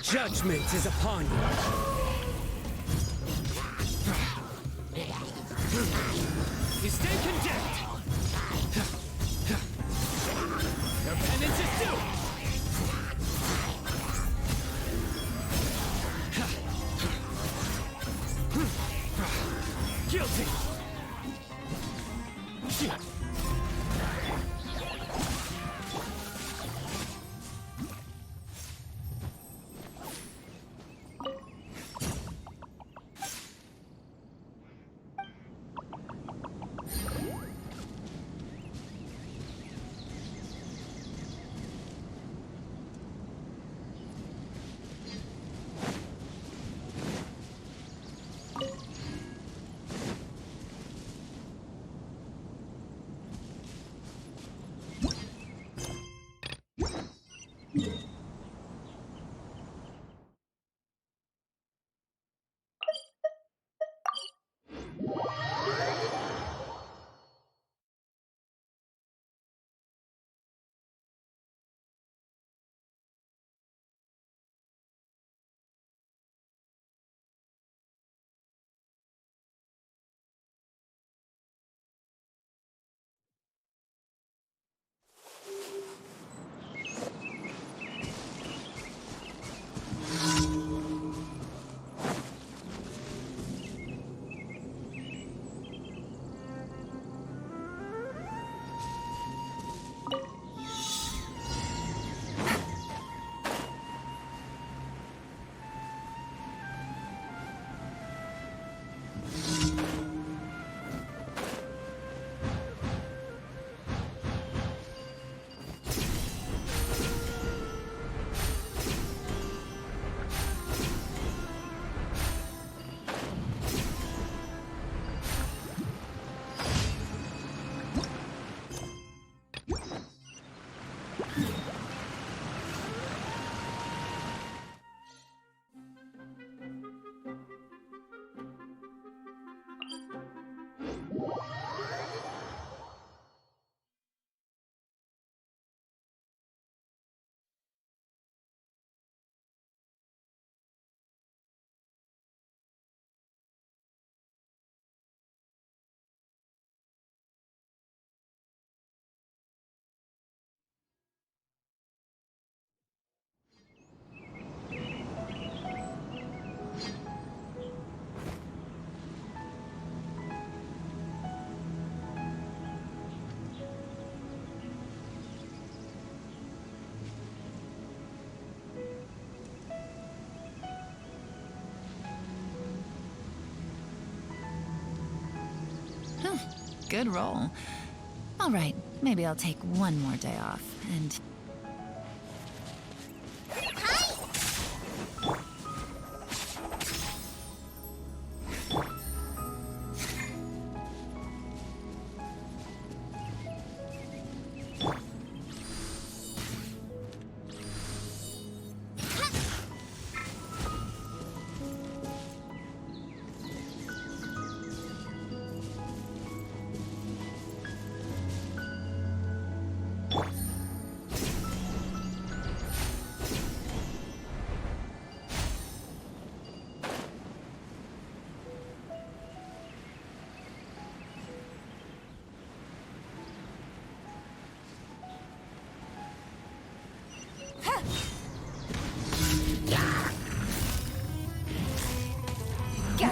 Judgment is upon you. You stay condemned. Your penance is due. Guilty. Good roll. All right, maybe I'll take one more day off, and...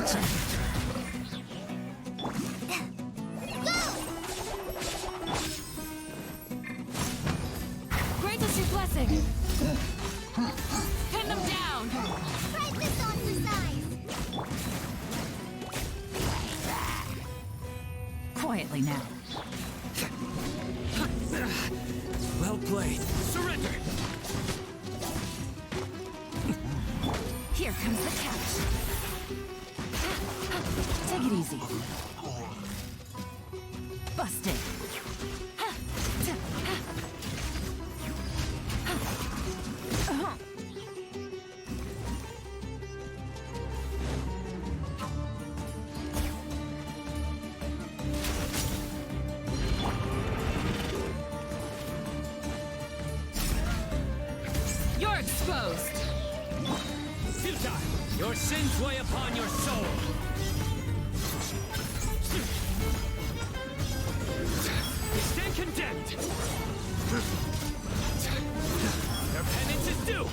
Gotcha. Grant us your blessing. Pin them down. Try this on for size. Quietly now. Well played. Surrender! Here comes the catch. Take it easy. Busted. You're exposed. Futile! Your sins weigh upon your soul! You stand condemned! Your penance is due!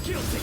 Guilty!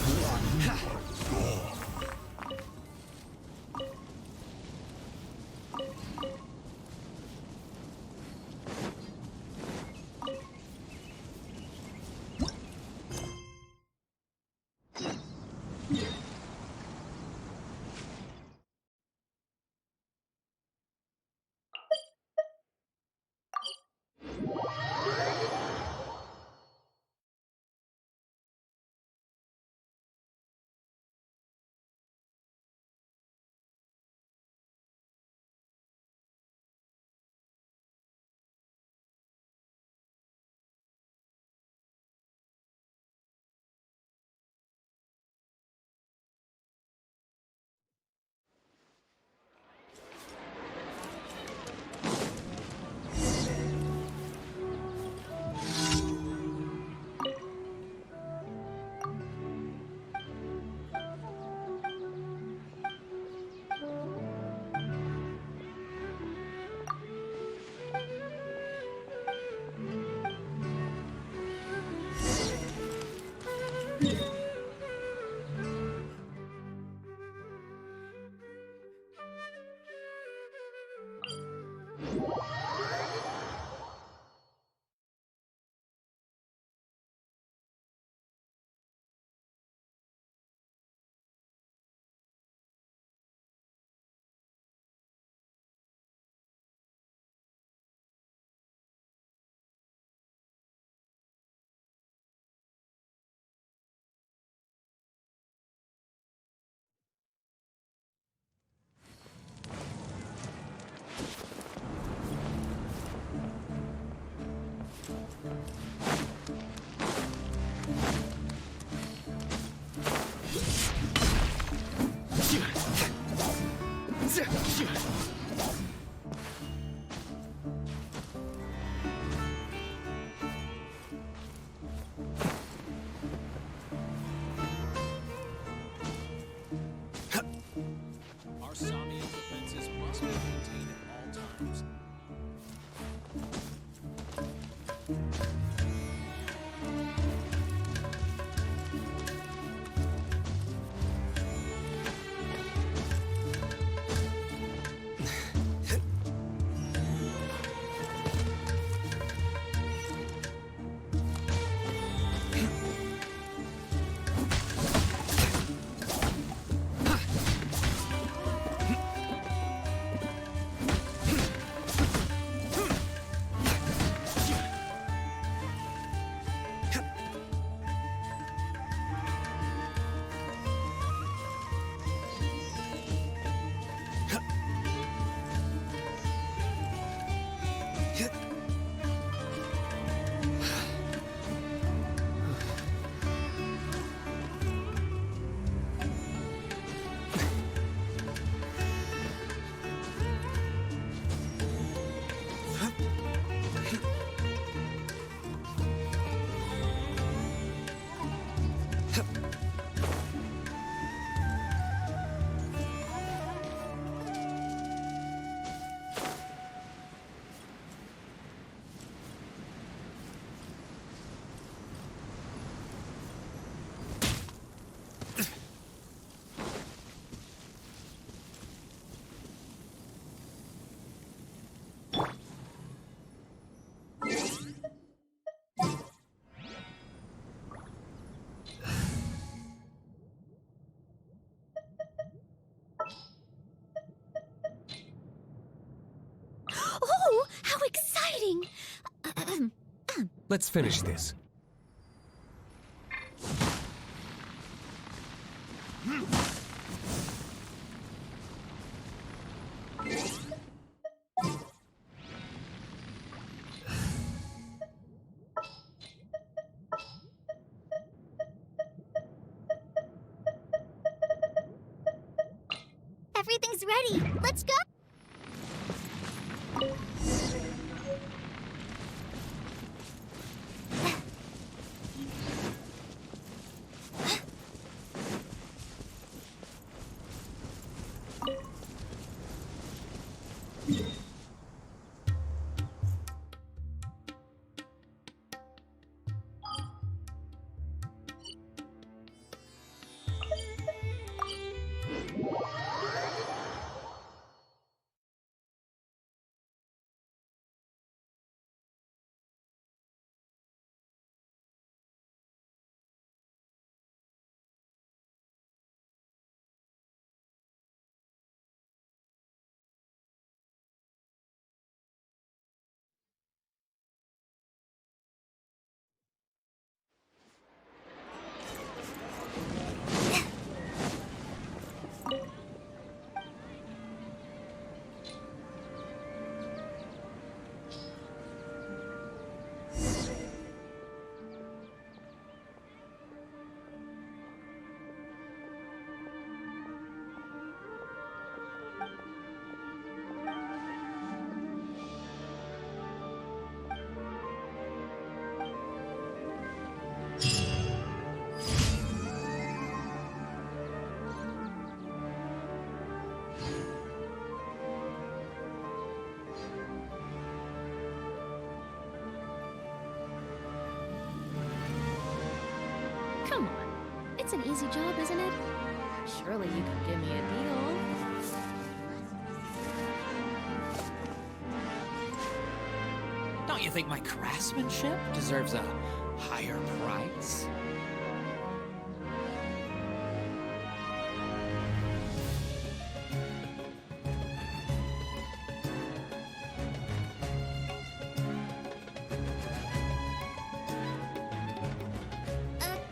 Let's finish this. Everything's ready. Let's go. Come on. It's an easy job, isn't it? Surely you could give me a deal. Don't you think my craftsmanship deserves a higher price?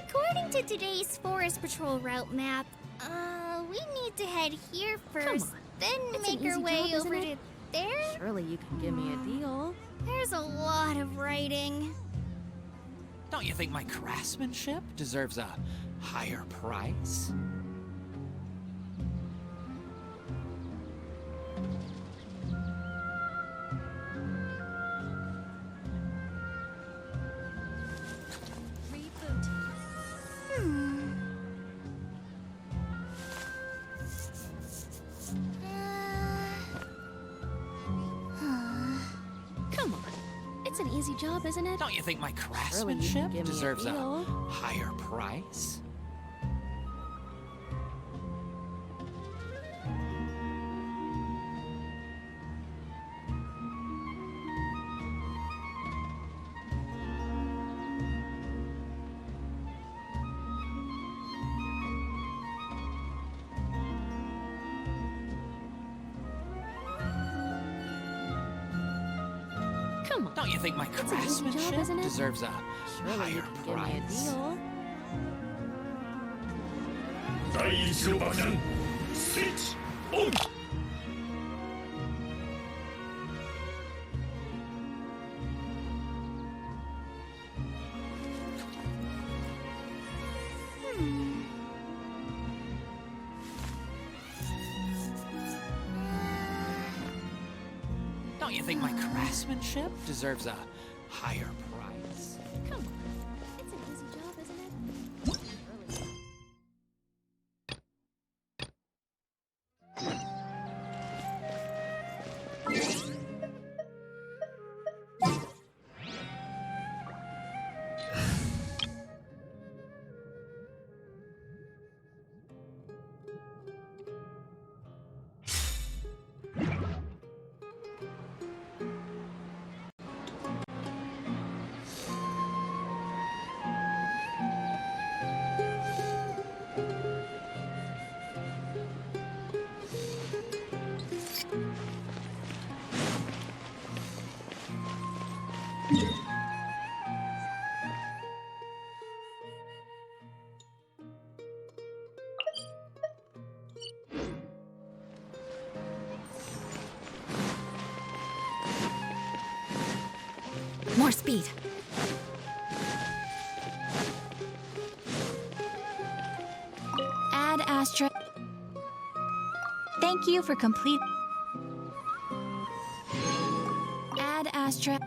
According to today's Forest Patrol route map, we need to head here first, on. then It's an make our easy way job, isn't over it? to there. Surely you can give me a deal. There's a lot of writing. Don't you think my craftsmanship deserves a higher price? Come on. It's an easy job, isn't it? Don't you think my Surely you can craftsmanship give me a deserves a deal. higher price? Come on. Don't you think my It's an easy job, craftsmanship isn't it? deserves a Surely you higher can give me a price? deal. 第一の爆弾スイッチオン Don't you think my craftsmanship deserves a higher price? Come on. It's an easy job, isn't it? Surely. More speed. Add Astra. Thank you for complete. Add Astra.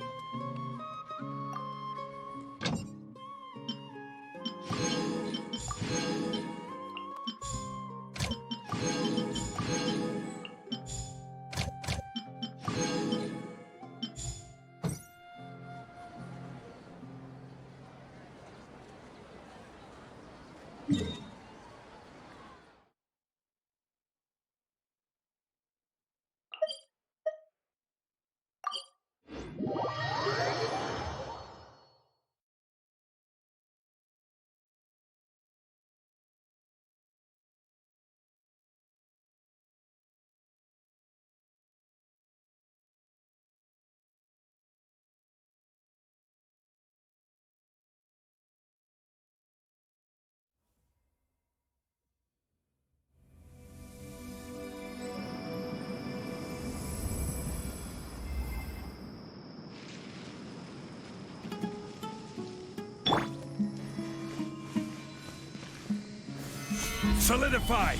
Solidify!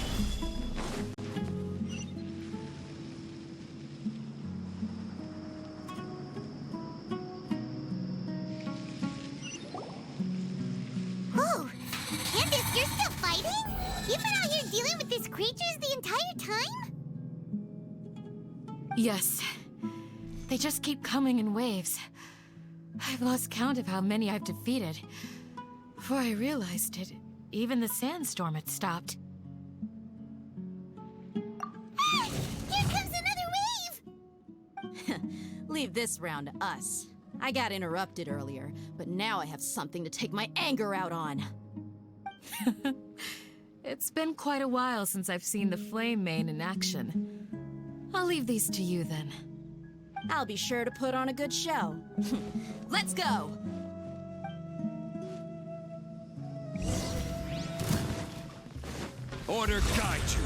Whoa! Candace, you're still fighting? You've been out here dealing with these creatures the entire time? Yes. They just keep coming in waves. I've lost count of how many I've defeated. Before I realized it, even the sandstorm had stopped. Ah, here comes another wave! Leave this round to us. I got interrupted earlier, but now I have something to take my anger out on. It's been quite a while since I've seen the Flame Mane in action. I'll leave these to you then. I'll be sure to put on a good show. Let's go! Order guide you.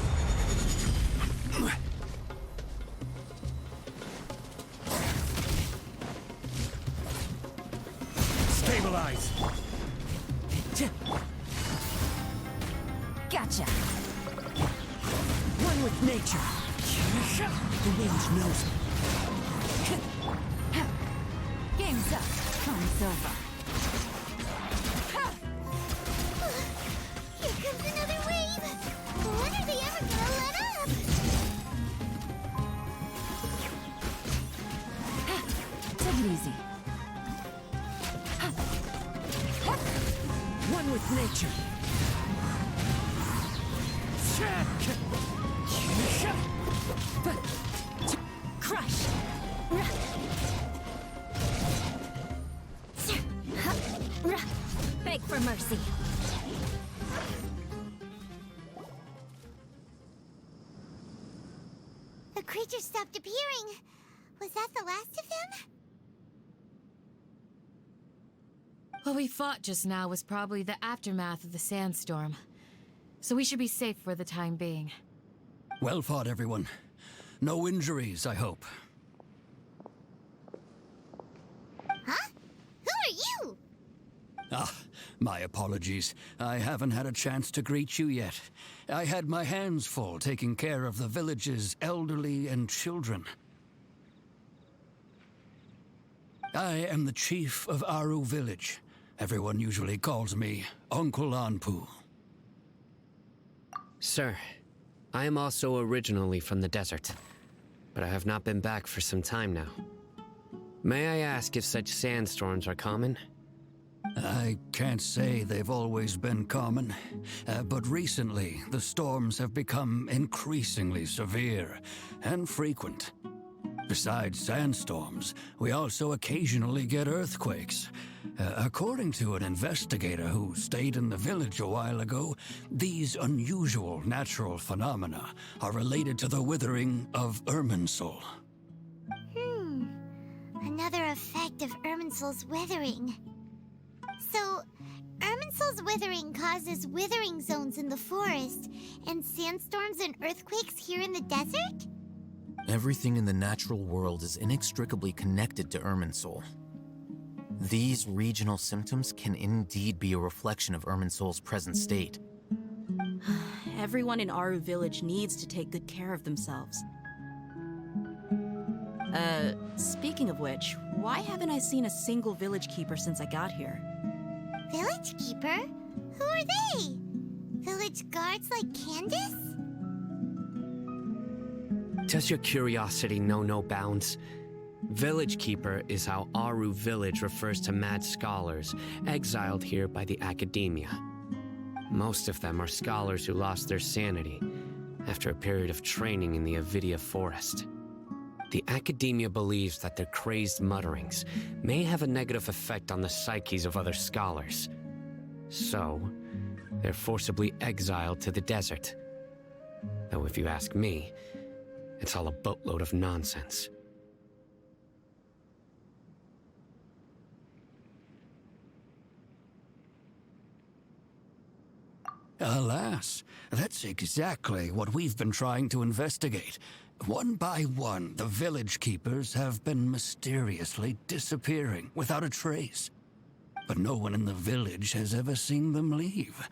Stabilize. Gotcha. One with nature. The wind knows it. Game's up. Time's over. Here comes another wave! When are they ever gonna let up? Take it easy. One with nature. Crush. Beg for mercy. The creature stopped appearing. Was that the last of them? What we fought just now was probably the aftermath of the sandstorm. So we should be safe for the time being. Well fought, everyone. No injuries, I hope. Huh? Who are you? Ah, my apologies. I haven't had a chance to greet you yet. I had my hands full taking care of the village's elderly and children. I am the chief of Aru village. Everyone usually calls me Uncle Anpu. Sir, I am also originally from the desert, but I have not been back for some time now. May I ask if such sandstorms are common? I can't say they've always been common, but recently the storms have become increasingly severe and frequent. Besides sandstorms, we also occasionally get earthquakes. According to an investigator who stayed in the village a while ago, these unusual natural phenomena are related to the withering of Irminsul. Another effect of Irminsul's withering. So, Irminsul's withering causes withering zones in the forest, and sandstorms and earthquakes here in the desert? Everything in the natural world is inextricably connected to Irminsul. These regional symptoms can indeed be a reflection of Irminsul's present state. Everyone in Aru village needs to take good care of themselves. Speaking of which, why haven't I seen a single village keeper since I got here? Village keeper? Who are they? Village guards like Candace? Does your curiosity know no bounds? Village Keeper is how Aru Village refers to mad scholars exiled here by the academia. Most of them are scholars who lost their sanity after a period of training in the Avidia forest. The academia believes that their crazed mutterings may have a negative effect on the psyches of other scholars. So, they're forcibly exiled to the desert. Though if you ask me, it's all a boatload of nonsense. Alas, that's exactly what we've been trying to investigate. One by one, the village keepers have been mysteriously disappearing without a trace. But no one in the village has ever seen them leave.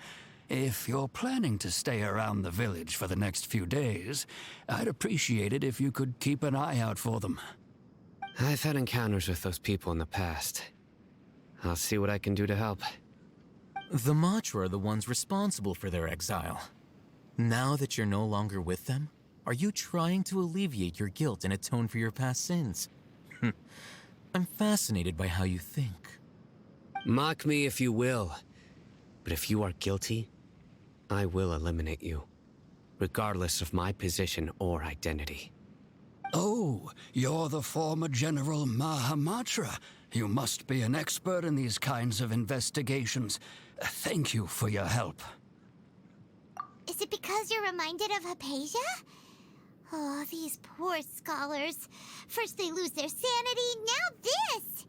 If you're planning to stay around the village for the next few days, I'd appreciate it if you could keep an eye out for them. I've had encounters with those people in the past. I'll see what I can do to help. The Matra are the ones responsible for their exile. Now that you're no longer with them, are you trying to alleviate your guilt and atone for your past sins? I'm fascinated by how you think. Mock me if you will, but if you are guilty, I will eliminate you, regardless of my position or identity. Oh, you're the former General Mahamatra. You must be an expert in these kinds of investigations. Thank you for your help. Is it because you're reminded of Hypatia? Oh, these poor scholars. First they lose their sanity, now this!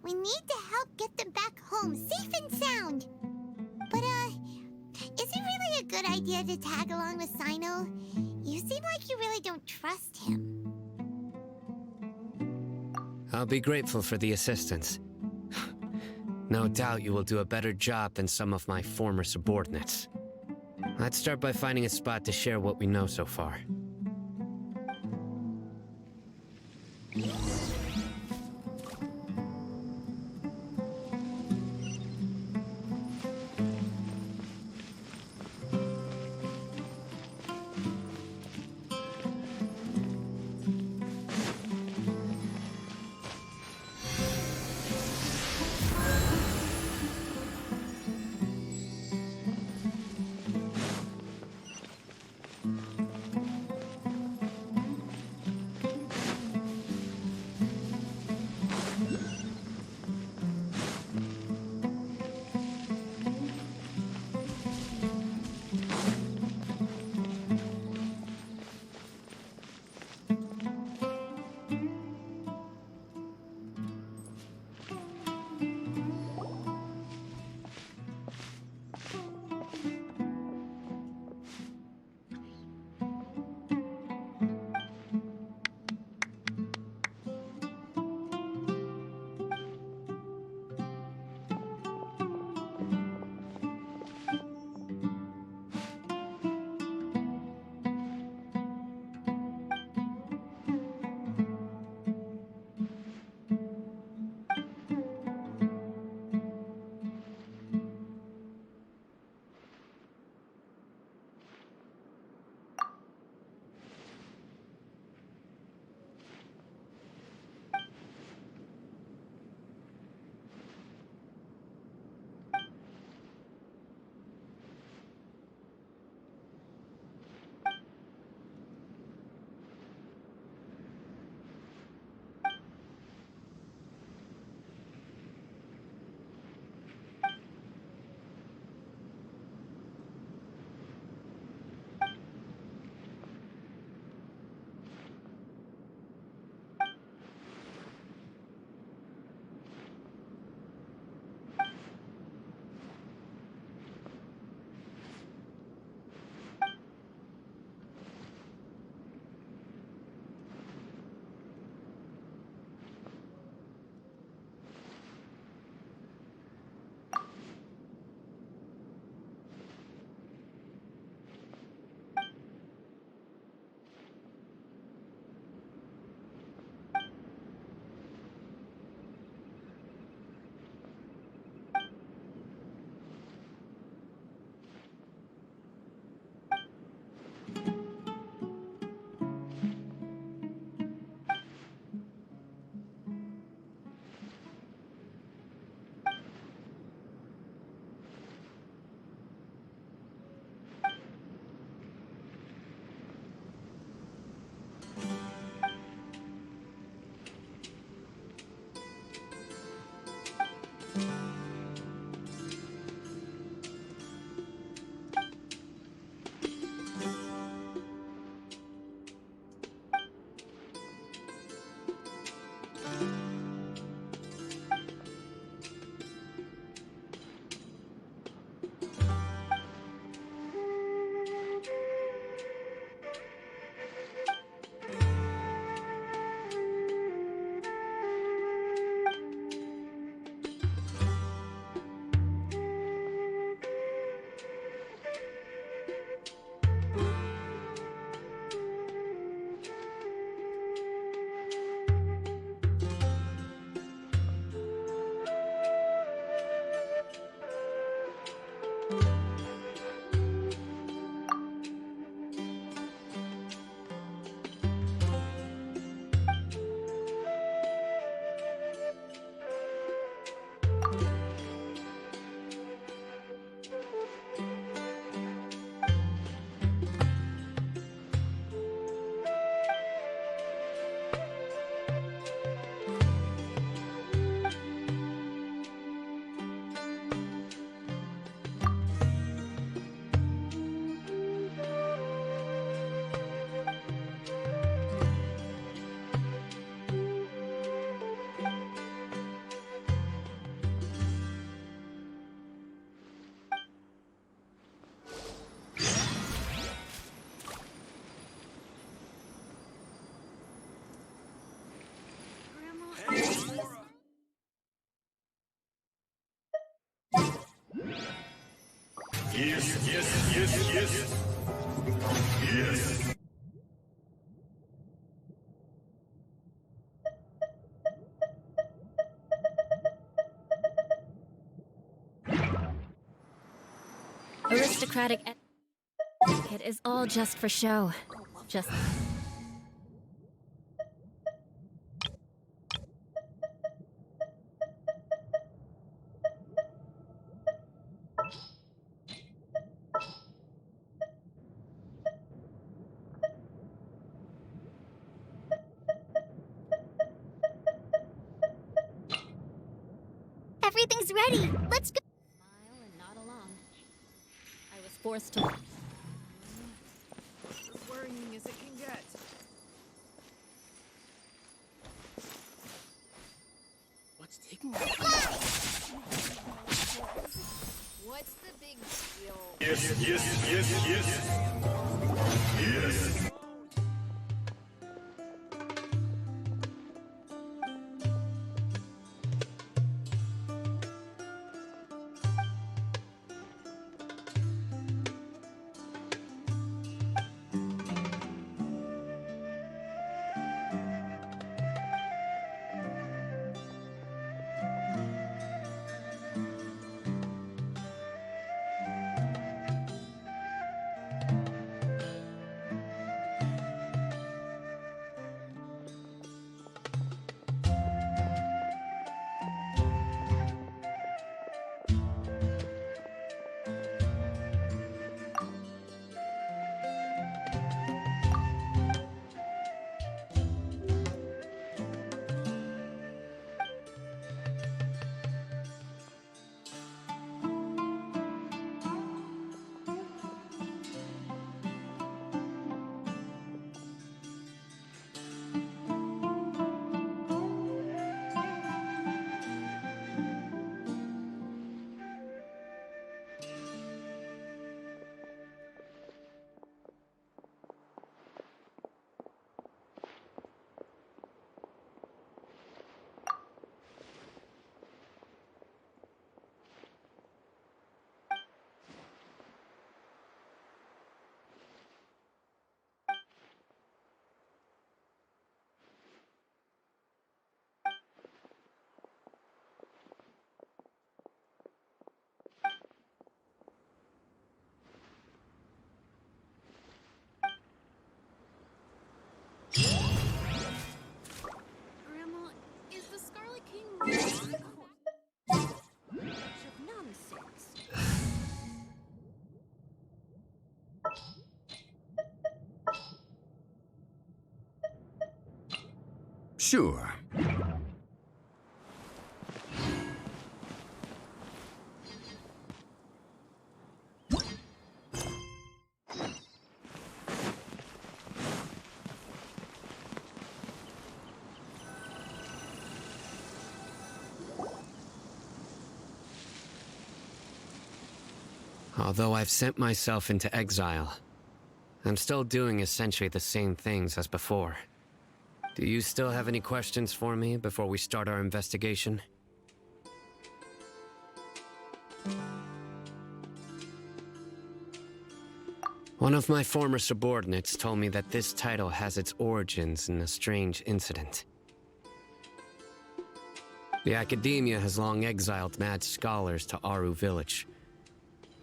We need to help get them back home, safe and sound. But, is it really a good idea to tag along with Sino? You seem like you really don't trust him. I'll be grateful for the assistance. No doubt you will do a better job than some of my former subordinates. Let's start by finding a spot to share what we know so far. yes. Yes. Aristocratic etiquette is all just for show. Just Everything's ready. Let's go. smile and nod along. I was forced to. As worrying as it can get. What's taking me? What's the big deal? Yes. Yes. Grandma, is the Scarlet King really bunch of nonsense? Sure. Although I've sent myself into exile, I'm still doing essentially the same things as before. Do you still have any questions for me before we start our investigation? One of my former subordinates told me that this title has its origins in a strange incident. The Academia has long exiled mad scholars to Aru Village.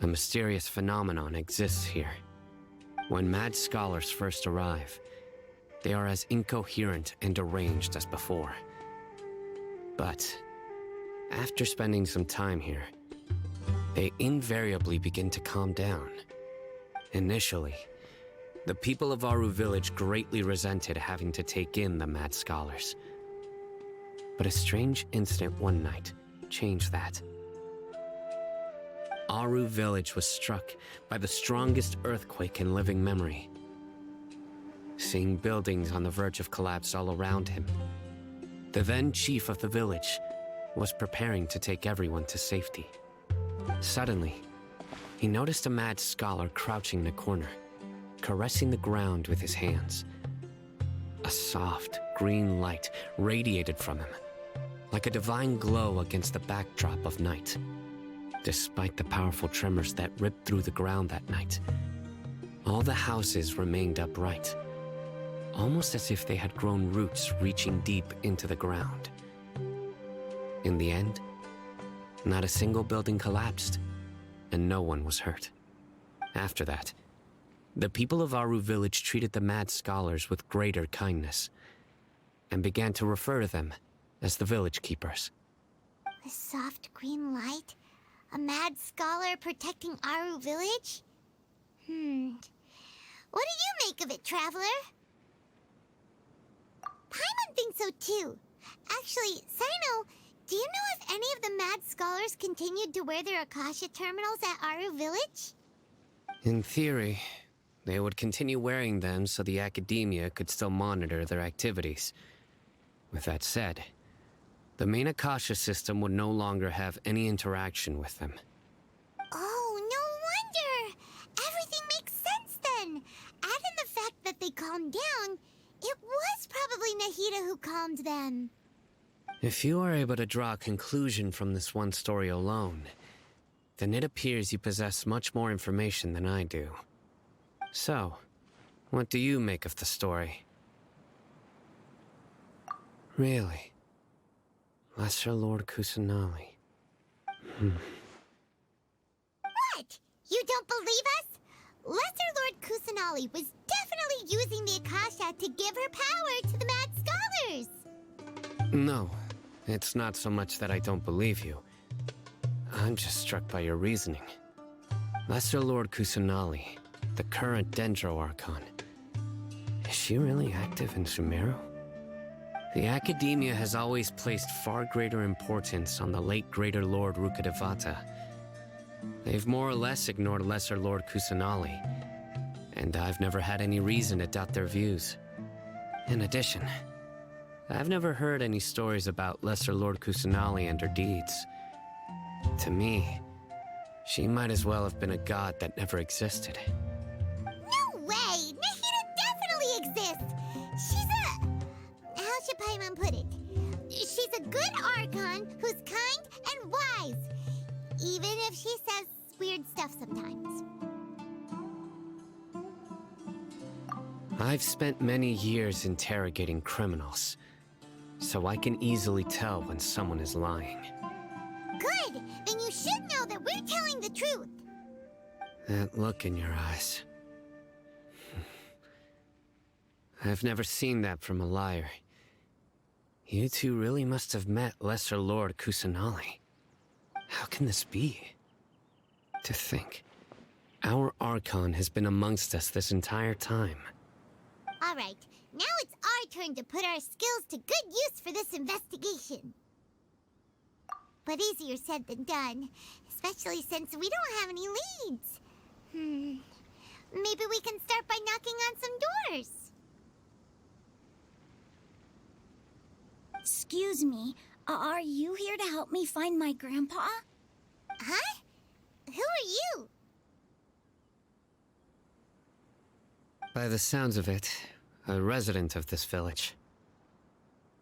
A mysterious phenomenon exists here. When mad scholars first arrive, they are as incoherent and deranged as before. But after spending some time here, they invariably begin to calm down. Initially, the people of Aru Village greatly resented having to take in the mad scholars. But a strange incident one night changed that. Aru Village was struck by the strongest earthquake in living memory. Seeing buildings on the verge of collapse all around him, the then chief of the village was preparing to take everyone to safety. Suddenly, he noticed a mad scholar crouching in a corner, caressing the ground with his hands. A soft, green light radiated from him, like a divine glow against the backdrop of night. Despite the powerful tremors that ripped through the ground that night, all the houses remained upright, almost as if they had grown roots reaching deep into the ground. In the end, not a single building collapsed, and no one was hurt. After that, the people of Aru village treated the mad scholars with greater kindness, and began to refer to them as the village keepers. The soft green light? A mad scholar protecting Aru village? What do you make of it, Traveler? Paimon thinks so too. Actually, Sino, do you know if any of the mad scholars continued to wear their Akasha terminals at Aru village? In theory, they would continue wearing them so the academia could still monitor their activities. With that said, the main Akasha system would no longer have any interaction with them. Oh, no wonder! Everything makes sense then! Add in the fact that they calmed down, it was probably Nahida who calmed them. If you are able to draw a conclusion from this one story alone, then it appears you possess much more information than I do. So, what do you make of the story? Really? Lesser Lord Kusanali. What? You don't believe us? Lesser Lord Kusanali was definitely using the Akasha to give her power to the mad scholars! No, it's not so much that I don't believe you. I'm just struck by your reasoning. Lesser Lord Kusanali, the current Dendro Archon. Is she really active in Sumeru? The Academia has always placed far greater importance on the late Greater Lord Rukkhadevata. They've more or less ignored Lesser Lord Kusanali, and I've never had any reason to doubt their views. In addition, I've never heard any stories about Lesser Lord Kusanali and her deeds. To me, she might as well have been a god that never existed. No way! Nahida definitely exists! She's a... How should Paimon put it? She's a good Archon who's kind and wise, even if she says weird stuff sometimes. I've spent many years interrogating criminals, so I can easily tell when someone is lying. Good! Then you should know that we're telling the truth! That look in your eyes. I've never seen that from a liar. You two really must have met Lesser Lord Kusanali. How can this be? To think, our Archon has been amongst us this entire time. Alright, now it's our turn to put our skills to good use for this investigation. But easier said than done, especially since we don't have any leads. Maybe we can start by knocking on some doors. Excuse me, are you here to help me find my grandpa? Huh? Who are you? By the sounds of it, a resident of this village.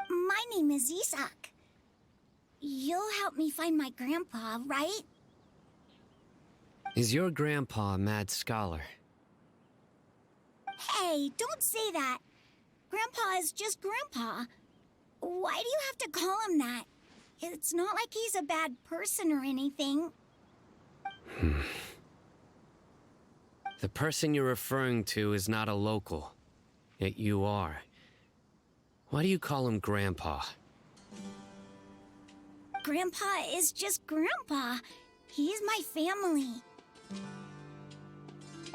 My name is Isak. You'll help me find my grandpa, right? Is your grandpa a mad scholar? Hey, don't say that. Grandpa is just Grandpa. Why do you have to call him that? It's not like he's a bad person or anything. The person you're referring to is not a local, yet you are. Why do you call him Grandpa? Grandpa is just Grandpa. He's my family.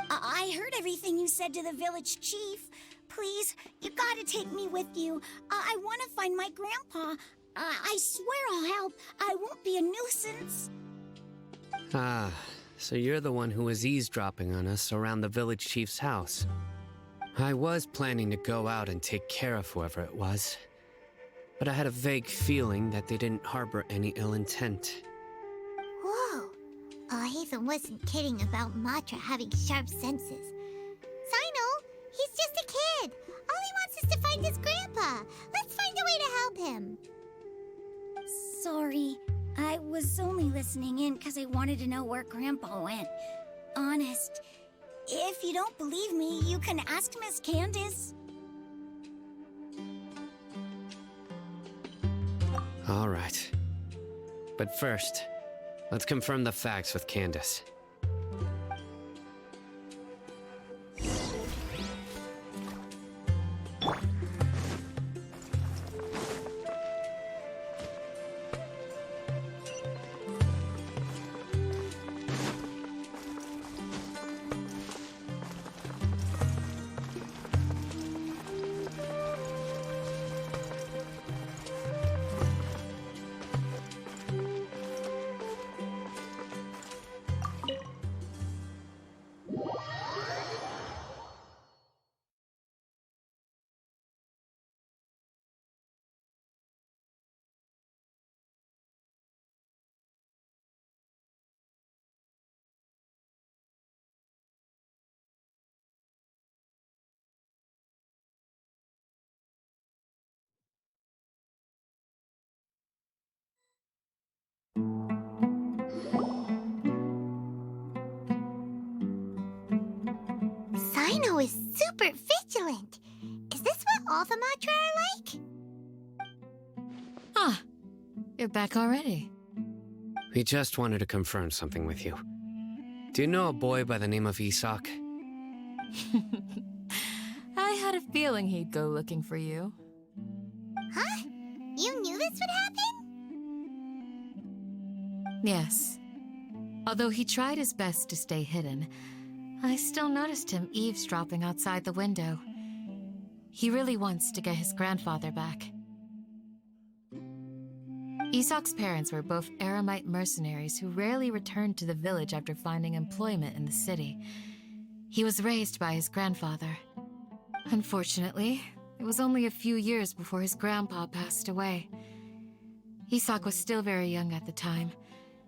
I heard everything you said to the village chief. Please, you gotta take me with you. I want to find my grandpa. I swear I'll help. I won't be a nuisance. Ah, so you're the one who was eavesdropping on us around the village chief's house. I was planning to go out and take care of whoever it was, but I had a vague feeling that they didn't harbor any ill intent. Whoa. Haven wasn't kidding about Matra having sharp senses. Sino, he's just a kid. All he wants is to find his grandpa. Let's find a way to help him. Sorry, I I was only listening in because I wanted to know where Grandpa went. Honest. If you don't believe me, you can ask Miss Candace. All right. But first, let's confirm the facts with Candace. Sino is super vigilant. Is this what all the Matra are like? Ah, you're back already. We just wanted to confirm something with you. Do you know a boy by the name of Isak? I had a feeling he'd go looking for you. Huh? You knew this would happen? Yes. Although he tried his best to stay hidden, I still noticed him eavesdropping outside the window. He really wants to get his grandfather back. Isak's parents were both Aramite mercenaries who rarely returned to the village after finding employment in the city. He was raised by his grandfather. Unfortunately, it was only a few years before his grandpa passed away. Isak was still very young at the time,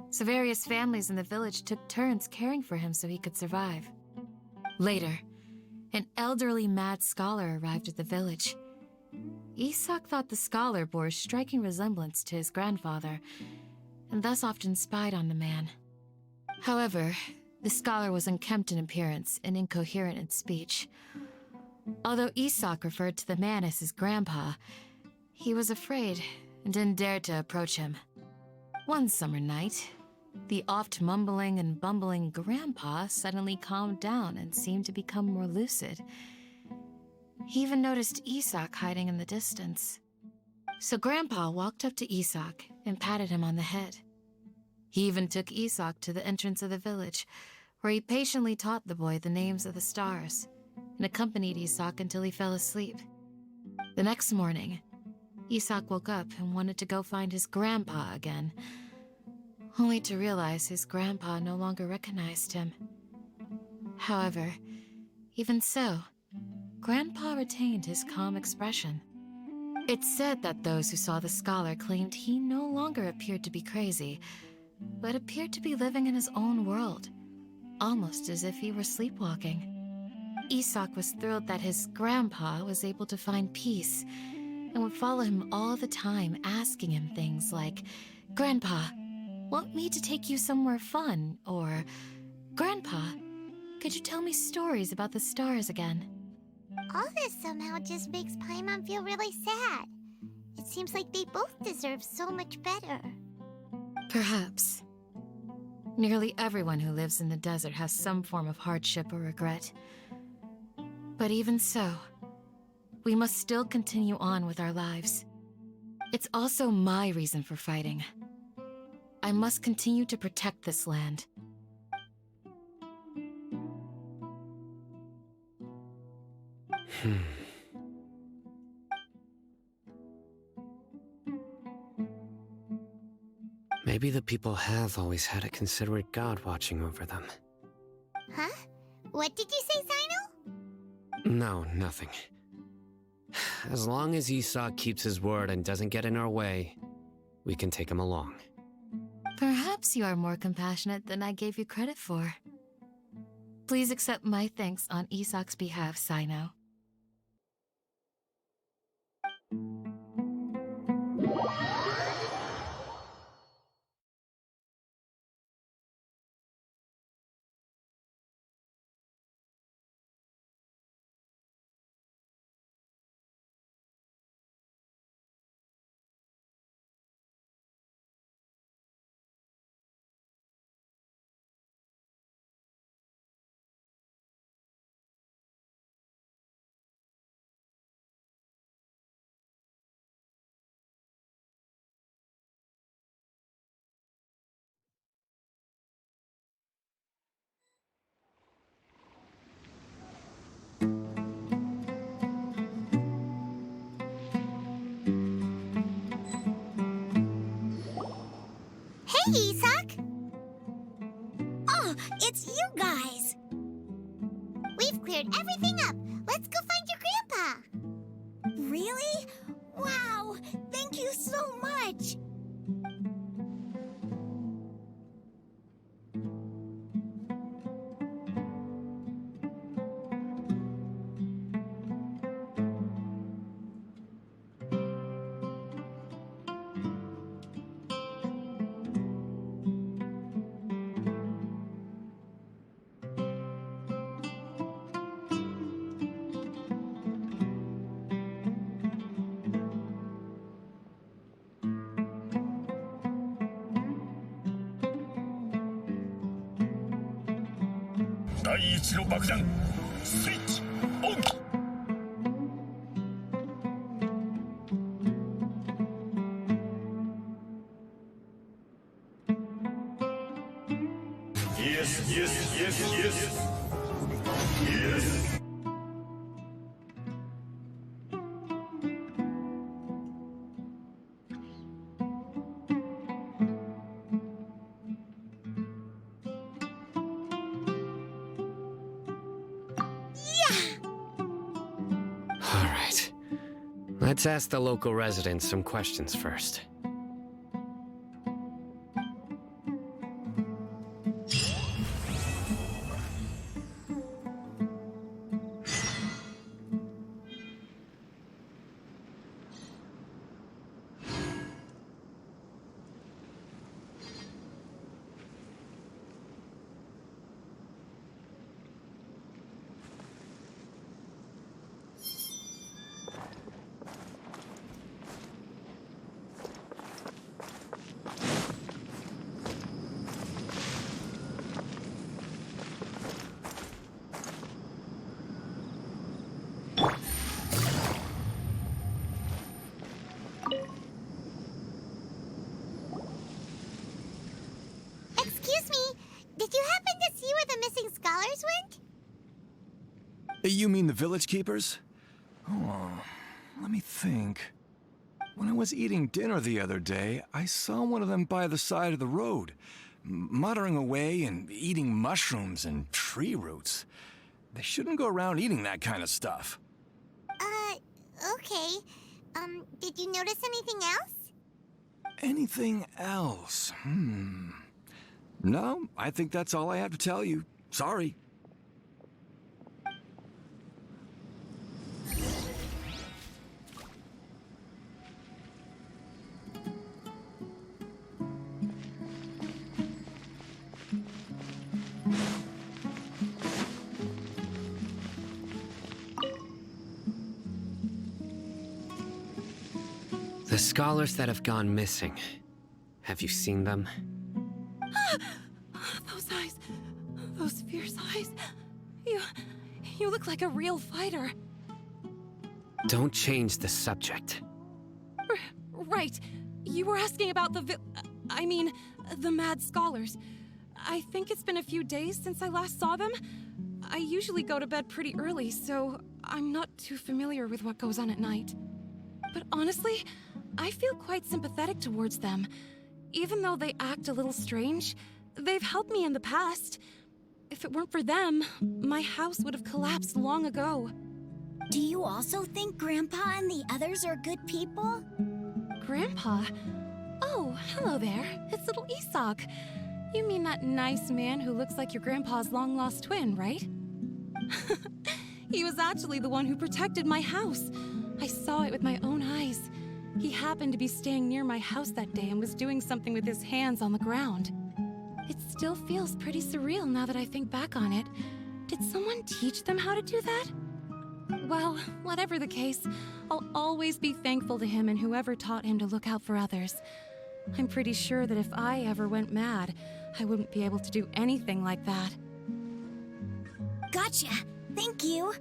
so various families in the village took turns caring for him so he could survive. Later, an elderly mad scholar arrived at the village. Isak thought the scholar bore a striking resemblance to his grandfather, and thus often spied on the man. However, the scholar was unkempt in appearance and incoherent in speech. Although Isak referred to the man as his grandpa, he was afraid and didn't dare to approach him. One summer night, the oft mumbling and bumbling grandpa suddenly calmed down and seemed to become more lucid. He even noticed Isak hiding in the distance. So Grandpa walked up to Isak and patted him on the head. He even took Isak to the entrance of the village, where he patiently taught the boy the names of the stars and accompanied Isak until he fell asleep. The next morning, Isak woke up and wanted to go find his grandpa again, only to realize his grandpa no longer recognized him. However, even so, Grandpa retained his calm expression. It's said that those who saw the scholar claimed he no longer appeared to be crazy, but appeared to be living in his own world, almost as if he were sleepwalking. Isak was thrilled that his grandpa was able to find peace and would follow him all the time, asking him things like, "Grandpa, want me to take you somewhere fun?" Or, "Grandpa, could you tell me stories about the stars again?" All this somehow just makes Paimon feel really sad. It seems like they both deserve so much better. Perhaps. Nearly everyone who lives in the desert has some form of hardship or regret. But even so, we must still continue on with our lives. It's also my reason for fighting. I must continue to protect this land. Maybe the people have always had a considerate god watching over them. Huh? What did you say, Sino? No, nothing. As long as Isak keeps his word and doesn't get in our way, we can take him along. Perhaps you are more compassionate than I gave you credit for. Please accept my thanks on Isak's behalf, Sino. Hey, Isak! Oh, it's you guys! We've cleared everything up. Let's go find your grandpa. Really? Wow! Thank you so much!第一の爆弾スイッチオン。 Yes, yes, yes, yes. Yes. All right. Let's ask the local residents some questions first. Excuse me, did you happen to see where the missing scholars went? You mean the village keepers? Oh, let me think. When I was eating dinner the other day, I saw one of them by the side of the road, muttering away and eating mushrooms and tree roots. They shouldn't go around eating that kind of stuff. Okay. Did you notice anything else? Anything else? No, I think that's all I have to tell you. Sorry. The scholars that have gone missing. Have you seen them? Those eyes. Those fierce eyes. You look like a real fighter. Don't change the subject. Right. You were asking about the mad scholars. I think it's been a few days since I last saw them. I usually go to bed pretty early, so I'm not too familiar with what goes on at night. But honestly, I feel quite sympathetic towards them. Even though they act a little strange, they've helped me in the past. If it weren't for them, my house would have collapsed long ago. Do you also think Grandpa and the others are good people? Grandpa? Oh, hello there. It's little Isak. You mean that nice man who looks like your grandpa's long-lost twin, right? He was actually the one who protected my house. I saw it with my own eyes. He happened to be staying near my house that day and was doing something with his hands on the ground. It still feels pretty surreal now that I think back on it. Did someone teach them how to do that? Well, whatever the case, I'll always be thankful to him and whoever taught him to look out for others. I'm pretty sure that if I ever went mad, I wouldn't be able to do anything like that. Gotcha. Thank you.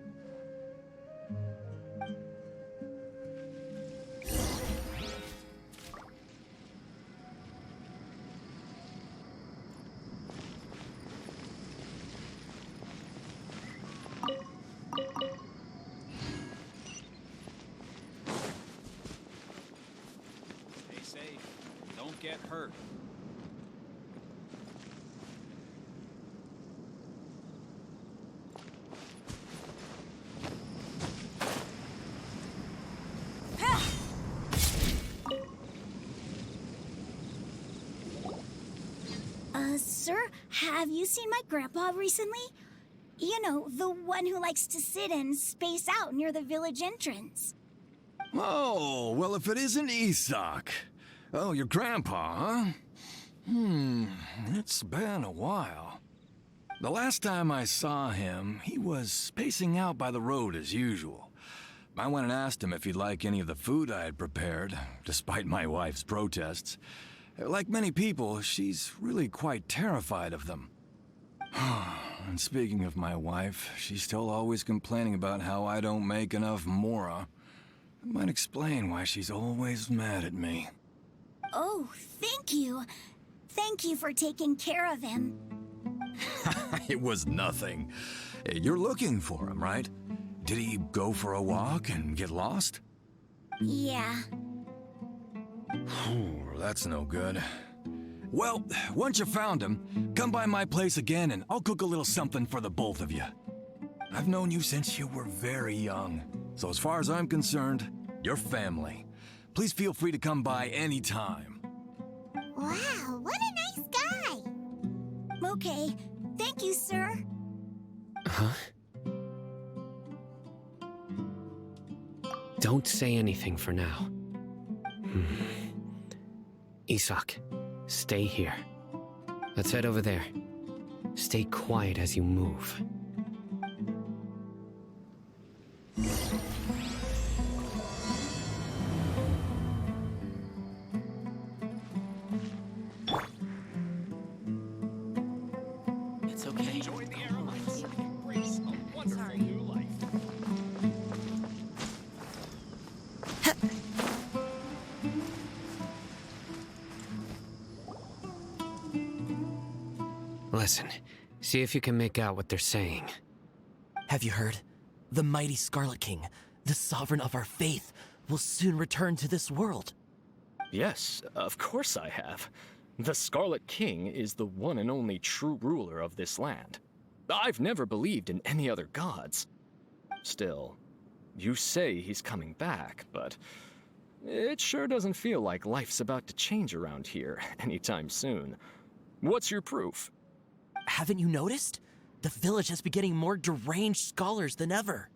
Stay safe. Don't get hurt. Have you seen my grandpa recently? You know, the one who likes to sit and space out near the village entrance. Oh, well, if it isn't Isak. Oh, your grandpa, huh? It's been a while. The last time I saw him, he was spacing out by the road as usual. I went and asked him if he'd like any of the food I had prepared, despite my wife's protests. Like many people, she's really quite terrified of them. And speaking of my wife, she's still always complaining about how I don't make enough mora. That might explain why she's always mad at me. Oh, thank you. Thank you for taking care of him. It was nothing. You're looking for him, right? Did he go for a walk and get lost? Yeah. That's no good. Well, once you found him, come by my place again and I'll cook a little something for the both of you. I've known you since you were very young, so as far as I'm concerned, you're family. Please feel free to come by anytime. Wow, what a nice guy! Okay, thank you, sir. Huh? Don't say anything for now. Isak, stay here. Let's head over there. Stay quiet as you move. It's okay. Join the Arrowites and embrace a wonderful new life. Listen, see if you can make out what they're saying. Have you heard? The mighty Scarlet King, the sovereign of our faith, will soon return to this world. Yes, of course I have. The Scarlet King is the one and only true ruler of this land. I've never believed in any other gods. Still, you say he's coming back, but it sure doesn't feel like life's about to change around here anytime soon. What's your proof? Haven't you noticed? The village has been getting more deranged scholars than ever.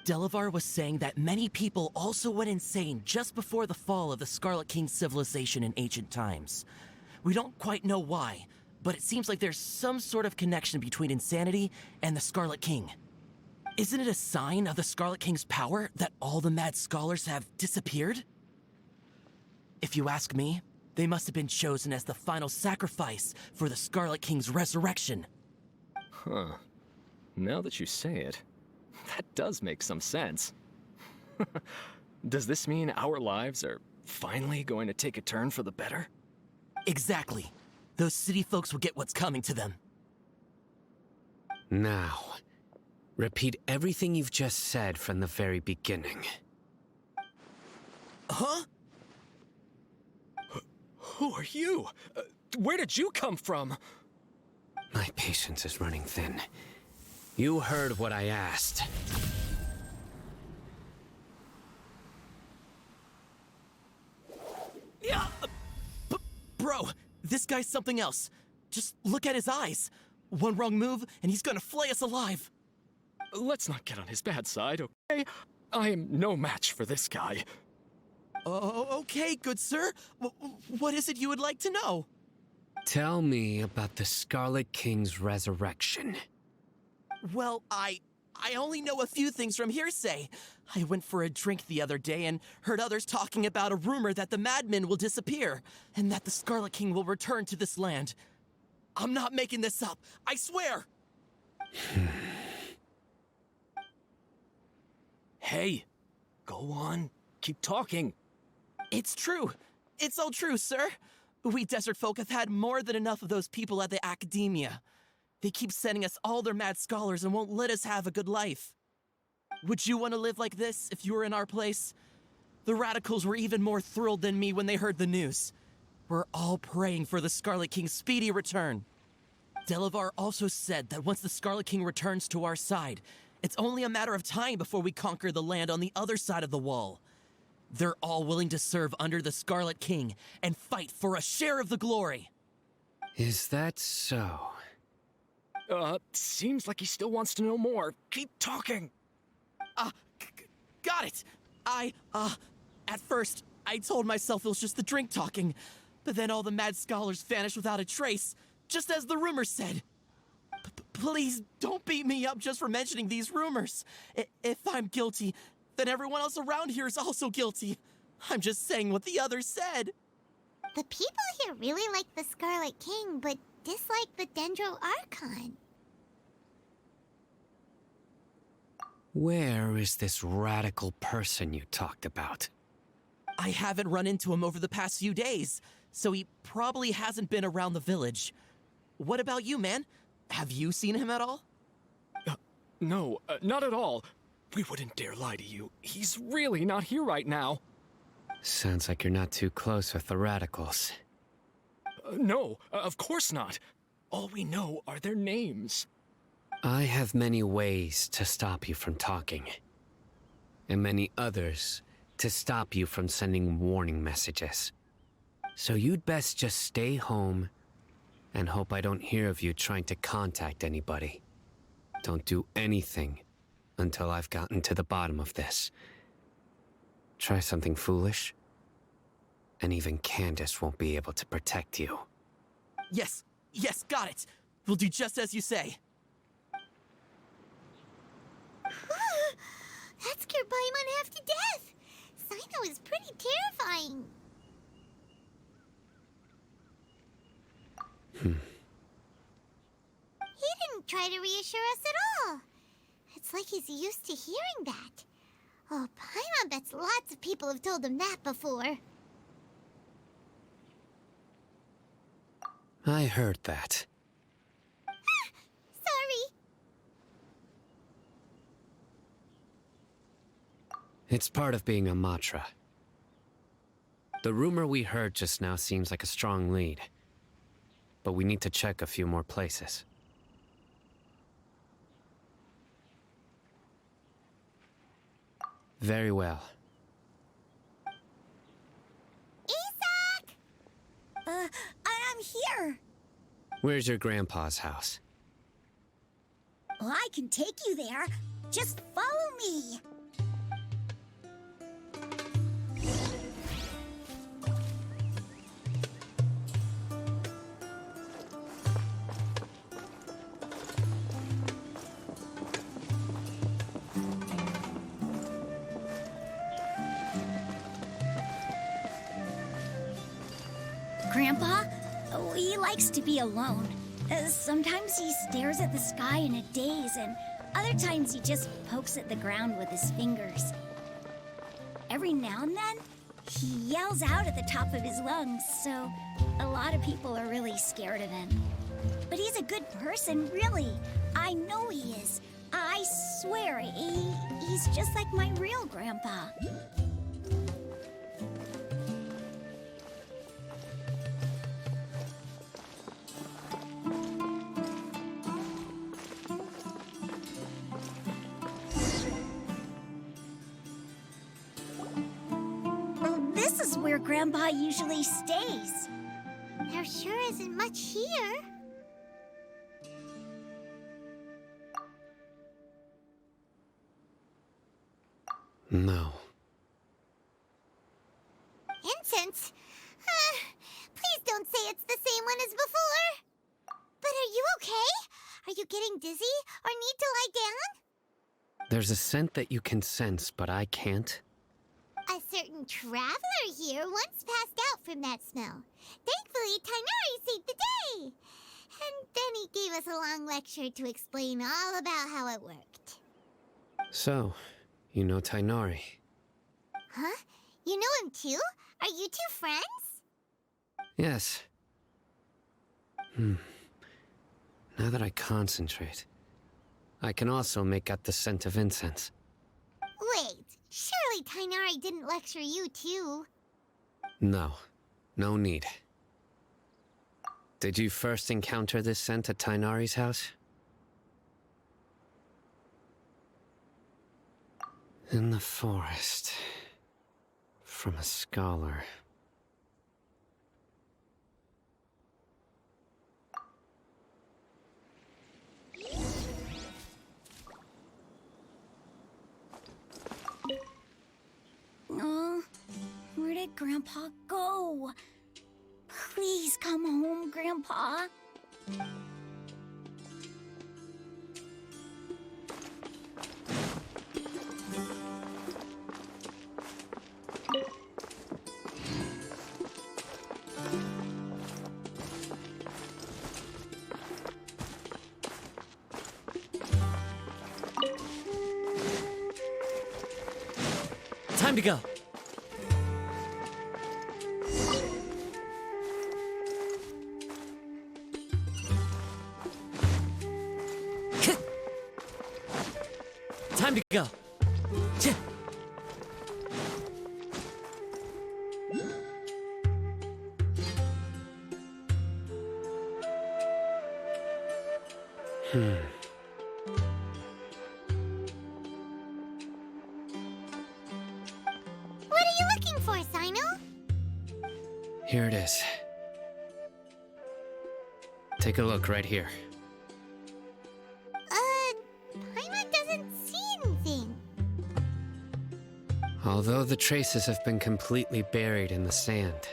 Delavar was saying that many people also went insane just before the fall of the Scarlet King's civilization in ancient times. We don't quite know why, but it seems like there's some sort of connection between insanity and the Scarlet King. Isn't it a sign of the Scarlet King's power that all the mad scholars have disappeared? If you ask me, they must have been chosen as the final sacrifice for the Scarlet King's resurrection. Huh. Now that you say it, that does make some sense. Does this mean our lives are finally going to take a turn for the better? Exactly. Those city folks will get what's coming to them. Now, repeat everything you've just said from the very beginning. Huh? Who are you? Where did you come from? My patience is running thin. You heard what I asked. Yeah, bro, this guy's something else. Just look at his eyes. One wrong move, and he's gonna flay us alive. Let's not get on his bad side, okay? I am no match for this guy. Oh, okay, good sir. What is it you would like to know? Tell me about the Scarlet King's resurrection. Well, I only know a few things from hearsay. I went for a drink the other day and heard others talking about a rumor that the madmen will disappear and that the Scarlet King will return to this land. I'm not making this up, I swear! Hey, go on, keep talking. It's true. It's all true, sir. We desert folk have had more than enough of those people at the academia. They keep sending us all their mad scholars and won't let us have a good life. Would you want to live like this if you were in our place? The radicals were even more thrilled than me when they heard the news. We're all praying for the Scarlet King's speedy return. Delavar also said that once the Scarlet King returns to our side, it's only a matter of time before we conquer the land on the other side of the wall. They're all willing to serve under the Scarlet King and fight for a share of the glory. Is that so? Seems like he still wants to know more. Keep talking. Got it! At first, I told myself it was just the drink talking, but then all the mad scholars vanished without a trace, just as the rumors said. Please don't beat me up just for mentioning these rumors. If I'm guilty, then everyone else around here is also guilty. I'm just saying what the others said. The people here really like the Scarlet King, but dislike the Dendro Archon. Where is this radical person you talked about? I haven't run into him over the past few days, so he probably hasn't been around the village. What about you, man? Have you seen him at all? No, not at all. We wouldn't dare lie to you. He's really not here right now. Sounds like you're not too close with the radicals. No, of course not. All we know are their names. I have many ways to stop you from talking, and many others to stop you from sending warning messages. So you'd best just stay home and hope I don't hear of you trying to contact anybody. Don't do anything until I've gotten to the bottom of this. Try something foolish, and even Candace won't be able to protect you. Yes, got it. We'll do just as you say. That scared Paimon half to death. Sino is pretty terrifying. He didn't try to reassure us at all. It's like he's used to hearing that. Oh, Paimon bets lots of people have told him that before. I heard that. Sorry. It's part of being a Matra. The rumor we heard just now seems like a strong lead, but we need to check a few more places. Very well. Isak! I'm here. Where's your grandpa's house? Well, I can take you there. Just follow me. Grandpa? Oh, he likes to be alone. Sometimes he stares at the sky in a daze, and other times he just pokes at the ground with his fingers. Every now and then, he yells out at the top of his lungs, so a lot of people are really scared of him. But he's a good person, really. I know he is. I swear, he's just like my real grandpa. This is where Grandpa usually stays. There sure isn't much here. No. Incense? Please don't say it's the same one as before. But are you okay? Are you getting dizzy or need to lie down? There's a scent that you can sense, but I can't. A certain traveler here once passed out from that smell. Thankfully, Tainari saved the day. And then he gave us a long lecture to explain all about how it worked. So, you know Tainari. Huh? You know him too? Are you two friends? Yes. Now that I concentrate, I can also make out the scent of incense. Wait, surely Tainari didn't lecture you too? No. No need. Did you first encounter this scent at Tainari's house? In the forest. From a scholar. let Grandpa go. Please come home, Grandpa. Time to go. Time to go. What are you looking for, Sino? Here it is. Take a look right here. Paimon doesn't see anything. Although the traces have been completely buried in the sand,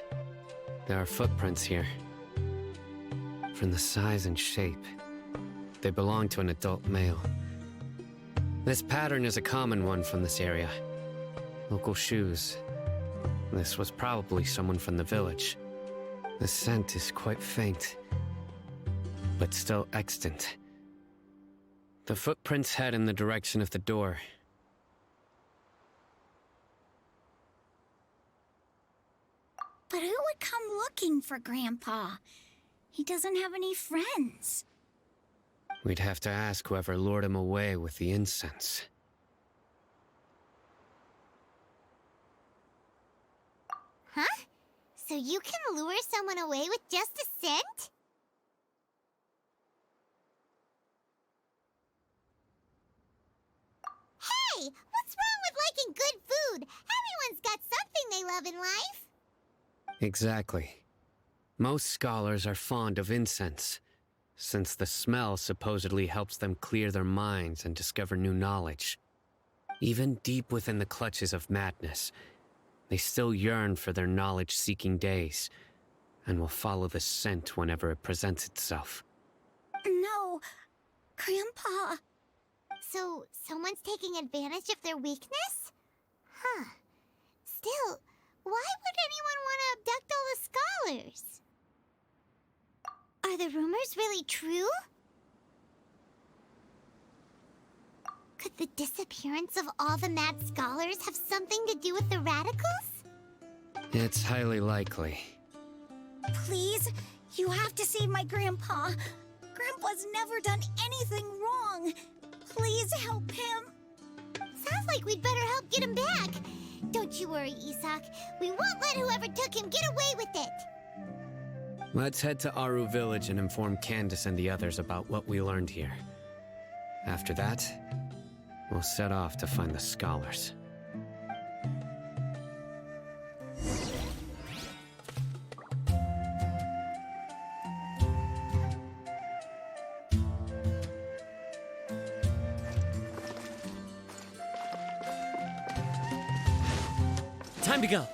there are footprints here. From the size and shape, they belong to an adult male. This pattern is a common one from this area. Local shoes. This was probably someone from the village. The scent is quite faint, but still extant. The footprints head in the direction of the door. But who would come looking for Grandpa? He doesn't have any friends. We'd have to ask whoever lured him away with the incense. Huh? So you can lure someone away with just a scent? Hey! What's wrong with liking good food? Everyone's got something they love in life. Exactly. Most scholars are fond of incense, since the smell supposedly helps them clear their minds and discover new knowledge. Even deep within the clutches of madness, they still yearn for their knowledge-seeking days, and will follow the scent whenever it presents itself. No, Grandpa. So, someone's taking advantage of their weakness? Huh. Still, why would anyone want to abduct all the scholars? Are the rumors really true? Could the disappearance of all the mad scholars have something to do with the radicals? It's highly likely. Please, you have to save my Grandpa. Grandpa's never done anything wrong. Please help him. Sounds like we'd better help get him back. Don't you worry, Isak. We won't let whoever took him get away with it. Let's head to Aru Village and inform Candace and the others about what we learned here. After that, we'll set off to find the scholars. Time to go.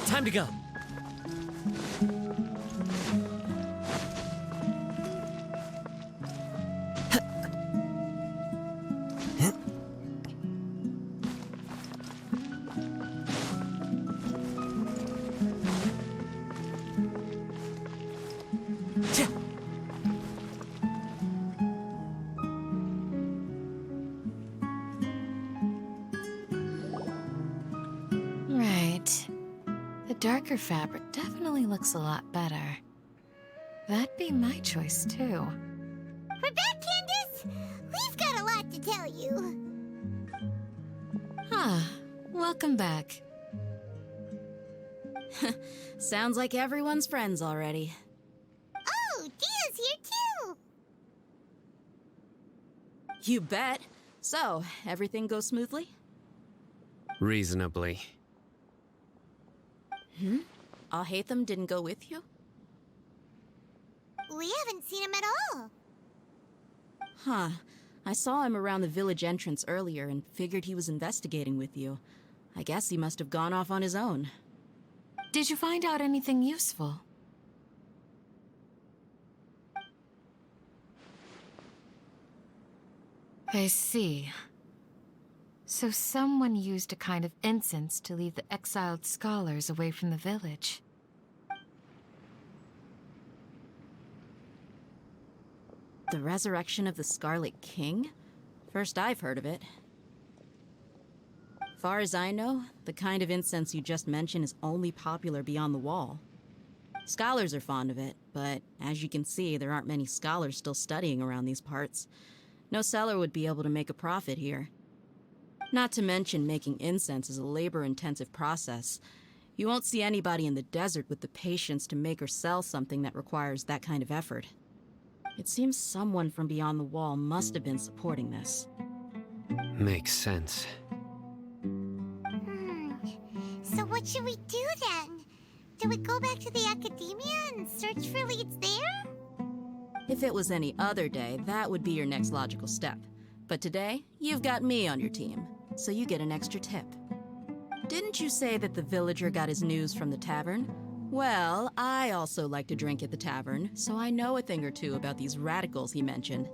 Time to go. Right. The darker fabric definitely looks a lot better. That'd be my choice, too. We're back, Candace! We've got a lot to tell you. Huh. Welcome back. Sounds like everyone's friends already. Oh, Dia's here too! You bet. So, everything goes smoothly? Reasonably. Alhaitham didn't go with you? We haven't seen him at all. Huh. I saw him around the village entrance earlier and figured he was investigating with you. I guess he must have gone off on his own. Did you find out anything useful? I see. So someone used a kind of incense to lead the exiled scholars away from the village. The resurrection of the Scarlet King? First I've heard of it. Far as I know, the kind of incense you just mentioned is only popular beyond the wall. Scholars are fond of it, but as you can see, there aren't many scholars still studying around these parts. No seller would be able to make a profit here. Not to mention, making incense is a labor-intensive process. You won't see anybody in the desert with the patience to make or sell something that requires that kind of effort. It seems someone from beyond the wall must have been supporting this. Makes sense. So what should we do then? Do we go back to the academia and search for leads there? If it was any other day, that would be your next logical step. But today, you've got me on your team, so you get an extra tip. Didn't you say that the villager got his news from the tavern? Well, I also like to drink at the tavern, so I know a thing or two about these radicals he mentioned.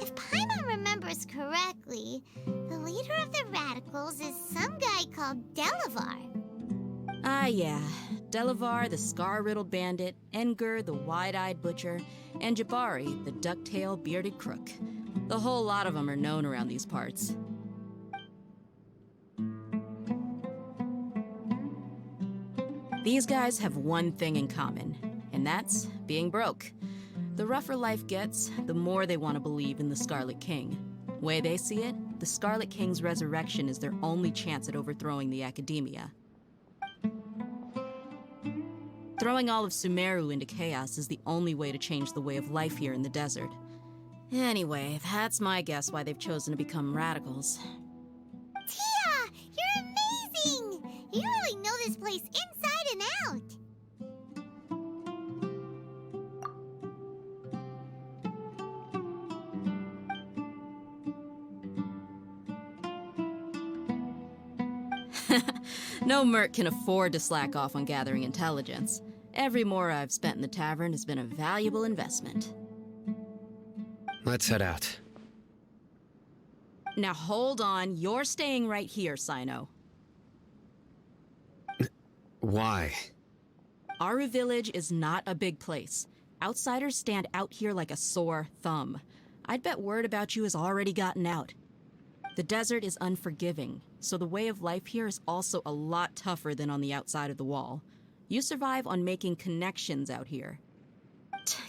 If Paimon remembers correctly, the leader of the radicals is some guy called Delavar. Ah, yeah. Delavar, the scar-riddled bandit, Engur, the wide-eyed butcher, and Jabari, the duck-tailed bearded crook. The whole lot of them are known around these parts. These guys have one thing in common, and that's being broke. The rougher life gets, the more they want to believe in the Scarlet King. Way they see it, the Scarlet King's resurrection is their only chance at overthrowing the academia. Throwing all of Sumeru into chaos is the only way to change the way of life here in the desert. Anyway, that's my guess why they've chosen to become radicals. Tia! You're amazing! You really know this place inside and out! No merc can afford to slack off on gathering intelligence. Every mora I've spent in the tavern has been a valuable investment. Let's head out. Now hold on, you're staying right here, Sino. Why? Aru Village is not a big place. Outsiders stand out here like a sore thumb. I'd bet word about you has already gotten out. The desert is unforgiving, so the way of life here is also a lot tougher than on the outside of the wall. You survive on making connections out here.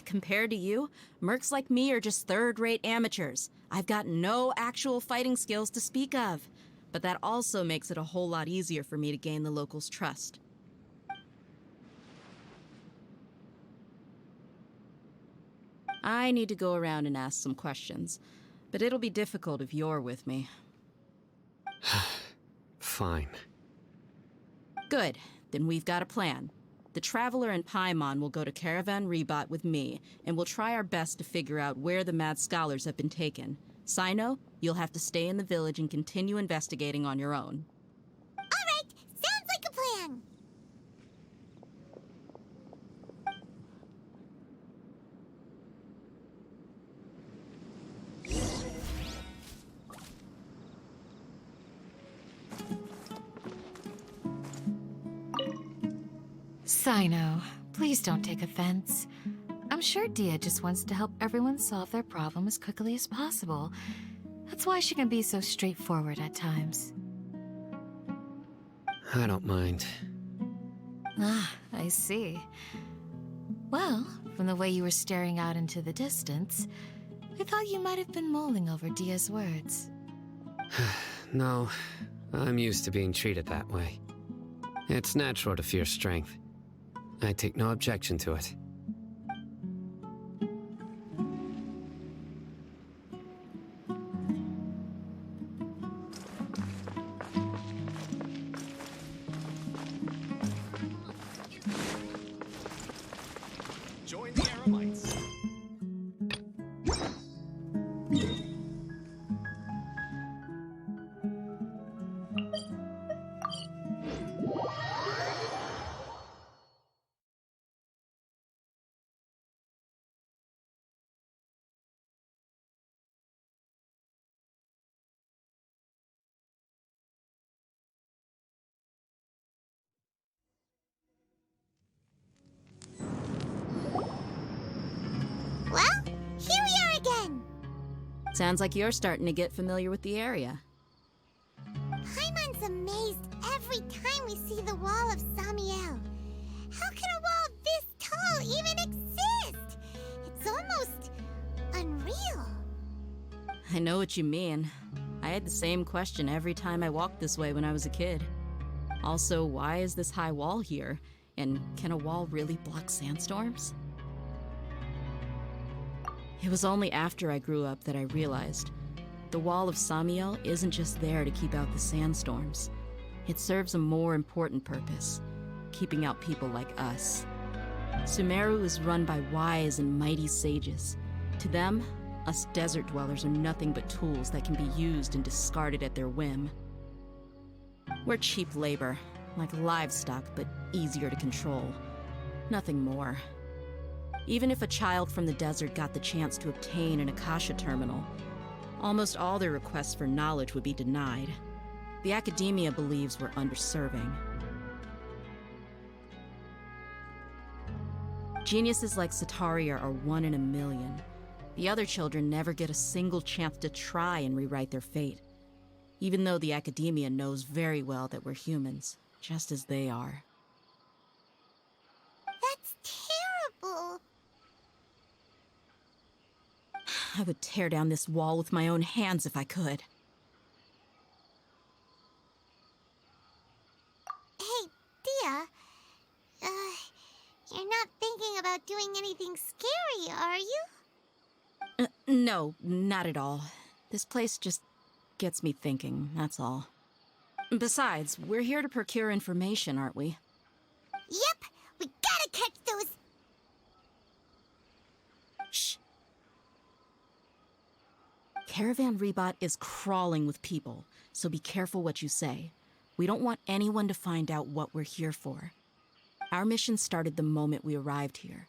Compared to you, mercs like me are just third-rate amateurs. I've got no actual fighting skills to speak of, but that also makes it a whole lot easier for me to gain the locals' trust. I need to go around and ask some questions, but it'll be difficult if you're with me. Fine. Good. Then we've got a plan. The Traveler and Paimon will go to Caravan Rebot with me, and we'll try our best to figure out where the Mad Scholars have been taken. Sino, you'll have to stay in the village and continue investigating on your own. All right, sounds like a plan. Sino, please don't take offense. I'm sure Dia just wants to help everyone solve their problem as quickly as possible. That's why she can be so straightforward at times. I don't mind. Ah, I see. Well, from the way you were staring out into the distance, I thought you might have been mulling over Dia's words. No, I'm used to being treated that way. It's natural to fear strength. I take no objection to it. Join the Aramites. Well, here we are again. Sounds like you're starting to get familiar with the area. Paimon's amazed every time we see the wall of Samiel. How can a wall this tall even exist? It's almost unreal. I know what you mean. I had the same question every time I walked this way when I was a kid. Also, why is this high wall here? And can a wall really block sandstorms? It was only after I grew up that I realized the Wall of Samiel isn't just there to keep out the sandstorms. It serves a more important purpose, keeping out people like us. Sumeru is run by wise and mighty sages. To them, us desert dwellers are nothing but tools that can be used and discarded at their whim. We're cheap labor, like livestock, but easier to control. Nothing more. Even if a child from the desert got the chance to obtain an Akasha terminal, almost all their requests for knowledge would be denied. The academia believes we're underserving. Geniuses like Sataria are 1 in a million. The other children never get a single chance to try and rewrite their fate, even though the academia knows very well that we're humans, just as they are. That's terrible. I would tear down this wall with my own hands if I could. Hey, Dia. You're not thinking about doing anything scary, are you? No, not at all. This place just gets me thinking, that's all. Besides, we're here to procure information, aren't we? Yep, we gotta catch those. Shh. Caravan Rebot is crawling with people, so be careful what you say. We don't want anyone to find out what we're here for. Our mission started the moment we arrived here.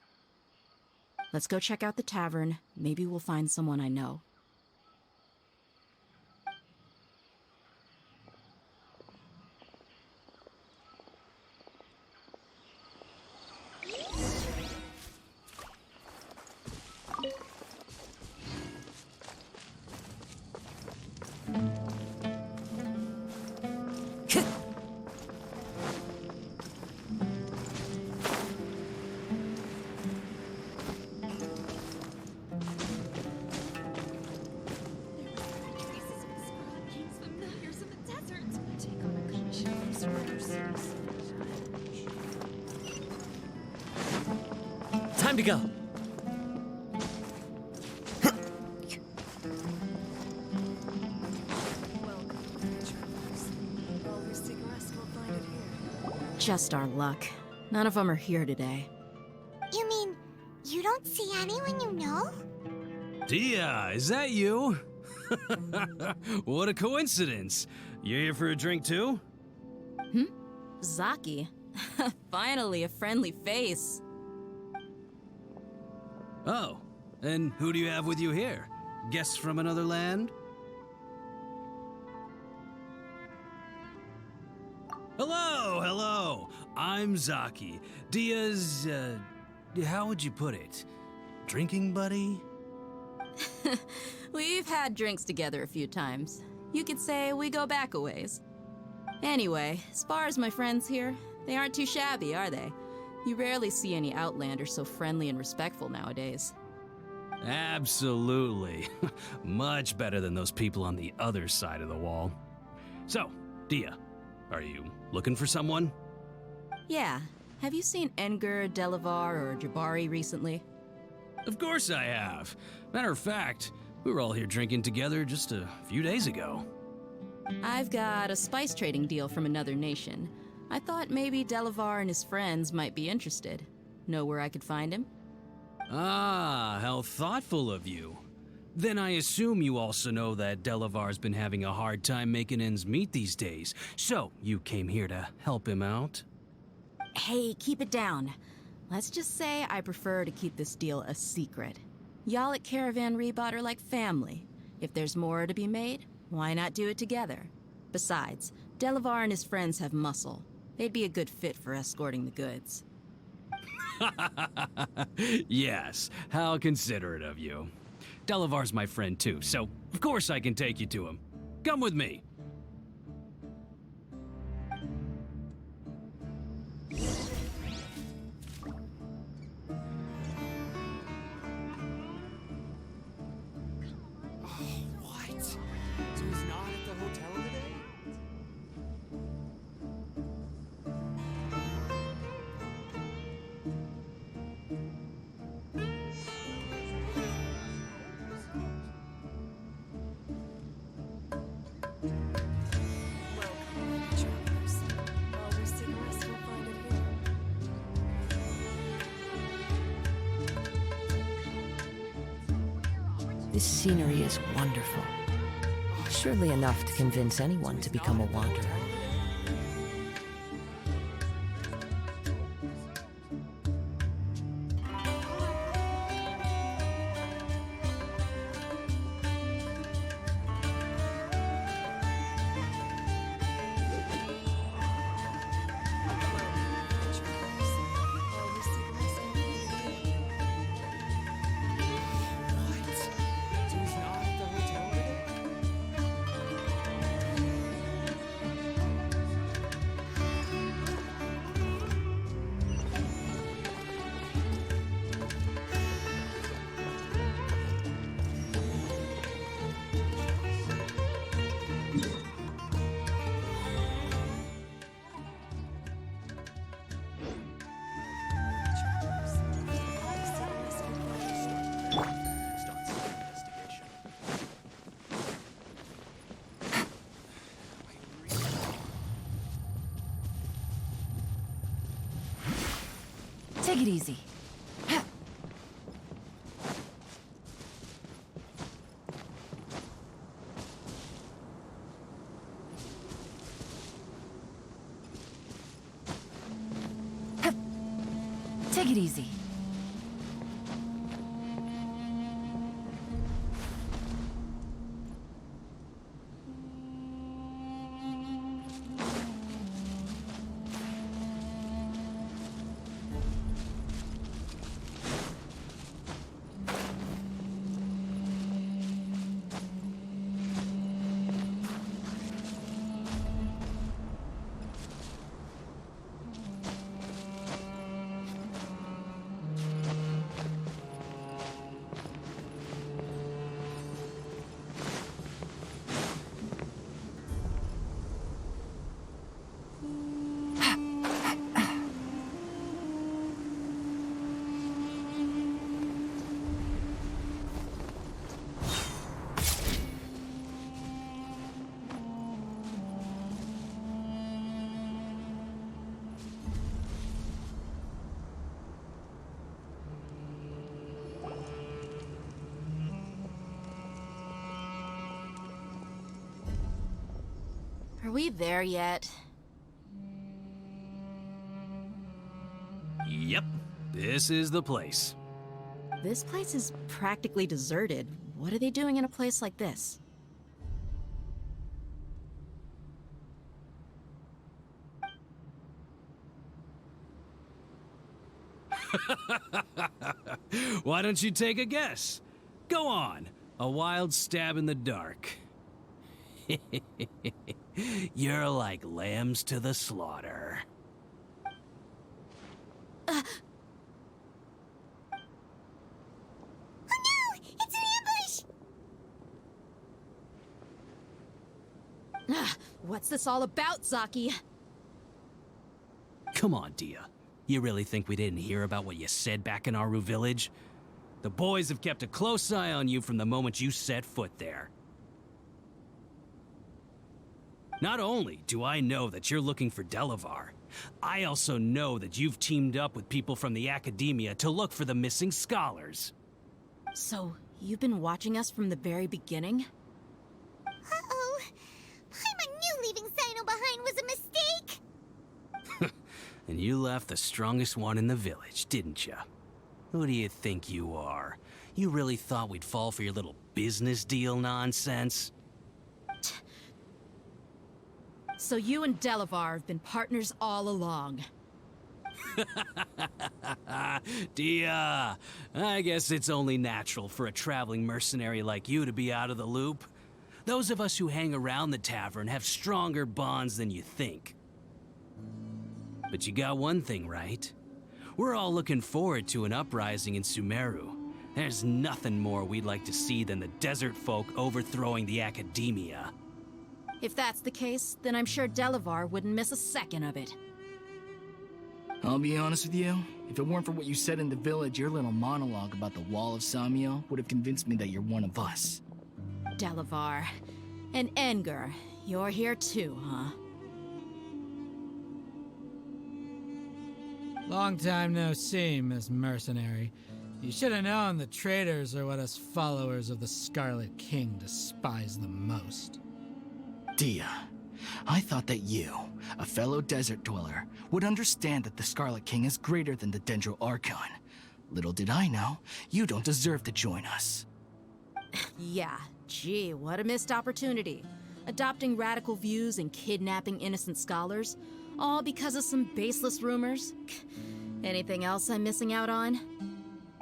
Let's go check out the tavern. Maybe we'll find someone I know. Time to go. Just our luck. None of them are here today. You mean, you don't see anyone you know? Dia, is that you? What a coincidence. You here for a drink too? Zaki. Finally, a friendly face. Oh, and who do you have with you here? Guests from another land? Hello, hello. I'm Zaki. Dia's, how would you put it? Drinking buddy? We've had drinks together a few times. You could say we go back a ways. Anyway, as far as my friends here, they aren't too shabby, are they? You rarely see any Outlanders so friendly and respectful nowadays. Absolutely. Much better than those people on the other side of the wall. So, Dia, are you looking for someone? Yeah. Have you seen Engur, Delavar, or Jabari recently? Of course I have. Matter of fact, we were all here drinking together just a few days ago. I've got a spice trading deal from another nation. I thought maybe Delavar and his friends might be interested. Know where I could find him? Ah, how thoughtful of you. Then I assume you also know that Delavar's been having a hard time making ends meet these days. So, you came here to help him out? Hey, keep it down. Let's just say I prefer to keep this deal a secret. Y'all at Caravan Rebot are like family. If there's more to be made, why not do it together? Besides, Delavar and his friends have muscle. They'd be a good fit for escorting the goods. Yes, how considerate of you. Delavar's my friend too, so of course I can take you to him. Come with me. What? So he's not at the hotel today? This scenery is wonderful. Surely enough to convince anyone to become a wanderer. Take it easy. Take it easy. Are we there yet? Yep, this is the place. This place is practically deserted. What are they doing in a place like this? Why don't you take a guess? Go on, a wild stab in the dark. You're like lambs to the slaughter. Oh no! It's an ambush! What's this all about, Zaki? Come on, Dia. You really think we didn't hear about what you said back in Aru village? The boys have kept a close eye on you from the moment you set foot there. Not only do I know that you're looking for Delavar, I also know that you've teamed up with people from the Academia to look for the missing scholars. So, you've been watching us from the very beginning? Uh-oh. Paimon knew leaving Sino behind was a mistake! And you left the strongest one in the village, didn't you? Who do you think you are? You really thought we'd fall for your little business deal nonsense? So you and Delavar have been partners all along. Dia, I guess it's only natural for a traveling mercenary like you to be out of the loop. Those of us who hang around the tavern have stronger bonds than you think. But you got one thing right. We're all looking forward to an uprising in Sumeru. There's nothing more we'd like to see than the desert folk overthrowing the Academia. If that's the case, then I'm sure Delavar wouldn't miss a second of it. I'll be honest with you, if it weren't for what you said in the village, your little monologue about the Wall of Samio would have convinced me that you're one of us. Delavar. And Engar, you're here too, huh? Long time no see, Miss Mercenary. You should have known the traitors are what us followers of the Scarlet King despise the most. Dia, I thought that you, a fellow desert dweller, would understand that the Scarlet King is greater than the Dendro Archon. Little did I know, you don't deserve to join us. Yeah, gee, what a missed opportunity. Adopting radical views and kidnapping innocent scholars, all because of some baseless rumors. Anything else I'm missing out on?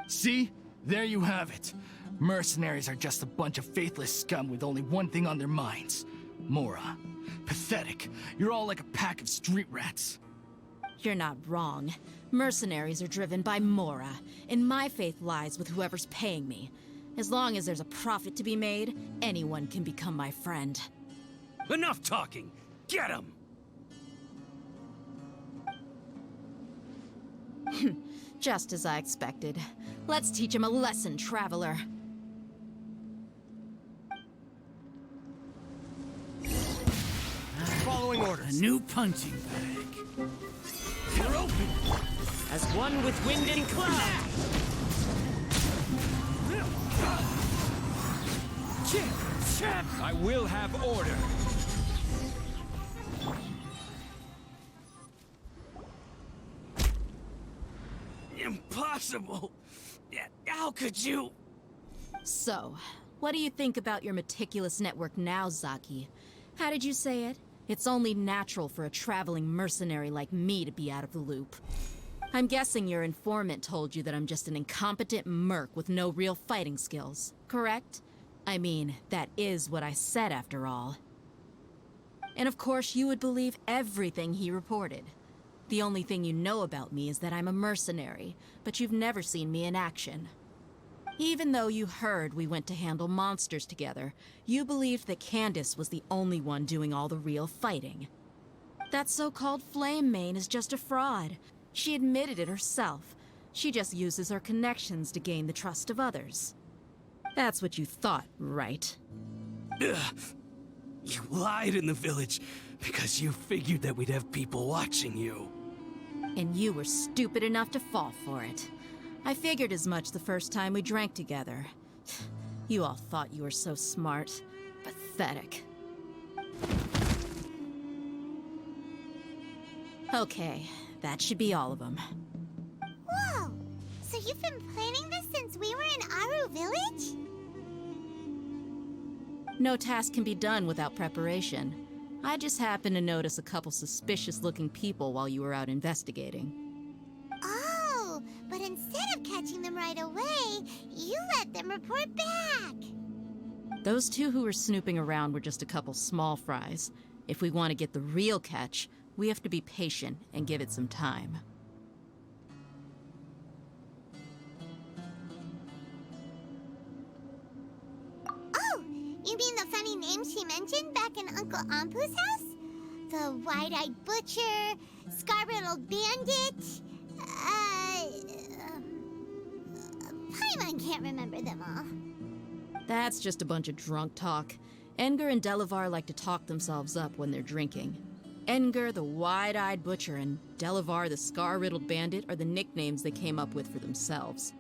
See? There you have it. Mercenaries are just a bunch of faithless scum with only one thing on their minds. Mora. Pathetic. You're all like a pack of street rats. You're not wrong. Mercenaries are driven by Mora, and my faith lies with whoever's paying me. As long as there's a profit to be made, anyone can become my friend. Enough talking! Get him! Just as I expected. Let's teach him a lesson, traveler. Following orders. A new punching bag. You're open. As one with wind and cloud. I will have order. Impossible! How could you? So, what do you think about your meticulous network now, Zaki? How did you say it? It's only natural for a traveling mercenary like me to be out of the loop. I'm guessing your informant told you that I'm just an incompetent merc with no real fighting skills, correct? I mean, that is what I said after all. And of course, you would believe everything he reported. The only thing you know about me is that I'm a mercenary, but you've never seen me in action. Even though you heard we went to handle monsters together, you believed that Candace was the only one doing all the real fighting. That so-called Flame Mane is just a fraud. She admitted it herself. She just uses her connections to gain the trust of others. That's what you thought, right? Ugh. You lied in the village because you figured that we'd have people watching you. And you were stupid enough to fall for it. I figured as much the first time we drank together. You all thought you were so smart. Pathetic. Okay, that should be all of them. Whoa! So you've been planning this since we were in Aru Village? No task can be done without preparation. I just happened to notice a couple suspicious-looking people while you were out investigating. Oh, but instead of catching them right away, you let them report back. Those two who were snooping around were just a couple small fries. If we want to get the real catch, we have to be patient and give it some time. Oh, you mean the funny name she mentioned back in Uncle Ampu's house? The wide-eyed butcher, scar-riddled bandit, Paimon can't remember them all. That's just a bunch of drunk talk. Edgar and Delavar like to talk themselves up when they're drinking. Edgar, the wide-eyed butcher, and Delavar, the scar-riddled bandit, are the nicknames they came up with for themselves.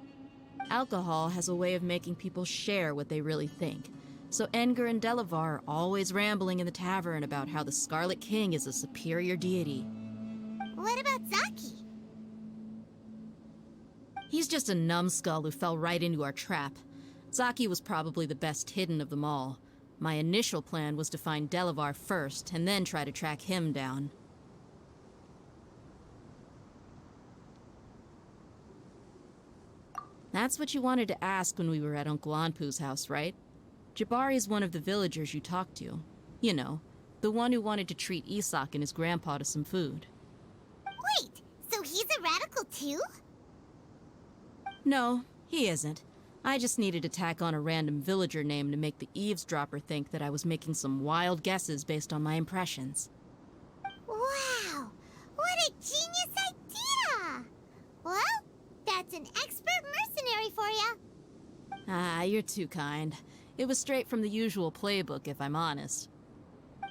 Alcohol has a way of making people share what they really think. So Edgar and Delavar are always rambling in the tavern about how the Scarlet King is a superior deity. What about Zaki? He's just a numbskull who fell right into our trap. Zaki was probably the best hidden of them all. My initial plan was to find Delavar first, and then try to track him down. That's what you wanted to ask when we were at Uncle Anpu's house, right? Jabari's one of the villagers you talked to. You know, the one who wanted to treat Isak and his grandpa to some food. Wait, so he's a radical too? No, he isn't. I just needed to tack on a random villager name to make the eavesdropper think that I was making some wild guesses based on my impressions. Wow! What a genius idea! Well, that's an expert mercenary for you. Ah, you're too kind. It was straight from the usual playbook, if I'm honest.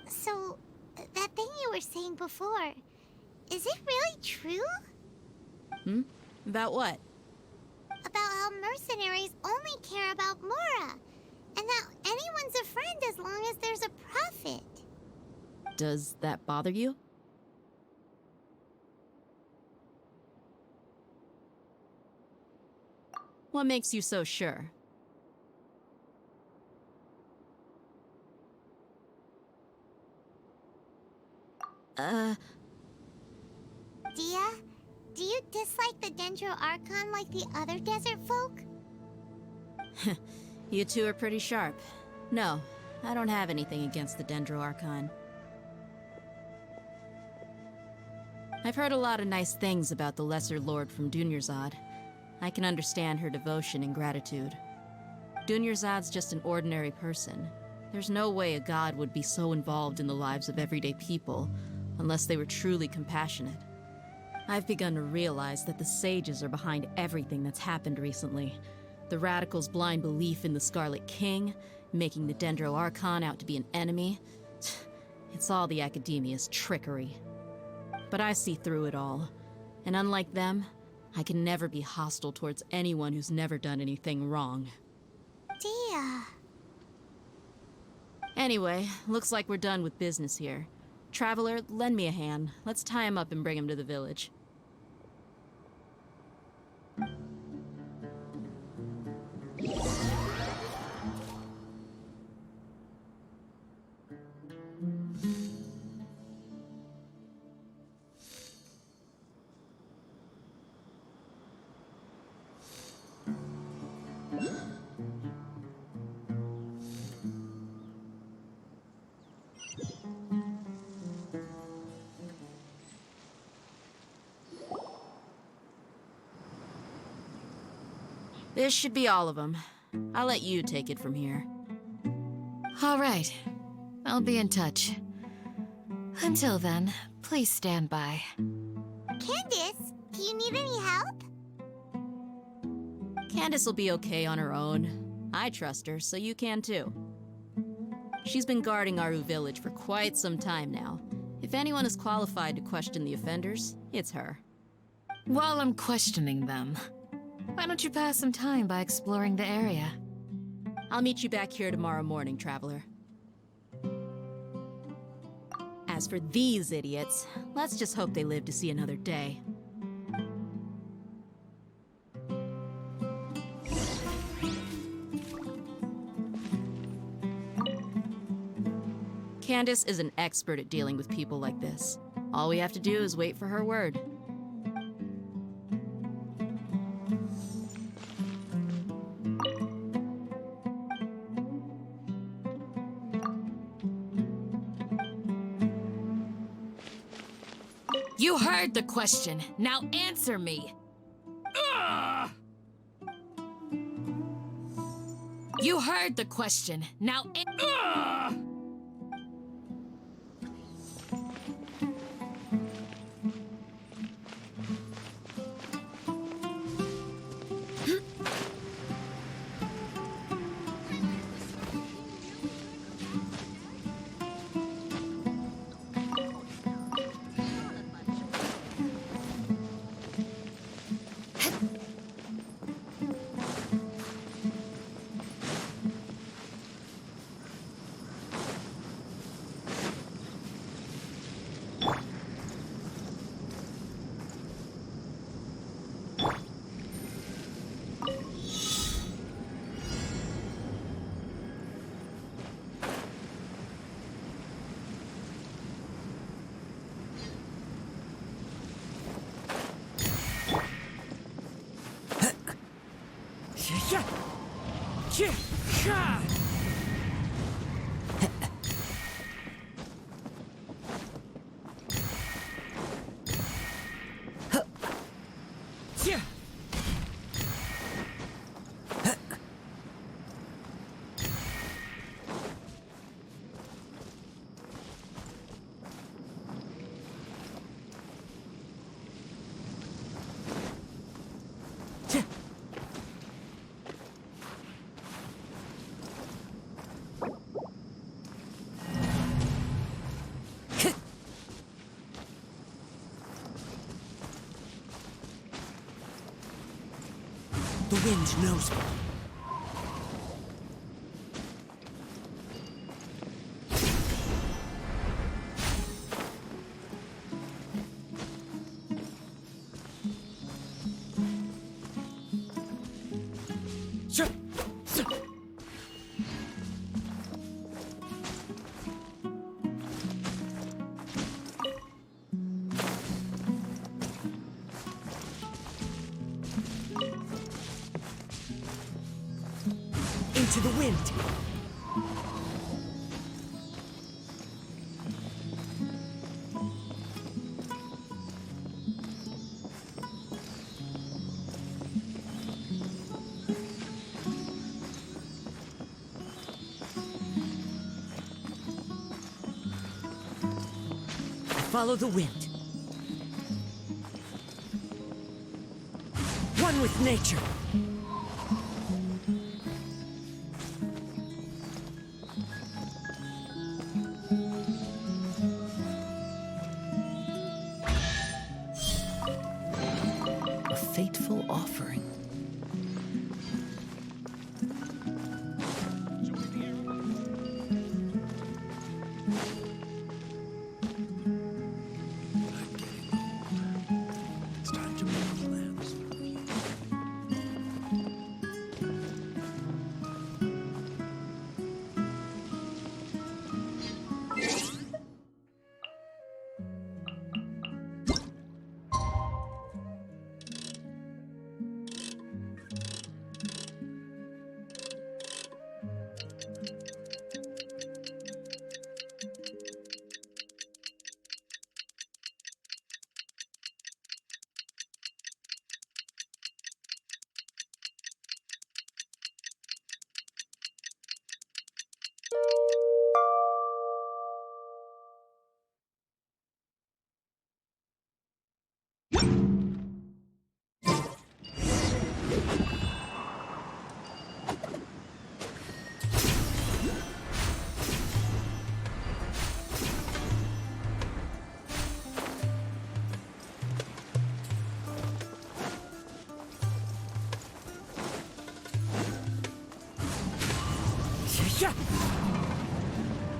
So, that thing you were saying before, is it really true? About what? About how mercenaries only care about Mora, and that anyone's a friend as long as there's a profit. Does that bother you? What makes you so sure? Dia, do you dislike the Dendro Archon like the other desert folk? You two are pretty sharp. No, I don't have anything against the Dendro Archon. I've heard a lot of nice things about the Lesser Lord from Dunyarzad. I can understand her devotion and gratitude. Dunyarzad's just an ordinary person. There's no way a god would be so involved in the lives of everyday people unless they were truly compassionate. I've begun to realize that the sages are behind everything that's happened recently. The radicals' blind belief in the Scarlet King, making the Dendro Archon out to be an enemy. It's all the Academia's trickery. But I see through it all. And unlike them, I can never be hostile towards anyone who's never done anything wrong. Dia. Anyway, looks like we're done with business here. Traveler, lend me a hand. Let's tie him up and bring him to the village. This should be all of them. I'll let you take it from here. All right. I'll be in touch. Until then, please stand by. Candace, do you need any help? Candace will be okay on her own. I trust her, so you can too. She's been guarding Aru Village for quite some time now. If anyone is qualified to question the offenders, it's her. While I'm questioning them, why don't you pass some time by exploring the area? I'll meet you back here tomorrow morning, Traveler. As for these idiots, let's just hope they live to see another day. Candace is an expert at dealing with people like this. All we have to do is wait for her word. You heard the question. Now answer me. You heard the question. Now The wind knows me. Into the wind. Follow the wind. One with nature. Fateful offering. It's time to make plans.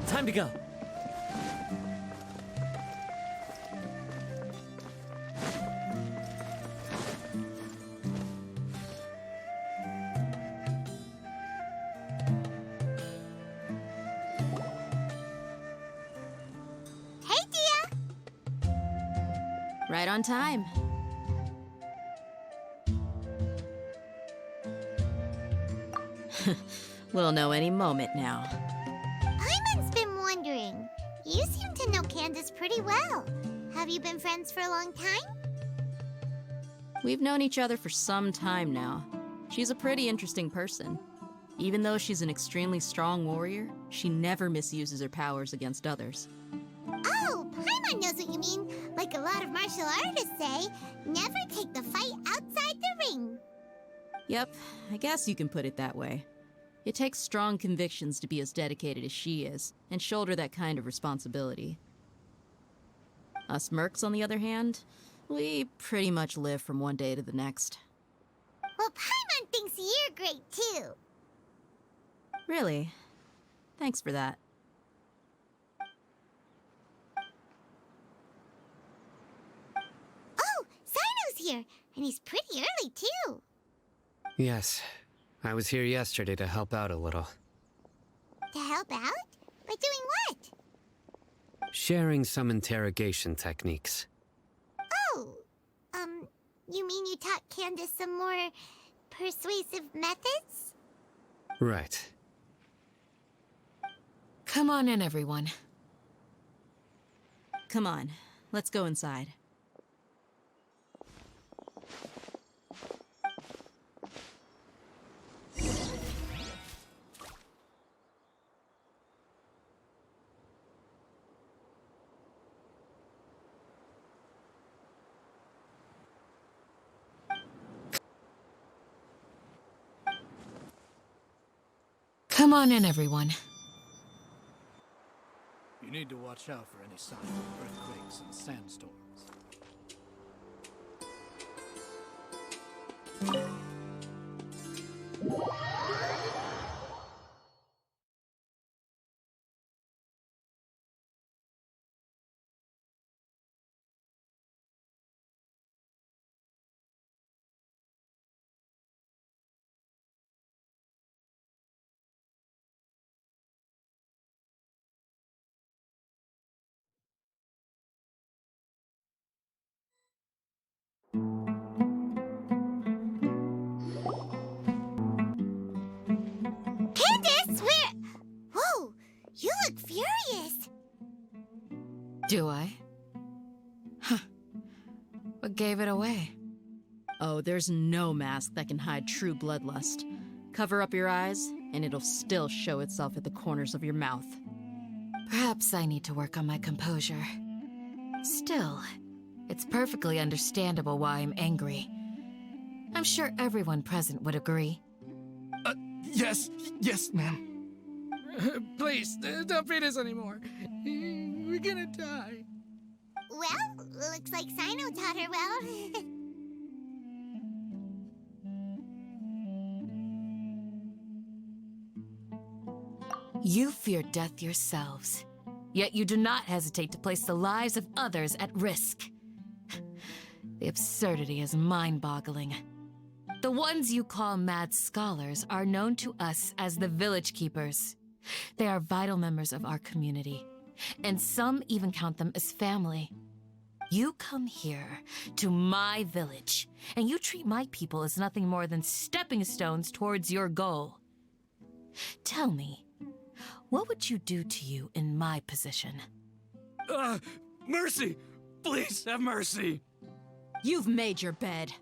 Time to go. Right on time. We'll know any moment now. Paimon's been wondering. You seem to know Candace pretty well. Have you been friends for a long time? We've known each other for some time now. She's a pretty interesting person. Even though she's an extremely strong warrior, she never misuses her powers against others. Oh, Paimon knows what you mean. Like a lot of martial artists say, never take the fight outside the ring. Yep, I guess you can put it that way. It takes strong convictions to be as dedicated as she is, and shoulder that kind of responsibility. Us mercs, on the other hand, we pretty much live from one day to the next. Well, Paimon thinks you're great too. Really? Thanks for that. Oh, Sino's here, and he's pretty early too. Yes, I was here yesterday to help out a little. To help out? By doing what? Sharing some interrogation techniques. Oh, you mean you taught Candace some more persuasive methods? Right. Come on in, everyone. Come on, let's go inside. Come on in, everyone. You need to watch out for any sign of earthquakes and sandstorms. Candace, where? Whoa, you look furious. Do I? Huh. What gave it away? Oh, there's no mask that can hide true bloodlust. Cover up your eyes, and it'll still show itself at the corners of your mouth. Perhaps I need to work on my composure. Still, it's perfectly understandable why I'm angry. I'm sure everyone present would agree. Yes, ma'am. Please, don't beat us anymore. We're gonna die. Well, looks like Sino taught her well. You fear death yourselves, yet you do not hesitate to place the lives of others at risk. The absurdity is mind-boggling. The ones you call mad scholars are known to us as the Village Keepers. They are vital members of our community, and some even count them as family. You come here to my village, and you treat my people as nothing more than stepping stones towards your goal. Tell me, what would you do to you in my position? Mercy! Please have mercy! You've made your bed.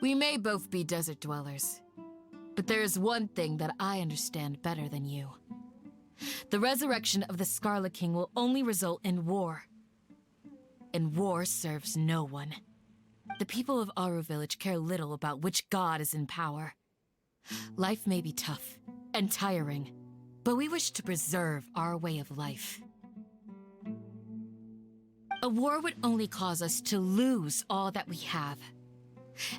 We may both be desert dwellers, but there is one thing that I understand better than you. The resurrection of the Scarlet King will only result in war. And war serves no one. The people of Aru Village care little about which god is in power. Life may be tough and tiring, but we wish to preserve our way of life. A war would only cause us to lose all that we have.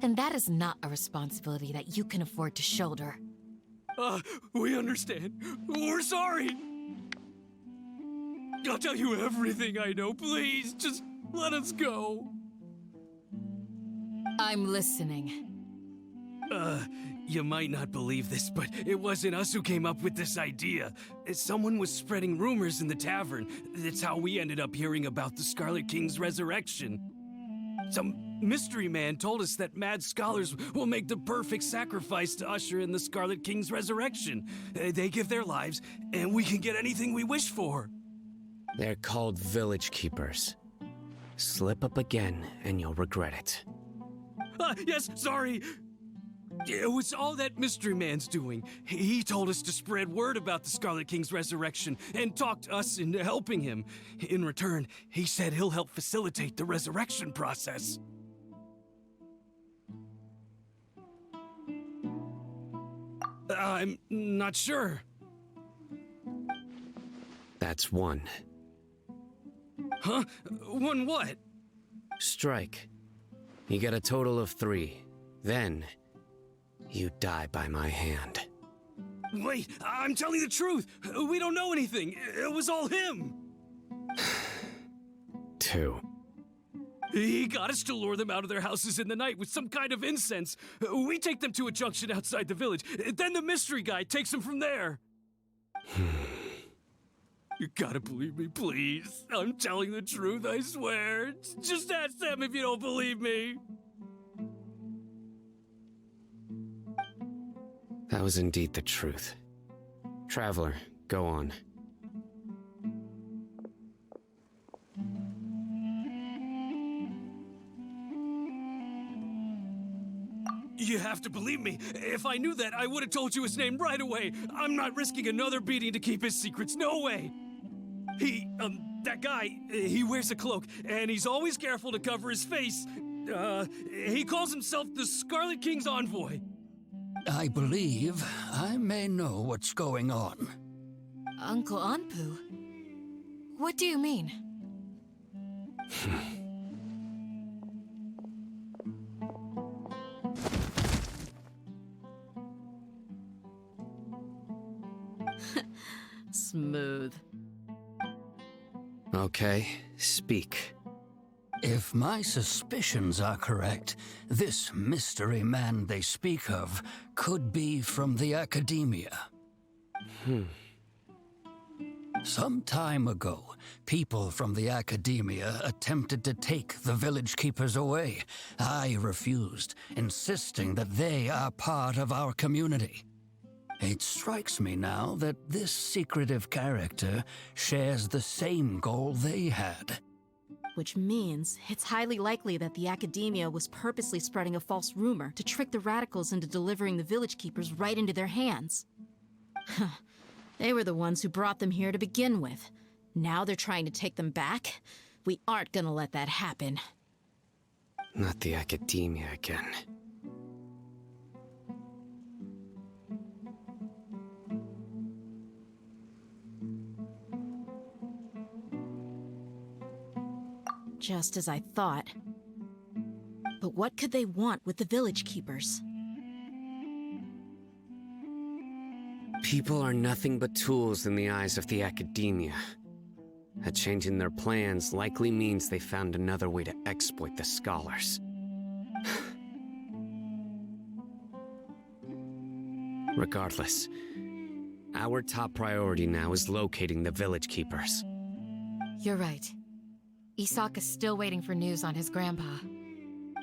And that is not a responsibility that you can afford to shoulder. We understand. We're sorry. I'll tell you everything I know. Please, just let us go. I'm listening. You might not believe this, but it wasn't us who came up with this idea. Someone was spreading rumors in the tavern. That's how we ended up hearing about the Scarlet King's resurrection. Some mystery man told us that mad scholars will make the perfect sacrifice to usher in the Scarlet King's resurrection. They give their lives, and we can get anything we wish for. They're called village keepers. Slip up again, and you'll regret it. Yes, sorry. It was all that mystery man's doing. He told us to spread word about the Scarlet King's resurrection and talked us into helping him. In return, he said he'll help facilitate the resurrection process. I'm not sure. That's one. Huh? One what? Strike. You get a total of 3. Then, you die by my hand. Wait, I'm telling the truth. We don't know anything. It was all him. 2. He got us to lure them out of their houses in the night with some kind of incense. We take them to a junction outside the village. Then the mystery guy takes them from there. You gotta believe me, please. I'm telling the truth, I swear. Just ask them if you don't believe me. That was indeed the truth. Traveler, go on. You have to believe me. If I knew that, I would have told you his name right away. I'm not risking another beating to keep his secrets. No way. That guy, he wears a cloak, and he's always careful to cover his face. He calls himself the Scarlet King's envoy. I believe I may know what's going on. Uncle Anpu? What do you mean? Smooth. Okay, speak. If my suspicions are correct, this mystery man they speak of could be from the Academia. Some time ago, people from the Academia attempted to take the village keepers away. I refused, insisting that they are part of our community. It strikes me now that this secretive character shares the same goal they had. Which means it's highly likely that the Academia was purposely spreading a false rumor to trick the radicals into delivering the village keepers right into their hands. They were the ones who brought them here to begin with. Now they're trying to take them back? We aren't gonna let that happen. Not the Academia again. Just as I thought. But what could they want with the village keepers? People are nothing but tools in the eyes of the Academia. A change in their plans likely means they found another way to exploit the scholars. Regardless, our top priority now is locating the village keepers. You're right. Isak is still waiting for news on his grandpa.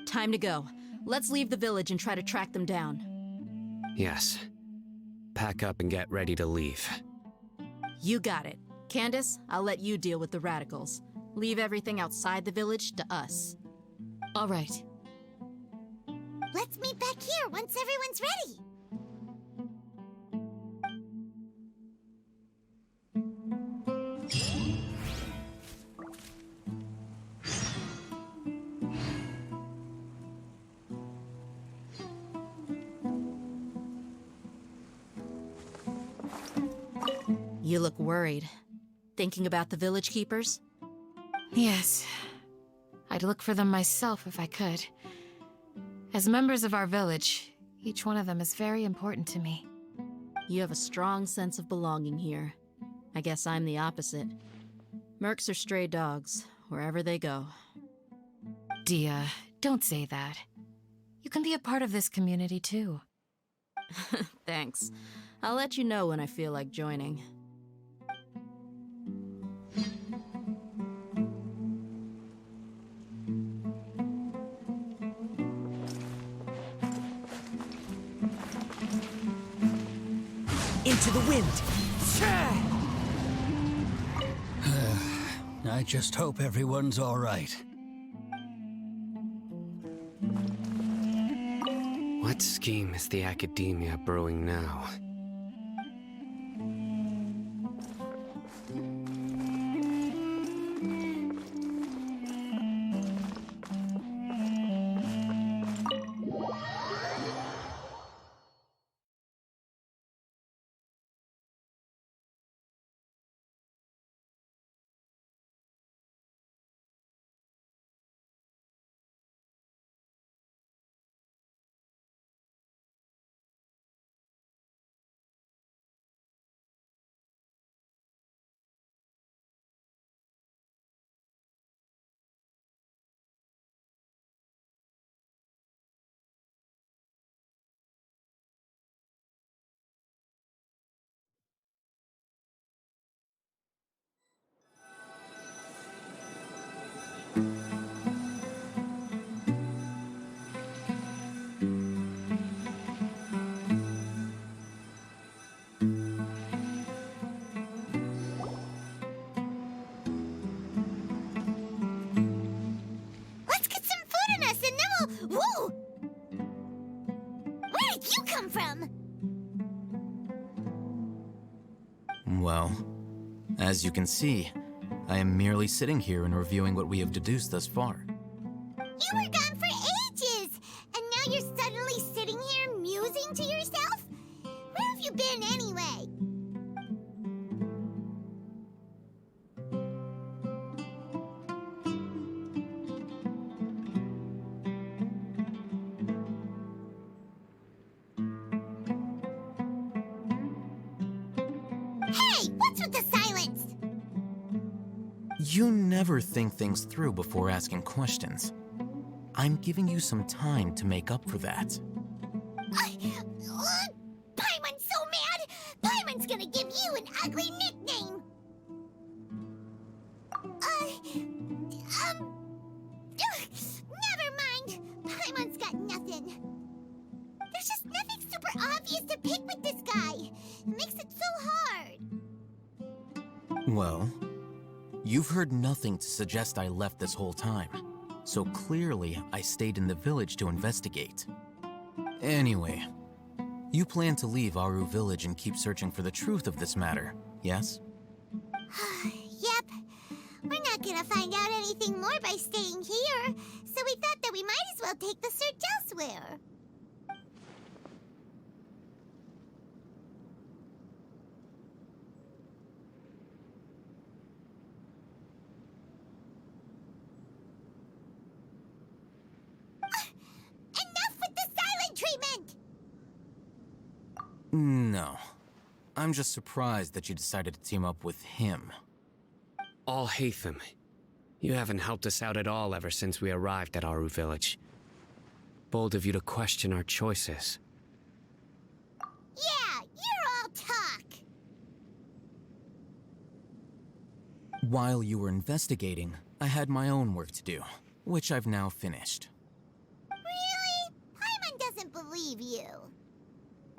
Time to go. Let's leave the village and try to track them down. Yes. Pack up and get ready to leave. You got it. Candace, I'll let you deal with the radicals. Leave everything outside the village to us. All right. Let's meet back here once everyone's ready. You look worried. Thinking about the village keepers? Yes. I'd look for them myself if I could. As members of our village, each one of them is very important to me. You have a strong sense of belonging here. I guess I'm the opposite. Mercs are stray dogs, wherever they go. Dia, don't say that. You can be a part of this community too. Thanks. I'll let you know when I feel like joining. Into the wind! I just hope everyone's all right. What scheme is the Academia brewing now? Let's get some food in us and then we'll... Whoa! Where did you come from? Well, as you can see, I am merely sitting here and reviewing what we have deduced thus far. You were gone for ages! And now you're suddenly sitting here musing to yourself? Where have you been anyway? Hey, what's with the silence? You never think things through before asking questions. I'm giving you some time to make up for that. Paimon's so mad! Paimon's gonna give you an ugly nickname! Never mind! Paimon's got nothing. There's just nothing super obvious to pick with this guy. It makes it so hard. Well, you've heard nothing to suggest I left this whole time, so clearly I stayed in the village to investigate. Anyway, you plan to leave Aru Village and keep searching for the truth of this matter, yes? Yep. We're not gonna find out anything more by staying here, so we thought that we might as well take the search elsewhere. Enough with the silent treatment! No. I'm just surprised that you decided to team up with him. Alhaitham, you haven't helped us out at all ever since we arrived at Aru Village. Bold of you to question our choices. Yeah, you're all talk. While you were investigating, I had my own work to do, which I've now finished. Really? Paimon doesn't believe you.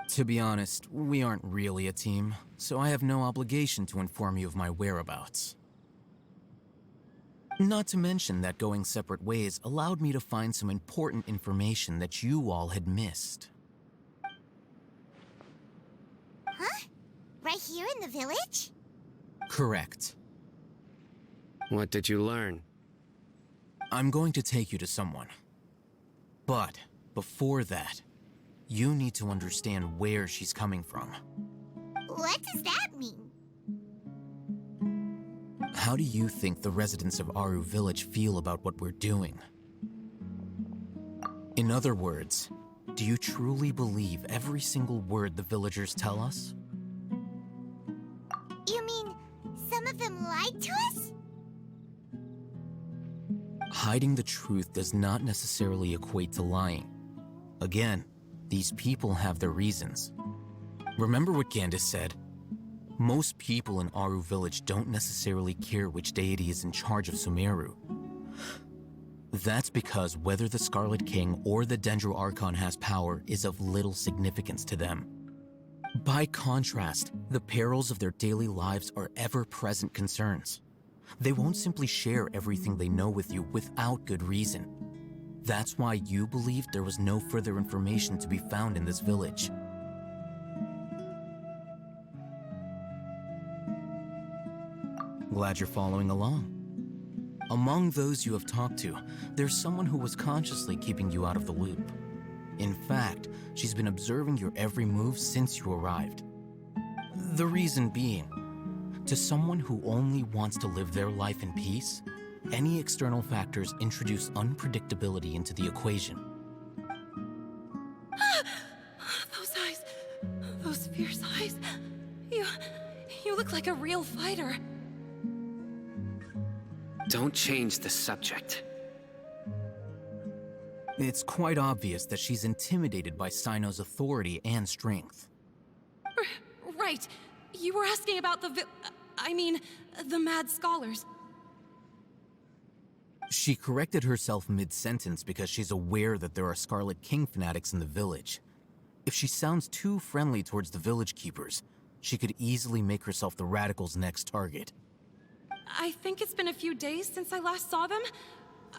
To be honest, we aren't really a team, so I have no obligation to inform you of my whereabouts. Not to mention that going separate ways allowed me to find some important information that you all had missed. Huh? Right here in the village? Correct. What did you learn? I'm going to take you to someone. But before that, you need to understand where she's coming from. What does that mean? How do you think the residents of Aru Village feel about what we're doing? In other words, do you truly believe every single word the villagers tell us? You mean some of them lied to us? Hiding the truth does not necessarily equate to lying. Again, these people have their reasons. Remember what Gandis said? Most people in Aru village don't necessarily care which deity is in charge of Sumeru. That's because whether the Scarlet King or the Dendro Archon has power is of little significance to them. By contrast, the perils of their daily lives are ever-present concerns. They won't simply share everything they know with you without good reason. That's why you believed there was no further information to be found in this village. Glad you're following along. Among those you have talked to, there's someone who was consciously keeping you out of the loop. In fact, she's been observing your every move since you arrived. The reason being, to someone who only wants to live their life in peace, any external factors introduce unpredictability into the equation. Those eyes. Those fierce eyes. You look like a real fighter. Don't change the subject. It's quite obvious that she's intimidated by Sino's authority and strength. Right. You were asking about the Mad Scholars. She corrected herself mid-sentence because she's aware that there are Scarlet King fanatics in the village. If she sounds too friendly towards the village keepers, she could easily make herself the radicals' next target. I think it's been a few days since I last saw them.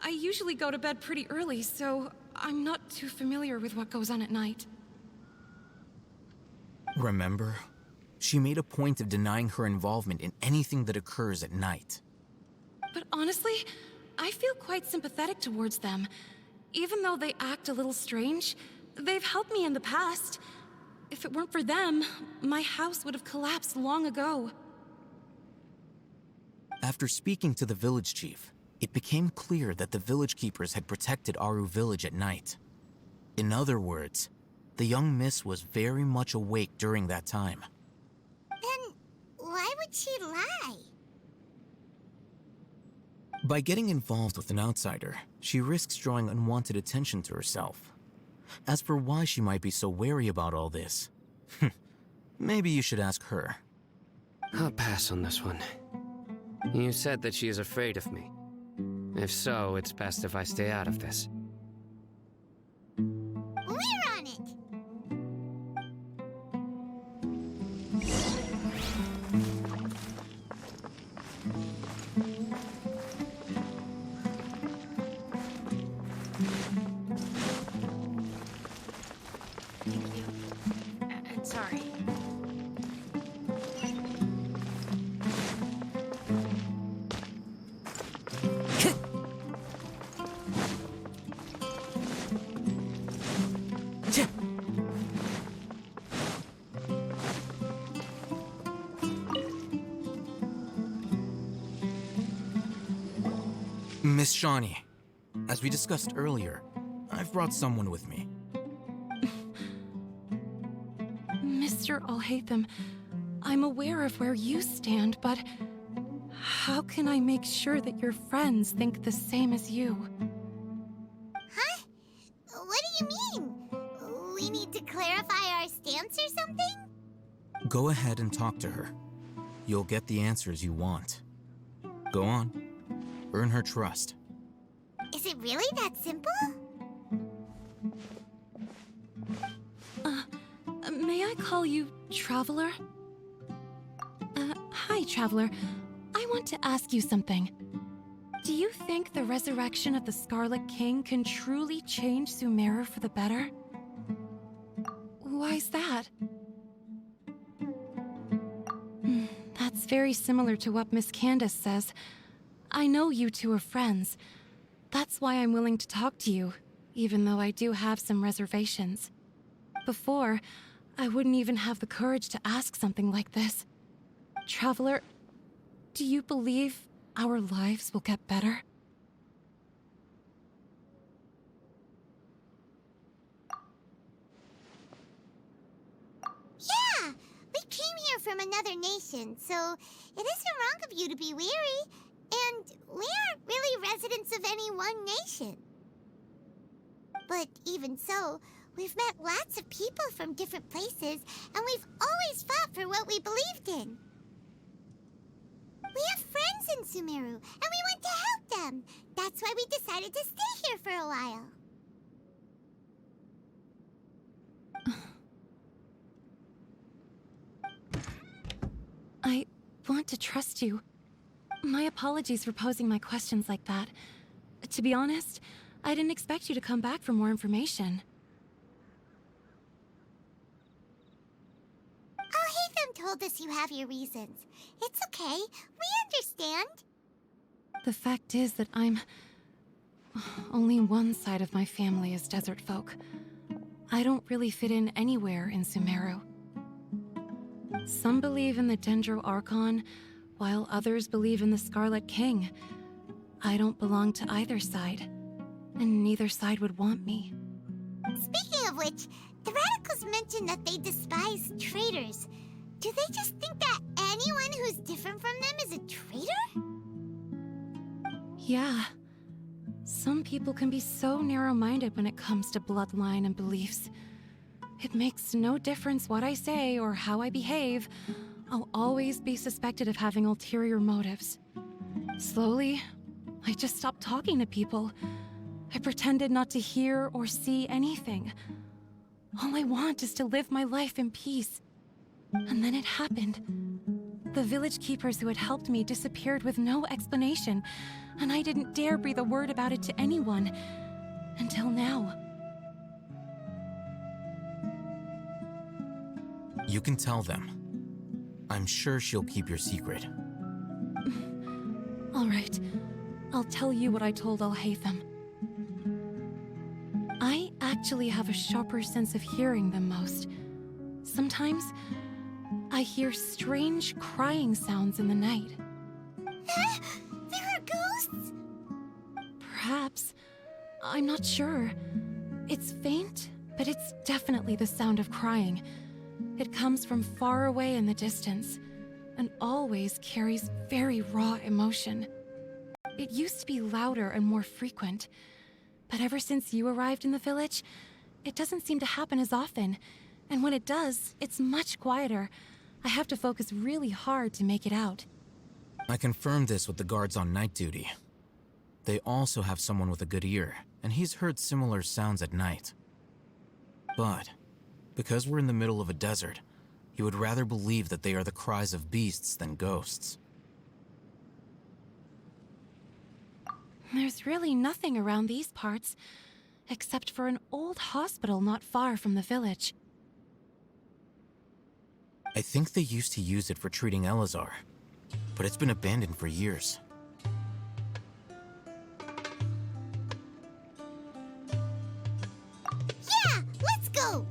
I usually go to bed pretty early, so I'm not too familiar with what goes on at night. Remember? She made a point of denying her involvement in anything that occurs at night. But honestly, I feel quite sympathetic towards them. Even though they act a little strange, they've helped me in the past. If it weren't for them, my house would have collapsed long ago. After speaking to the village chief, it became clear that the village keepers had protected Aru village at night. In other words, the young miss was very much awake during that time. Then why would she lie? By getting involved with an outsider, she risks drawing unwanted attention to herself. As for why she might be so wary about all this, maybe you should ask her. I'll pass on this one. You said that she is afraid of me. If so, it's best if I stay out of this. We're on it! Thank you. And sorry. Miss Shawnee, as we discussed earlier, I've brought someone with me. Mr. Alhaitham, I'm aware of where you stand, but how can I make sure that your friends think the same as you? Huh? What do you mean? We need to clarify our stance or something? Go ahead and talk to her. You'll get the answers you want. Go on. Earn her trust. Is it really that simple? May I call you Traveler? Hi, Traveler. I want to ask you something. Do you think the resurrection of the Scarlet King can truly change Sumeru for the better? Why's that? That's very similar to what Miss Candace says. I know you two are friends. That's why I'm willing to talk to you, even though I do have some reservations. Before, I wouldn't even have the courage to ask something like this. Traveler, do you believe our lives will get better? Yeah! We came here from another nation, so it isn't wrong of you to be weary. And we aren't really residents of any one nation. But even so, We've met lots of people from different places, and we've always fought for what we believed in. We have friends in Sumeru, and we want to help them. That's why we decided to stay here for a while. I want to trust you. My apologies for posing my questions like that. To be honest, I didn't expect you to come back for more information. Alhaitham told us you have your reasons. It's okay. We understand. The fact is that only one side of my family is desert folk. I don't really fit in anywhere in Sumeru. Some believe in the Dendro Archon, while others believe in the Scarlet King. I don't belong to either side, and neither side would want me. Speaking of which, the Radicals mentioned that they despise traitors. Do they just think that anyone who's different from them is a traitor? Yeah. Some people can be so narrow-minded when it comes to bloodline and beliefs. It makes no difference what I say or how I behave. I'll always be suspected of having ulterior motives. Slowly, I just stopped talking to people. I pretended not to hear or see anything. All I want is to live my life in peace. And then it happened. The village keepers who had helped me disappeared with no explanation, and I didn't dare breathe a word about it to anyone. Until now. You can tell them. I'm sure she'll keep your secret. All right. I'll tell you what I told Alhaitham. I actually have a sharper sense of hearing than most. Sometimes, I hear strange crying sounds in the night. There are ghosts? Perhaps. I'm not sure. It's faint, but it's definitely the sound of crying. It comes from far away in the distance, and always carries very raw emotion. It used to be louder and more frequent, but ever since you arrived in the village, it doesn't seem to happen as often, and when it does, it's much quieter. I have to focus really hard to make it out. I confirmed this with the guards on night duty. They also have someone with a good ear, and he's heard similar sounds at night. But because we're in the middle of a desert, he would rather believe that they are the cries of beasts than ghosts. There's really nothing around these parts, except for an old hospital not far from the village. I think they used to use it for treating Elazar, but it's been abandoned for years. Yeah, let's go!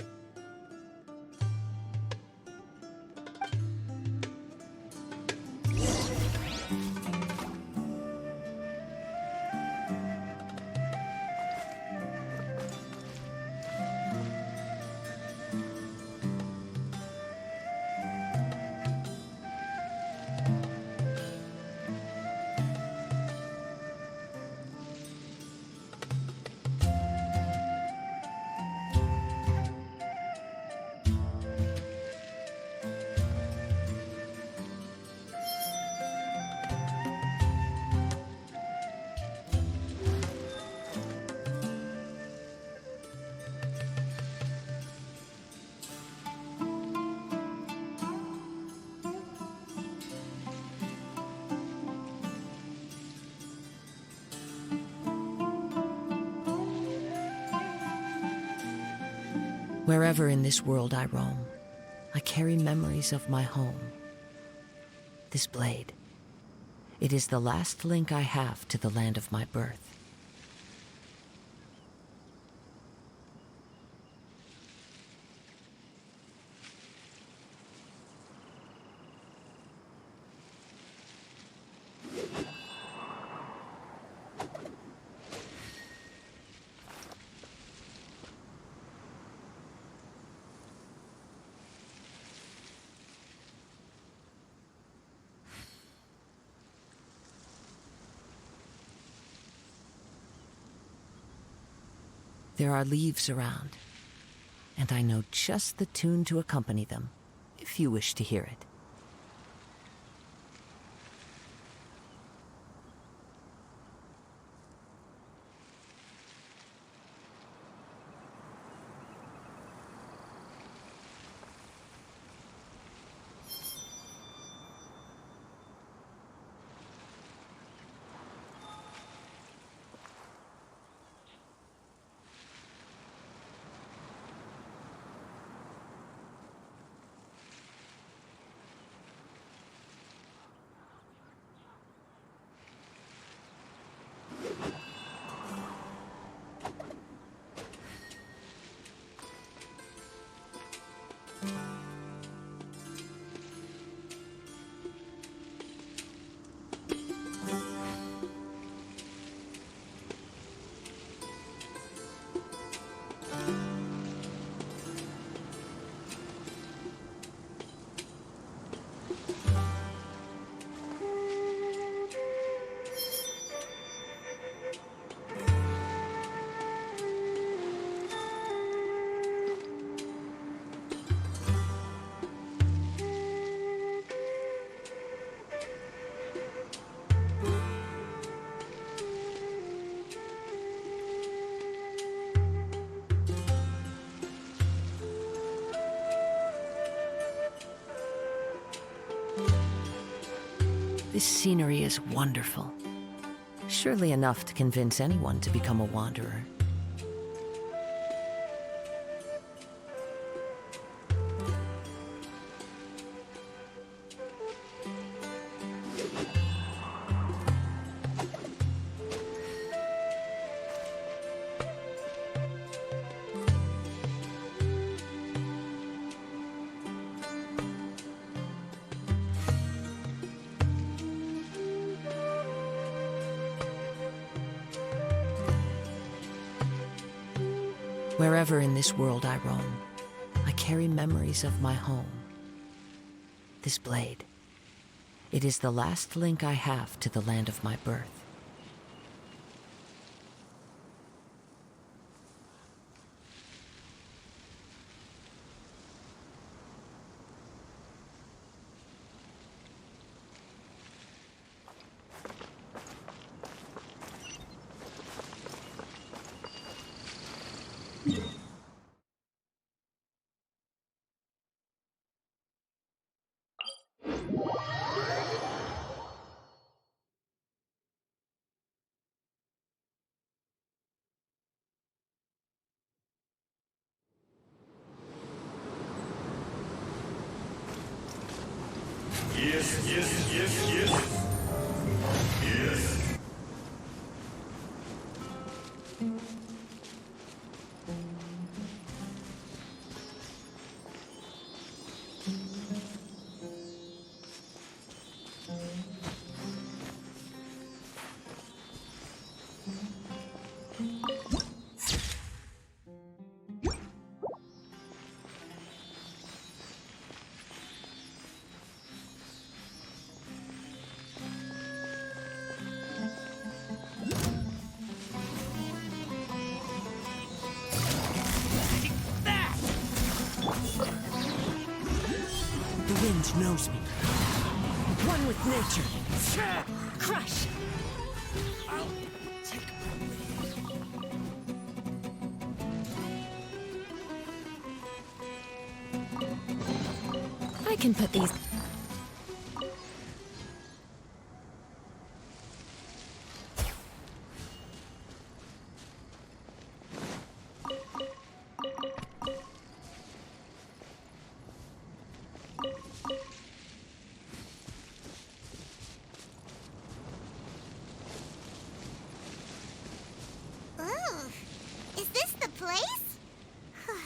Wherever in this world I roam, I carry memories of my home. This blade, it is the last link I have to the land of my birth. There are leaves around, and I know just the tune to accompany them, if you wish to hear it. This scenery is wonderful. Surely enough to convince anyone to become a wanderer. Wherever in this world I roam, I carry memories of my home. This blade, it is the last link I have to the land of my birth. Yes, yes, yes, yes. Yes. The wind knows me. One with nature. Crush! I'll take I can put these... Is this the place?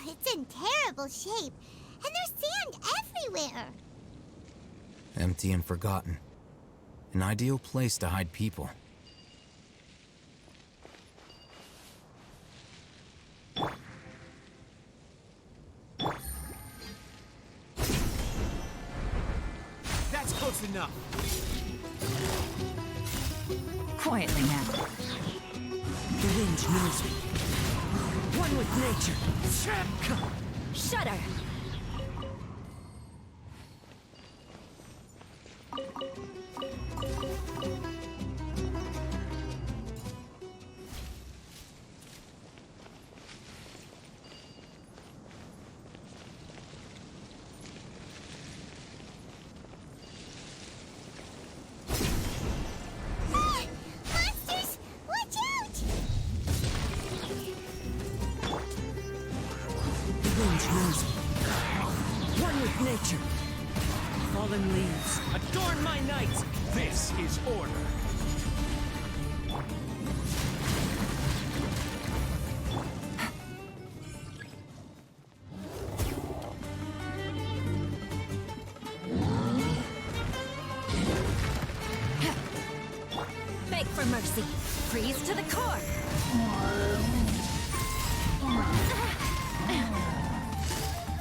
It's in terrible shape, and there's sand everywhere. Empty and forgotten. An ideal place to hide people. That's close enough. Quietly now. The wind knows me. One with nature. Come. Shudder! Monsters! Watch out! The wind knows me. One with nature. Fallen leaves, adorn my night! This is order. Beg for mercy. Freeze to the core.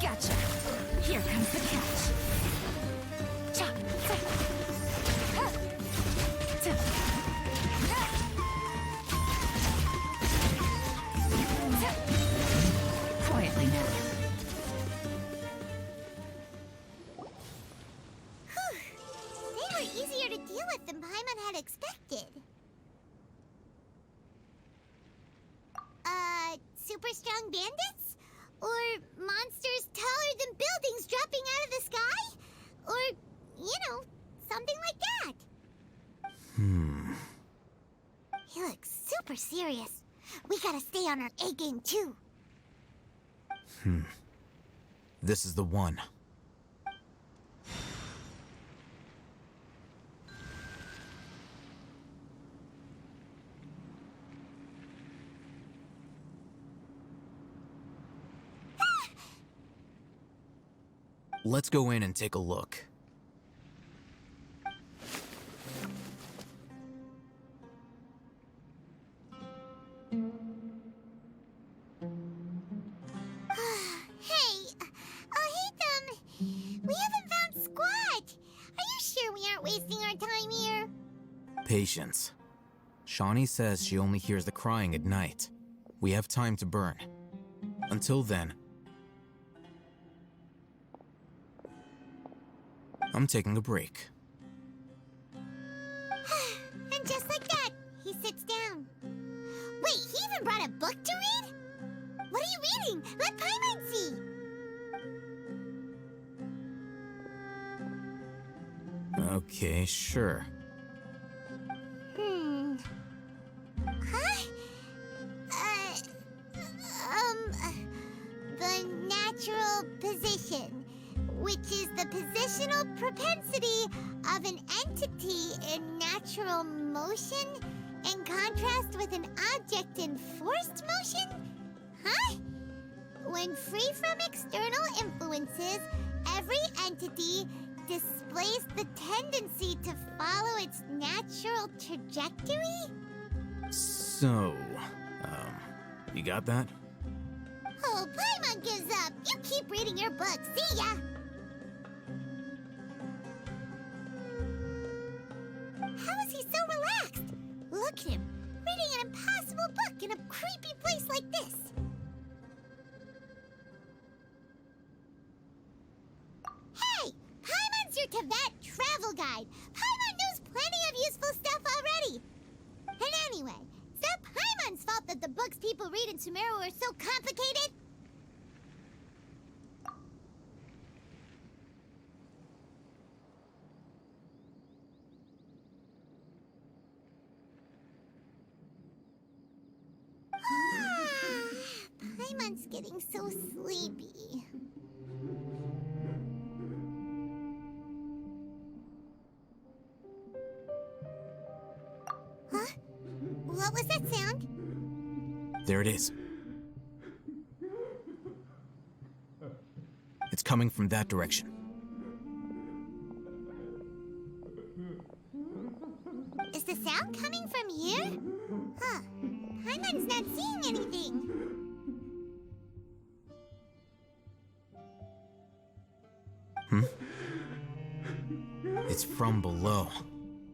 Gotcha. Here comes the catch. Chop. Quietly now. They were easier to deal with than Paimon had expected. Super strong bandits? Or monsters taller than buildings dropping out of the sky? Or, something like that. He looks super serious. We gotta stay on our A game too. This is the one. Let's go in and take a look. Hey, we haven't found squat. Are you sure we aren't wasting our time here? Patience. Shawnee says she only hears the crying at night. We have time to burn. Until then, I'm taking a break. And just like that, he sits down. Wait, he even brought a book to read? What are you reading? Let Paimon see. Okay, sure. Huh? The natural position, which is the positional propensity of an entity in natural motion in contrast with an object in forced motion? Huh? When free from external influences, every entity displays the tendency to follow its natural trajectory? So, you got that? Oh, Paimon gives up. You keep reading your book. See ya! How is he so relaxed? Look at him, reading an impossible book in a creepy place like this. Hey! Paimon's your Tibet travel guide. Paimon knows plenty of useful stuff already. And anyway, is that Paimon's fault that the books people read in Sumeru are so complicated? Paimon's getting so sleepy. Huh? What was that sound? There it is. It's coming from that direction. Is the sound coming from here? Huh. Paimon's not seeing anything. It's from below.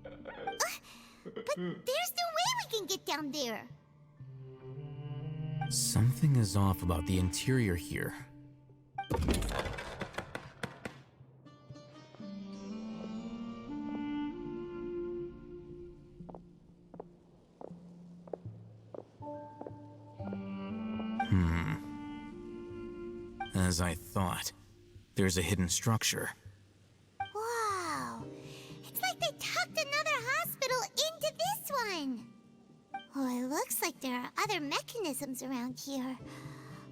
But there's no way we can get down there. Something is off about the interior here. As I thought, there's a hidden structure. Wow. It's like they tucked another hospital into this one. Oh, it looks like there are other mechanisms around here.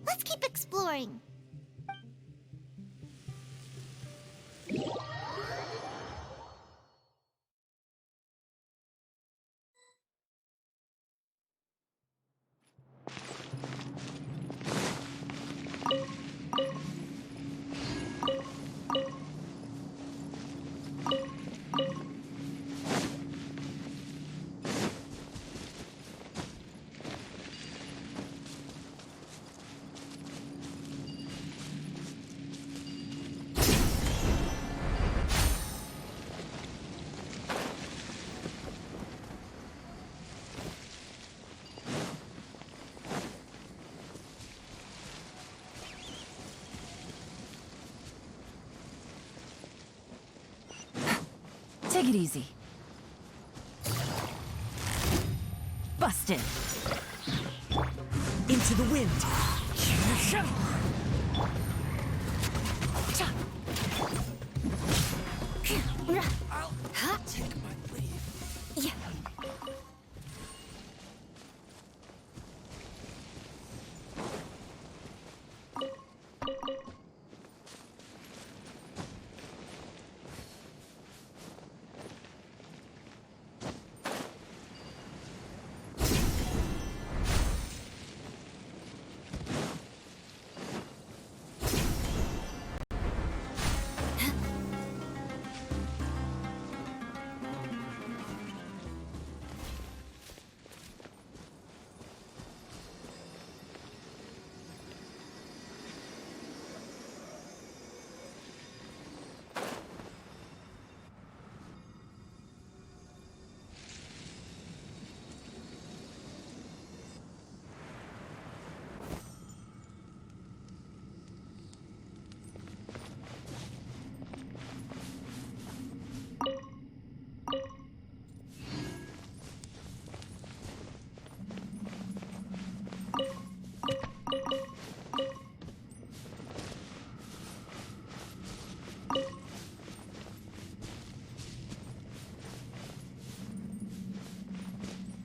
Let's keep exploring. Take it easy. Busted. Into the wind. I'll take my leave. Yeah.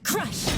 Crush!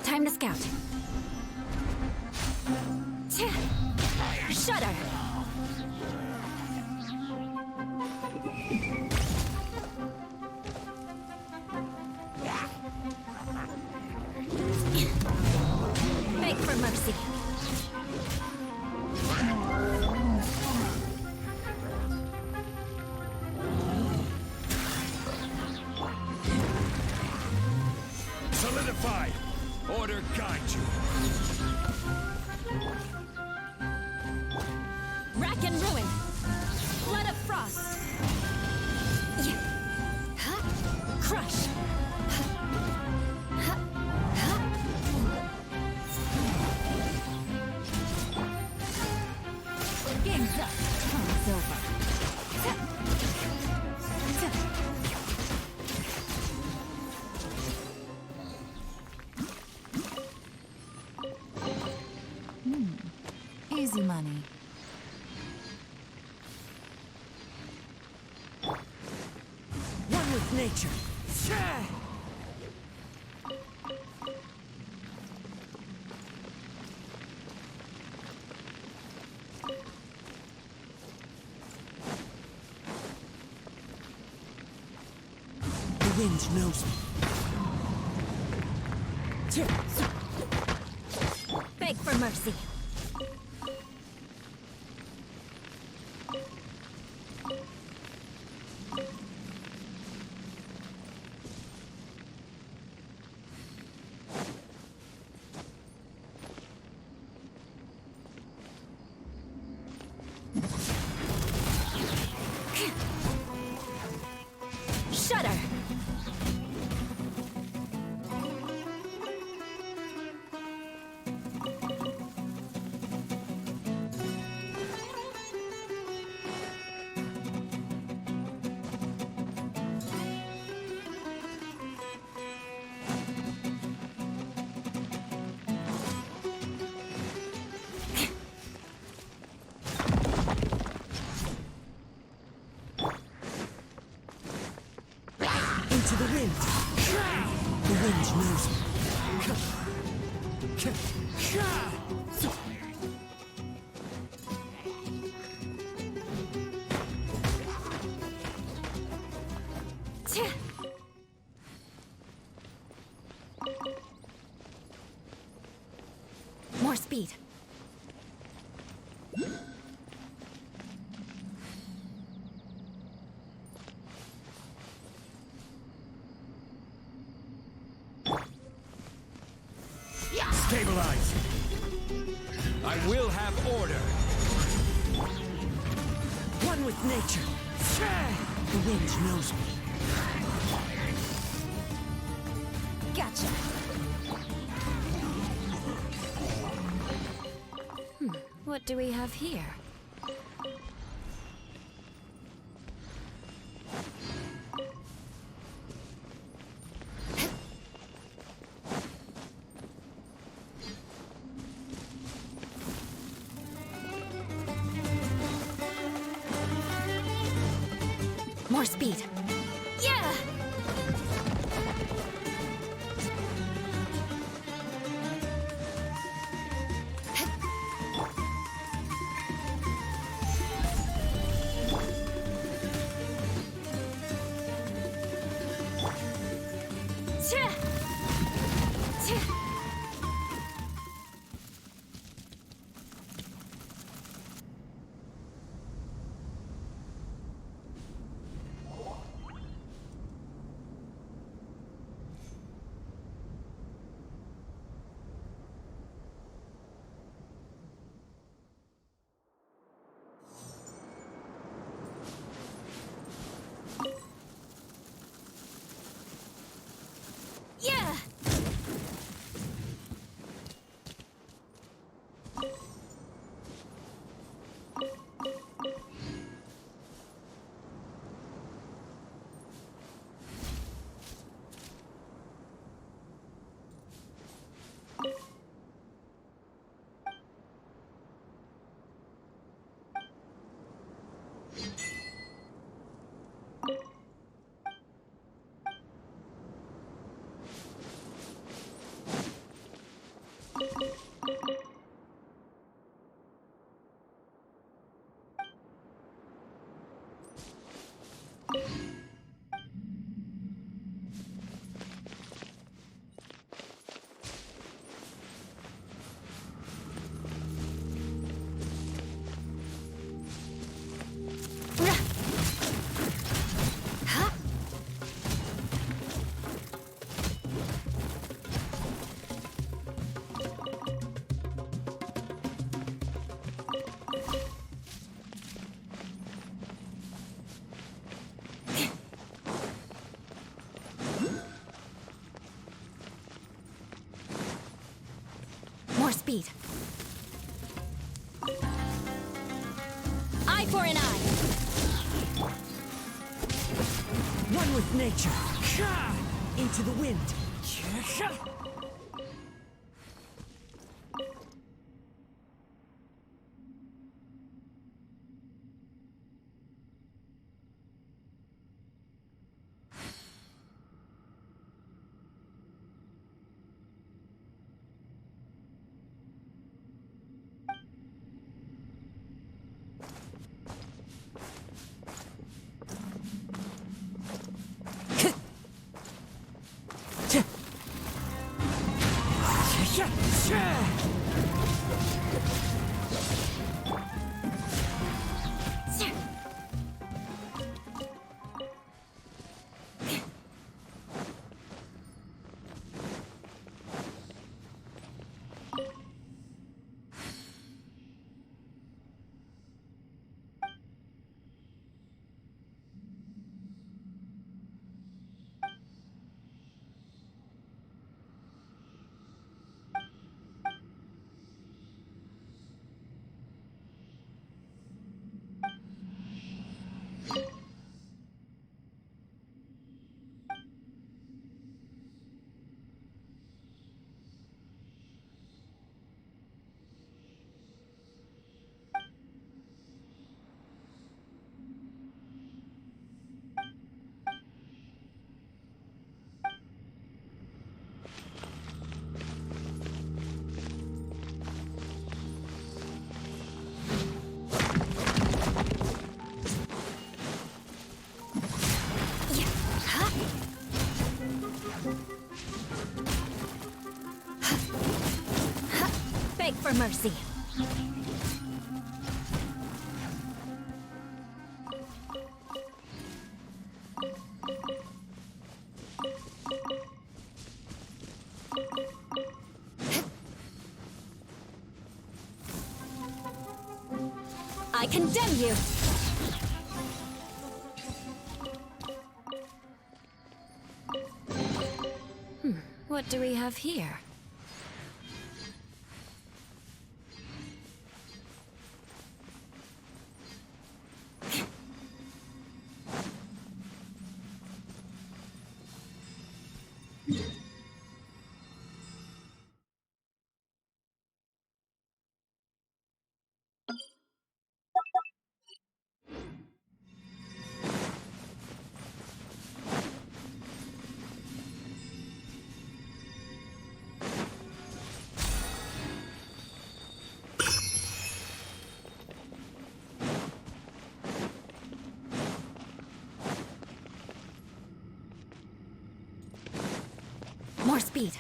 Time to scout. Shudder! Beg for mercy. Solidify! Order guide you. Rack and ruin. Flood of frost. Crush. Game's up. Time's over. Easy money. One with nature. wind knows me. Beg for mercy. Shudder. Into the wind. The wind knows me. More speed. Stabilize. I will have order. One with nature. The wind knows me. Gotcha. What do we have here? More speed. Yeah! Yeah! More speed. Eye for an eye. One with nature. Into the wind. Beg for mercy. I condemn you! What do we have here? More speed.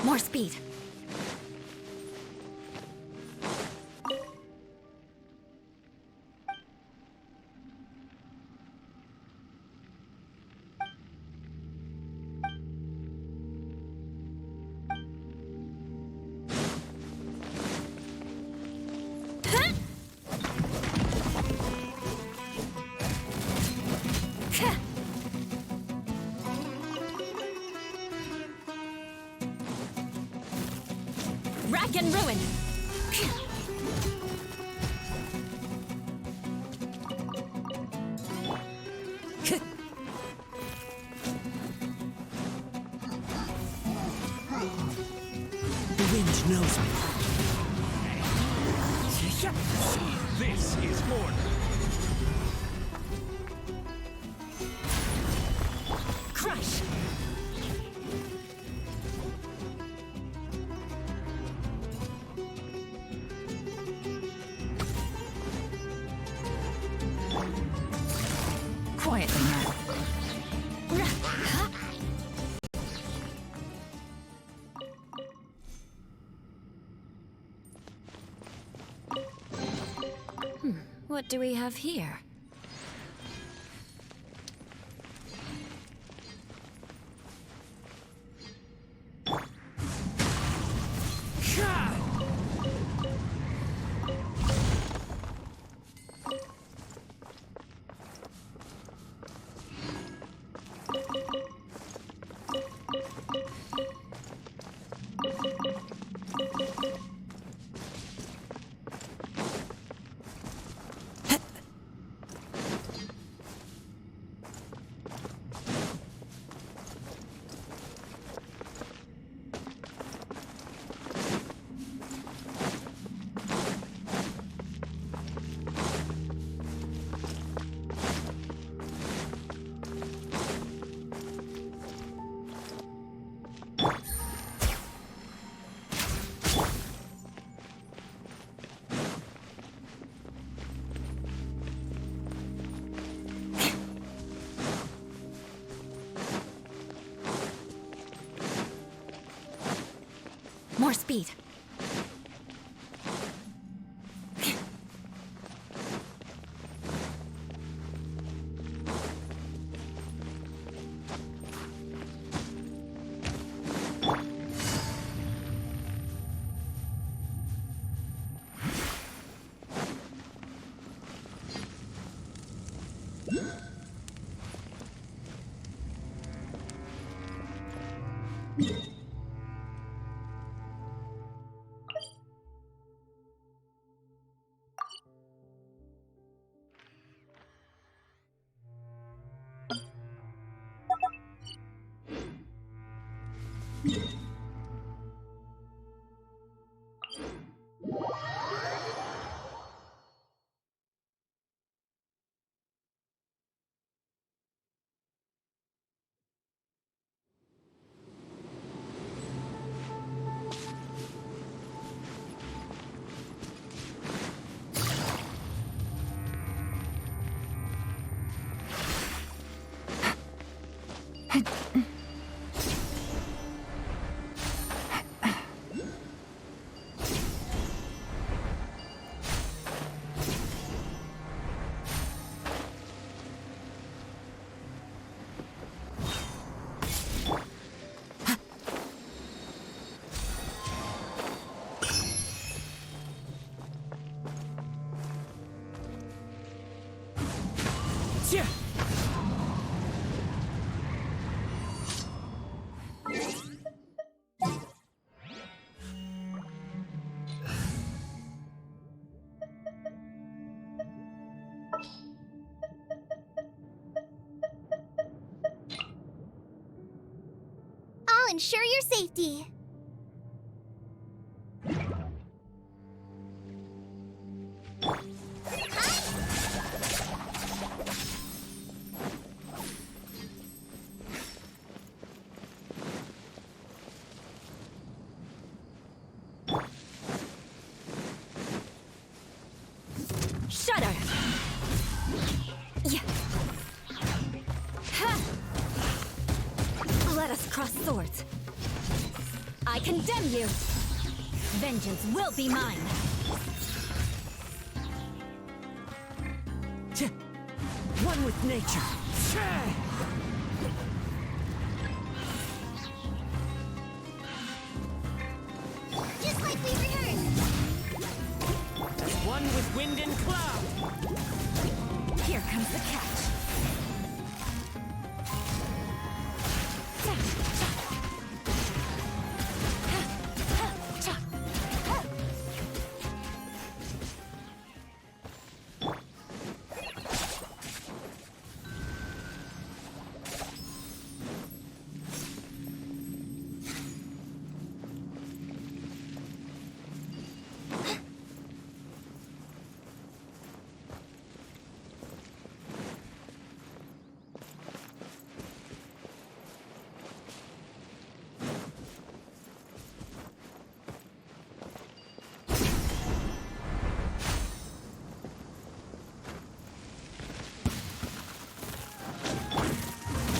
More speed. Rack and ruin! The wind knows me. This is order. Crush! Quietly now. What do we have here? More speed. I'll ensure your safety. Shudder! Yeah. Ha! Let us cross swords. I condemn you! Vengeance will be mine! One with nature. Just like we rehearsed. One with wind and cloud. Here comes the catch.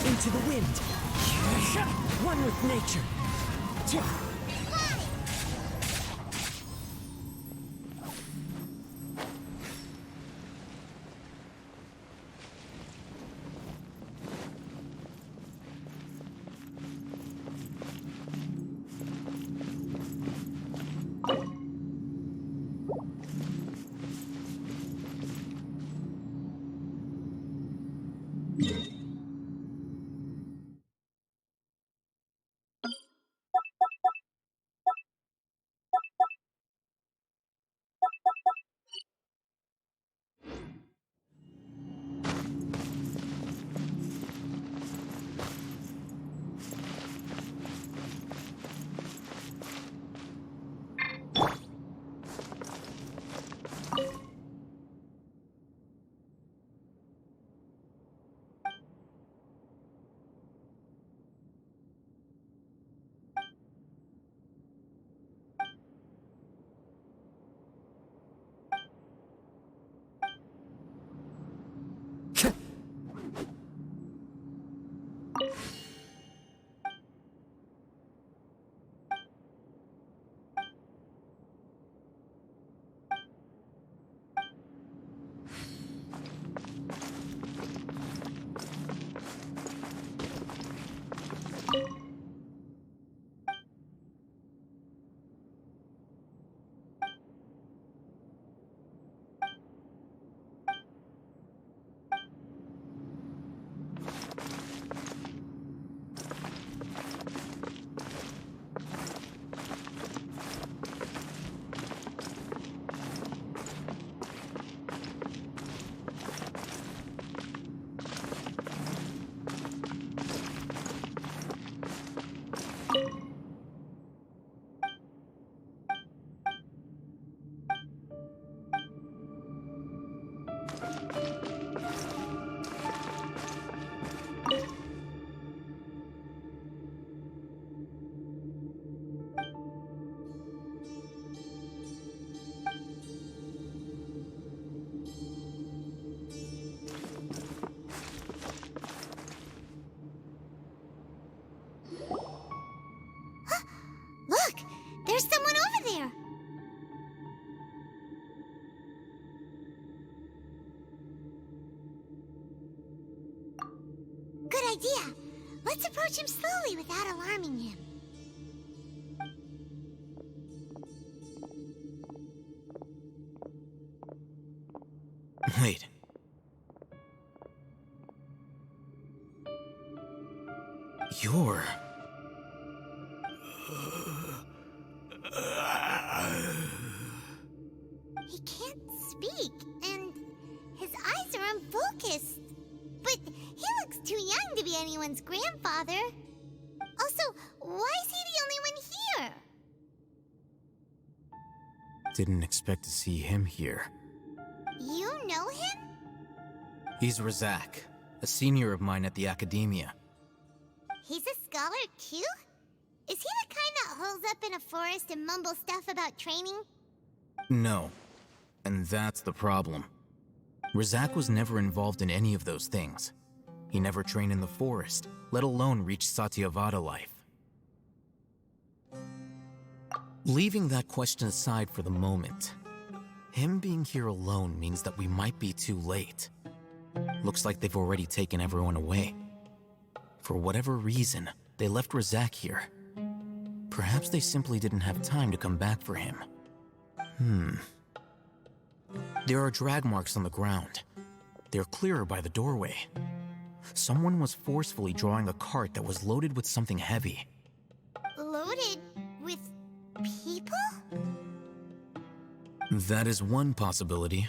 Into the wind. One with nature. idea. Let's approach him slowly without alarming him. Wait. You're... He can't speak, and his eyes are unfocused. But he looks too young to be anyone's grandfather. Also, why is he the only one here? Didn't expect to see him here. You know him? He's Razak, a senior of mine at the Academia. He's a scholar too? Is he the kind that holes up in a forest and mumbles stuff about training? No. And that's the problem. Razak was never involved in any of those things. He never trained in the forest, let alone reach Satyavada life. Leaving that question aside for the moment, him being here alone means that we might be too late. Looks like they've already taken everyone away. For whatever reason, they left Razak here. Perhaps they simply didn't have time to come back for him. There are drag marks on the ground. They're clearer by the doorway. Someone was forcefully drawing a cart that was loaded with something heavy. Loaded with people? That is one possibility.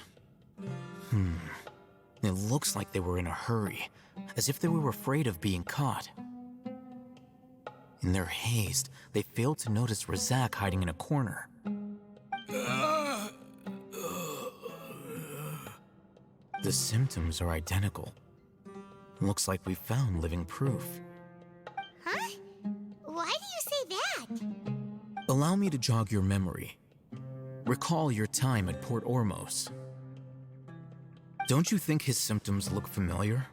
It looks like they were in a hurry, as if they were afraid of being caught. In their haste, they failed to notice Razak hiding in a corner. The symptoms are identical. Looks like we found living proof. Huh? Why do you say that? Allow me to jog your memory. Recall your time at Port Ormos. Don't you think his symptoms look familiar?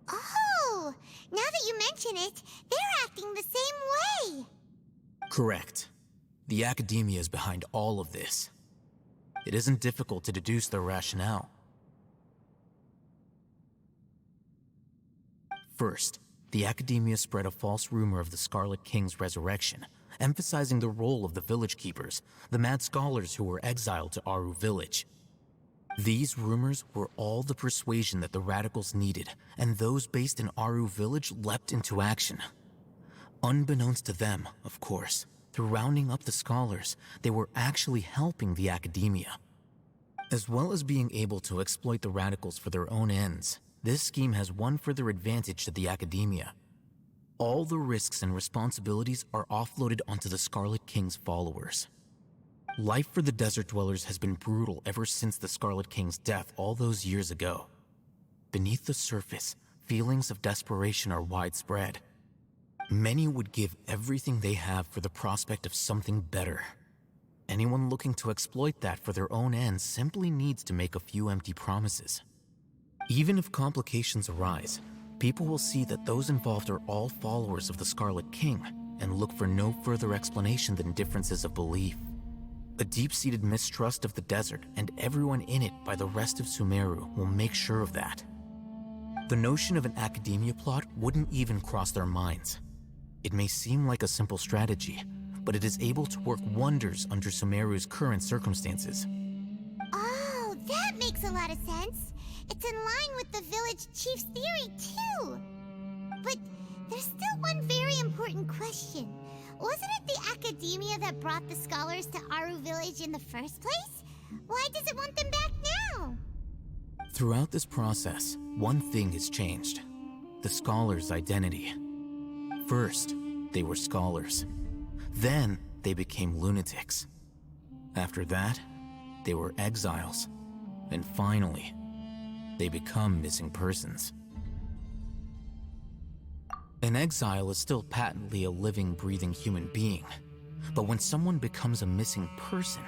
Oh, now that you mention it, they're acting the same way. Correct. The Academia is behind all of this. It isn't difficult to deduce their rationale. First, the Academia spread a false rumor of the Scarlet King's resurrection, emphasizing the role of the village keepers, the mad scholars who were exiled to Aru village. These rumors were all the persuasion that the radicals needed, and those based in Aru village leapt into action. Unbeknownst to them, of course, through rounding up the scholars, they were actually helping the Academia. As well as being able to exploit the radicals for their own ends, this scheme has one further advantage to the Academia. All the risks and responsibilities are offloaded onto the Scarlet King's followers. Life for the desert dwellers has been brutal ever since the Scarlet King's death all those years ago. Beneath the surface, feelings of desperation are widespread. Many would give everything they have for the prospect of something better. Anyone looking to exploit that for their own ends simply needs to make a few empty promises. Even if complications arise, people will see that those involved are all followers of the Scarlet King and look for no further explanation than differences of belief. A deep-seated mistrust of the desert and everyone in it by the rest of Sumeru will make sure of that. The notion of an Academia plot wouldn't even cross their minds. It may seem like a simple strategy, but it is able to work wonders under Sumeru's current circumstances. Oh, that makes a lot of sense. It's in line with the village chief's theory, too. But there's still one very important question. Wasn't it the Academia that brought the scholars to Aru village in the first place? Why does it want them back now? Throughout this process, one thing has changed: the scholars' identity. First, they were scholars. Then, they became lunatics. After that, they were exiles. And finally, they become missing persons. An exile is still patently a living, breathing human being. But when someone becomes a missing person,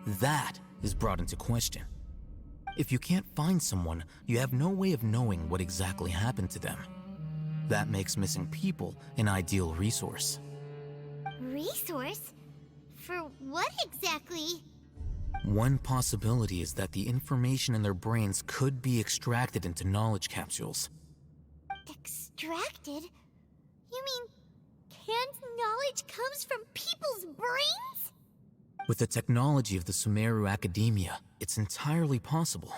that is brought into question. If you can't find someone, you have no way of knowing what exactly happened to them. That makes missing people an ideal resource. Resource? For what exactly? One possibility is that the information in their brains could be extracted into knowledge capsules. Extracted? You mean canned knowledge comes from people's brains? With the technology of the Sumeru Academia, it's entirely possible.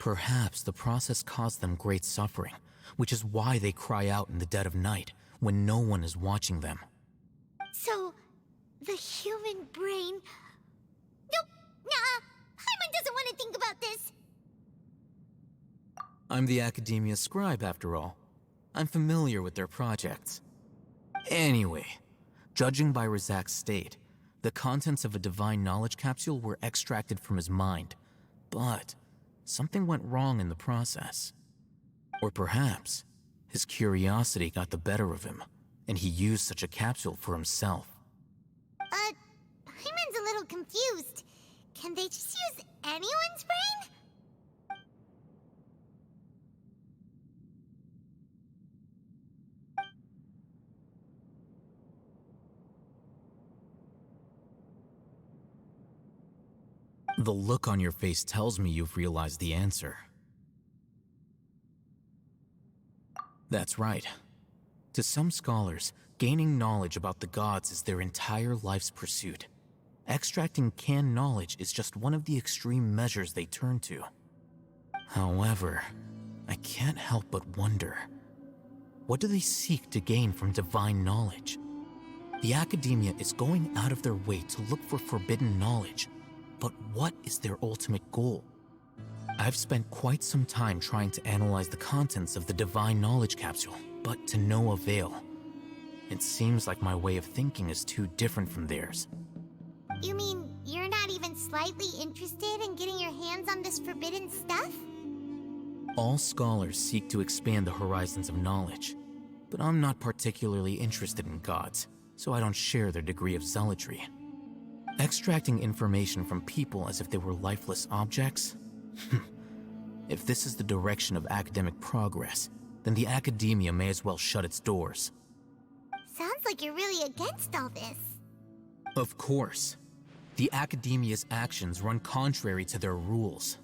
Perhaps the process caused them great suffering, which is why they cry out in the dead of night when no one is watching them. So, the human brain... Nope, nah, Paimon doesn't want to think about this. I'm the Academia scribe, after all. I'm familiar with their projects. Anyway, judging by Razak's state, the contents of a divine knowledge capsule were extracted from his mind, but something went wrong in the process. Or perhaps his curiosity got the better of him, and he used such a capsule for himself. Paimon's a little confused. Can they just use anyone's brain? The look on your face tells me you've realized the answer. That's right. To some scholars, gaining knowledge about the gods is their entire life's pursuit. Extracting canned knowledge is just one of the extreme measures they turn to. However, I can't help but wonder, what do they seek to gain from divine knowledge? The Academia is going out of their way to look for forbidden knowledge, but what is their ultimate goal? I've spent quite some time trying to analyze the contents of the divine knowledge capsule, but to no avail. It seems like my way of thinking is too different from theirs. You mean you're not even slightly interested in getting your hands on this forbidden stuff? All scholars seek to expand the horizons of knowledge, but I'm not particularly interested in gods, so I don't share their degree of zealotry. Extracting information from people as if they were lifeless objects? If this is the direction of academic progress, then the Academia may as well shut its doors. Sounds like you're really against all this. Of course. The Academia's actions run contrary to their rules.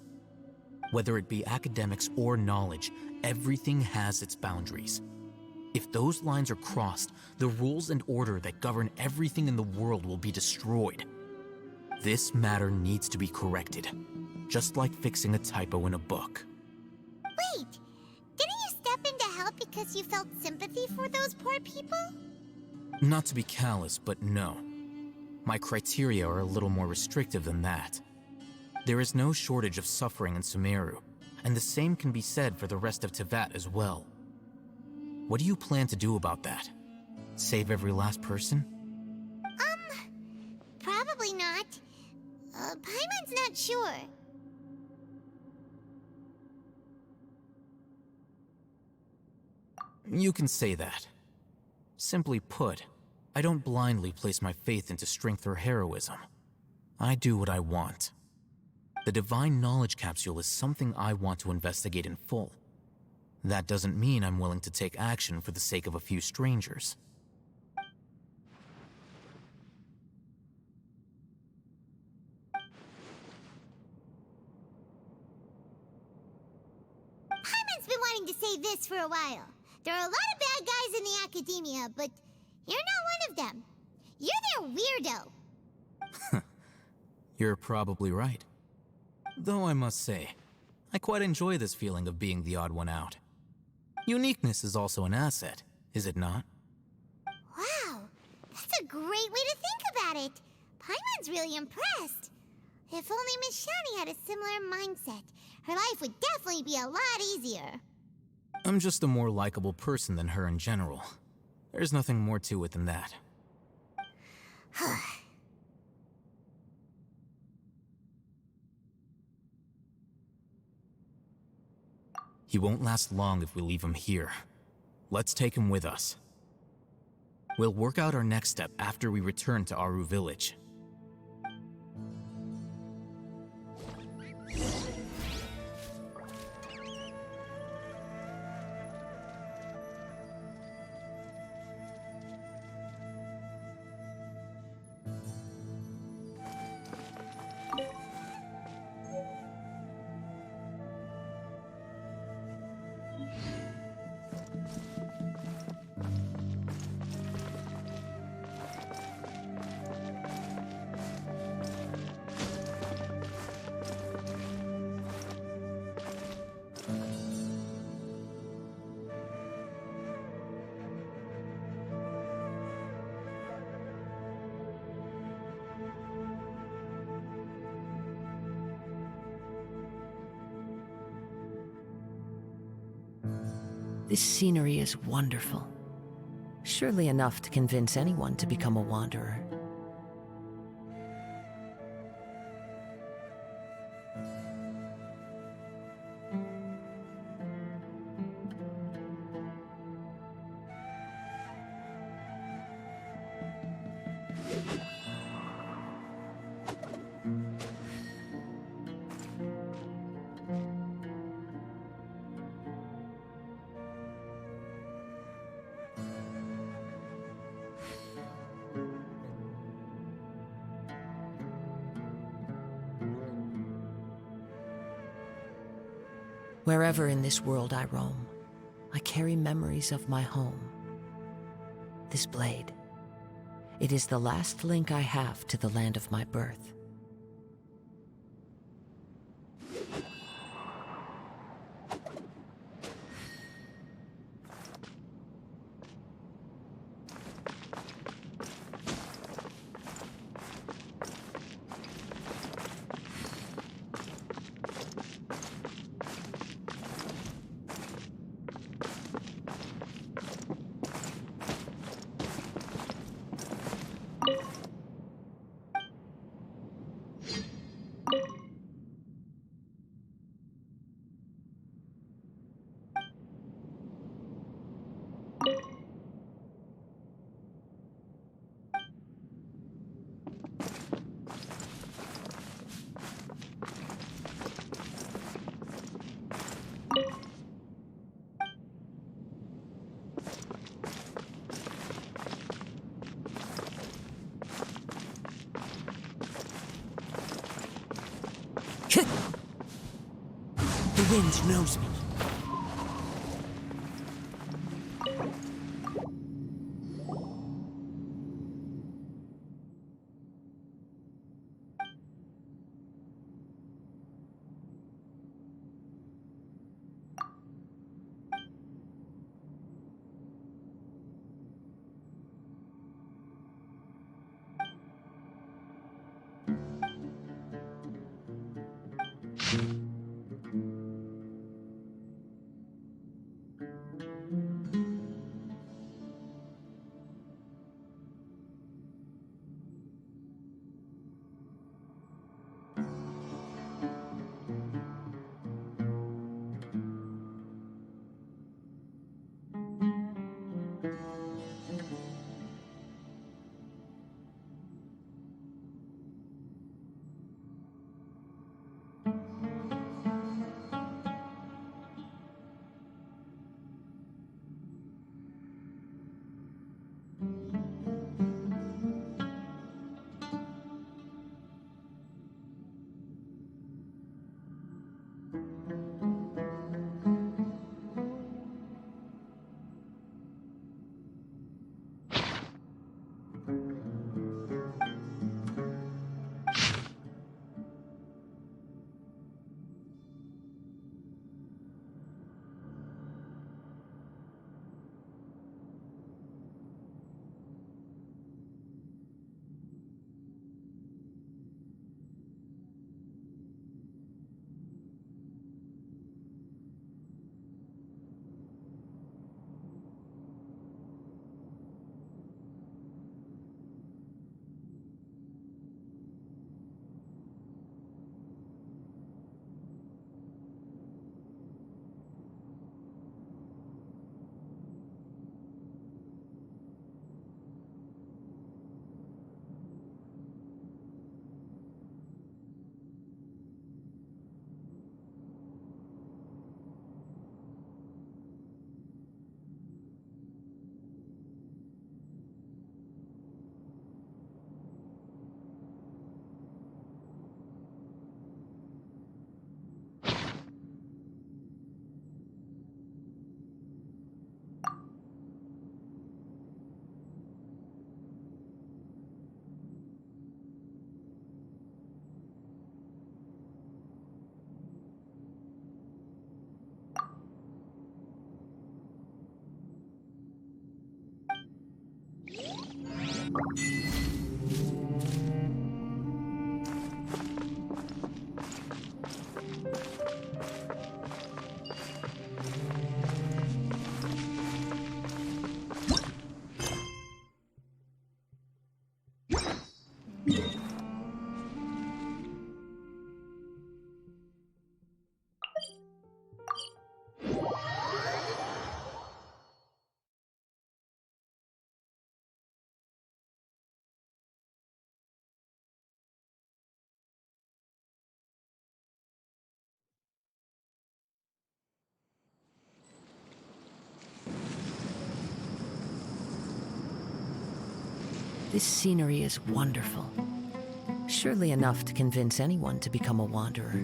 Whether it be academics or knowledge, everything has its boundaries. If those lines are crossed, the rules and order that govern everything in the world will be destroyed. This matter needs to be corrected, just like fixing a typo in a book. Wait, didn't you step in to help because you felt sympathy for those poor people? Not to be callous, but no. My criteria are a little more restrictive than that. There is no shortage of suffering in Sumeru, and the same can be said for the rest of Teyvat as well. What do you plan to do about that? Save every last person? Probably not. Paimon's not sure. You can say that. Simply put, I don't blindly place my faith into strength or heroism. I do what I want. The divine knowledge capsule is something I want to investigate in full. That doesn't mean I'm willing to take action for the sake of a few strangers. Paimon's been wanting to say this for a while. There are a lot of bad guys in the Academia, but you're not one of them. You're their weirdo. You're probably right. Though I must say, I quite enjoy this feeling of being the odd one out. Uniqueness is also an asset, is it not? Wow, that's a great way to think about it. Paimon's really impressed. If only Miss Shani had a similar mindset, her life would definitely be a lot easier. I'm just a more likable person than her in general. There's nothing more to it than that. He won't last long if we leave him here. Let's take him with us. We'll work out our next step after we return to Aru Village. This scenery is wonderful. Surely enough to convince anyone to become a wanderer. Wherever in this world I roam, I carry memories of my home. This blade, it is the last link I have to the land of my birth. The wind knows me. This scenery is wonderful. Surely enough to convince anyone to become a wanderer.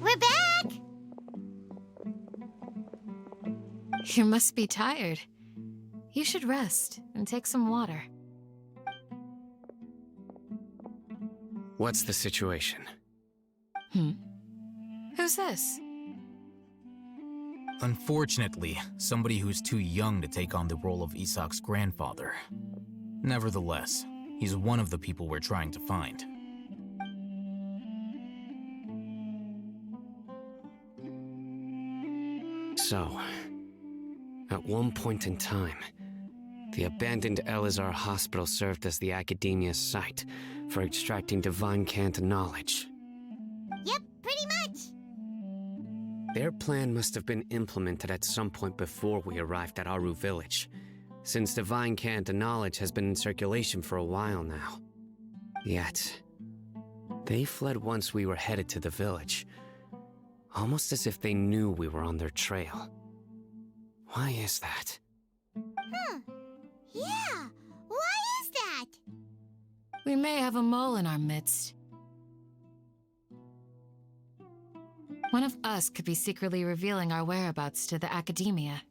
We're back! You must be tired. You should rest and take some water. What's the situation? Who's this? Unfortunately, somebody who's too young to take on the role of Isak's grandfather. Nevertheless, he's one of the people we're trying to find. So, at one point in time, the abandoned Elazar hospital served as the Academia's site for extracting divine cant knowledge. Yep, pretty much. Their plan must have been implemented at some point before we arrived at Aru village, since divine cant knowledge has been in circulation for a while now. Yet, they fled once we were headed to the village, almost as if they knew we were on their trail. Why is that? Yeah, why is that? We may have a mole in our midst. One of us could be secretly revealing our whereabouts to the Academia.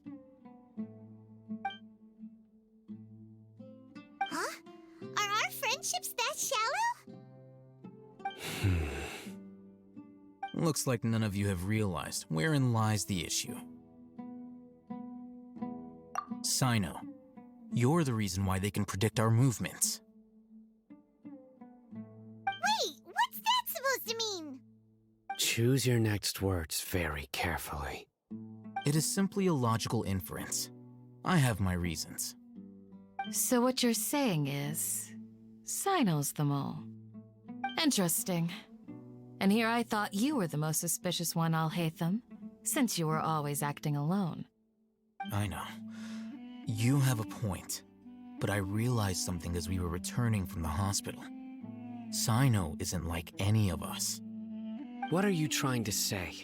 Huh? Are our friendships that shallow? Looks like none of you have realized wherein lies the issue. Sino, you're the reason why they can predict our movements. Wait, what's that supposed to mean? Choose your next words very carefully. It is simply a logical inference. I have my reasons. So what you're saying is, Sino's the mole. Interesting. And here I thought you were the most suspicious one, Alhaitham, since you were always acting alone. I know. You have a point, but I realized something as we were returning from the hospital. Sino isn't like any of us. What are you trying to say?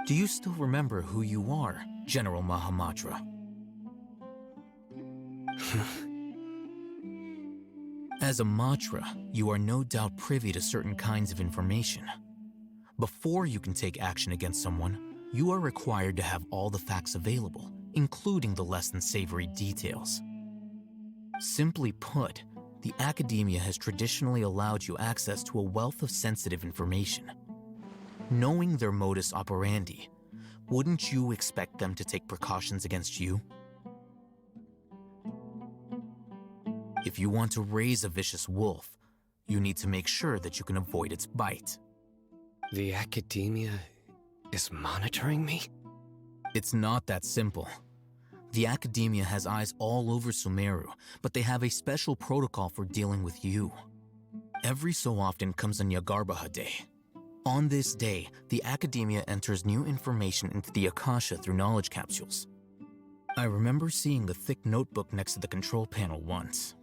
Do you still remember who you are, General Mahamatra? As a Matra, you are no doubt privy to certain kinds of information. Before you can take action against someone, you are required to have all the facts available, including the less than savory details. Simply put, the Academia has traditionally allowed you access to a wealth of sensitive information. Knowing their modus operandi, wouldn't you expect them to take precautions against you? If you want to raise a vicious wolf, you need to make sure that you can avoid its bite. The Academia is monitoring me? It's not that simple. The Academia has eyes all over Sumeru, but they have a special protocol for dealing with you. Every so often comes a Nyagarbaha Day. On this day, the Academia enters new information into the Akasha through knowledge capsules. I remember seeing the thick notebook next to the control panel once.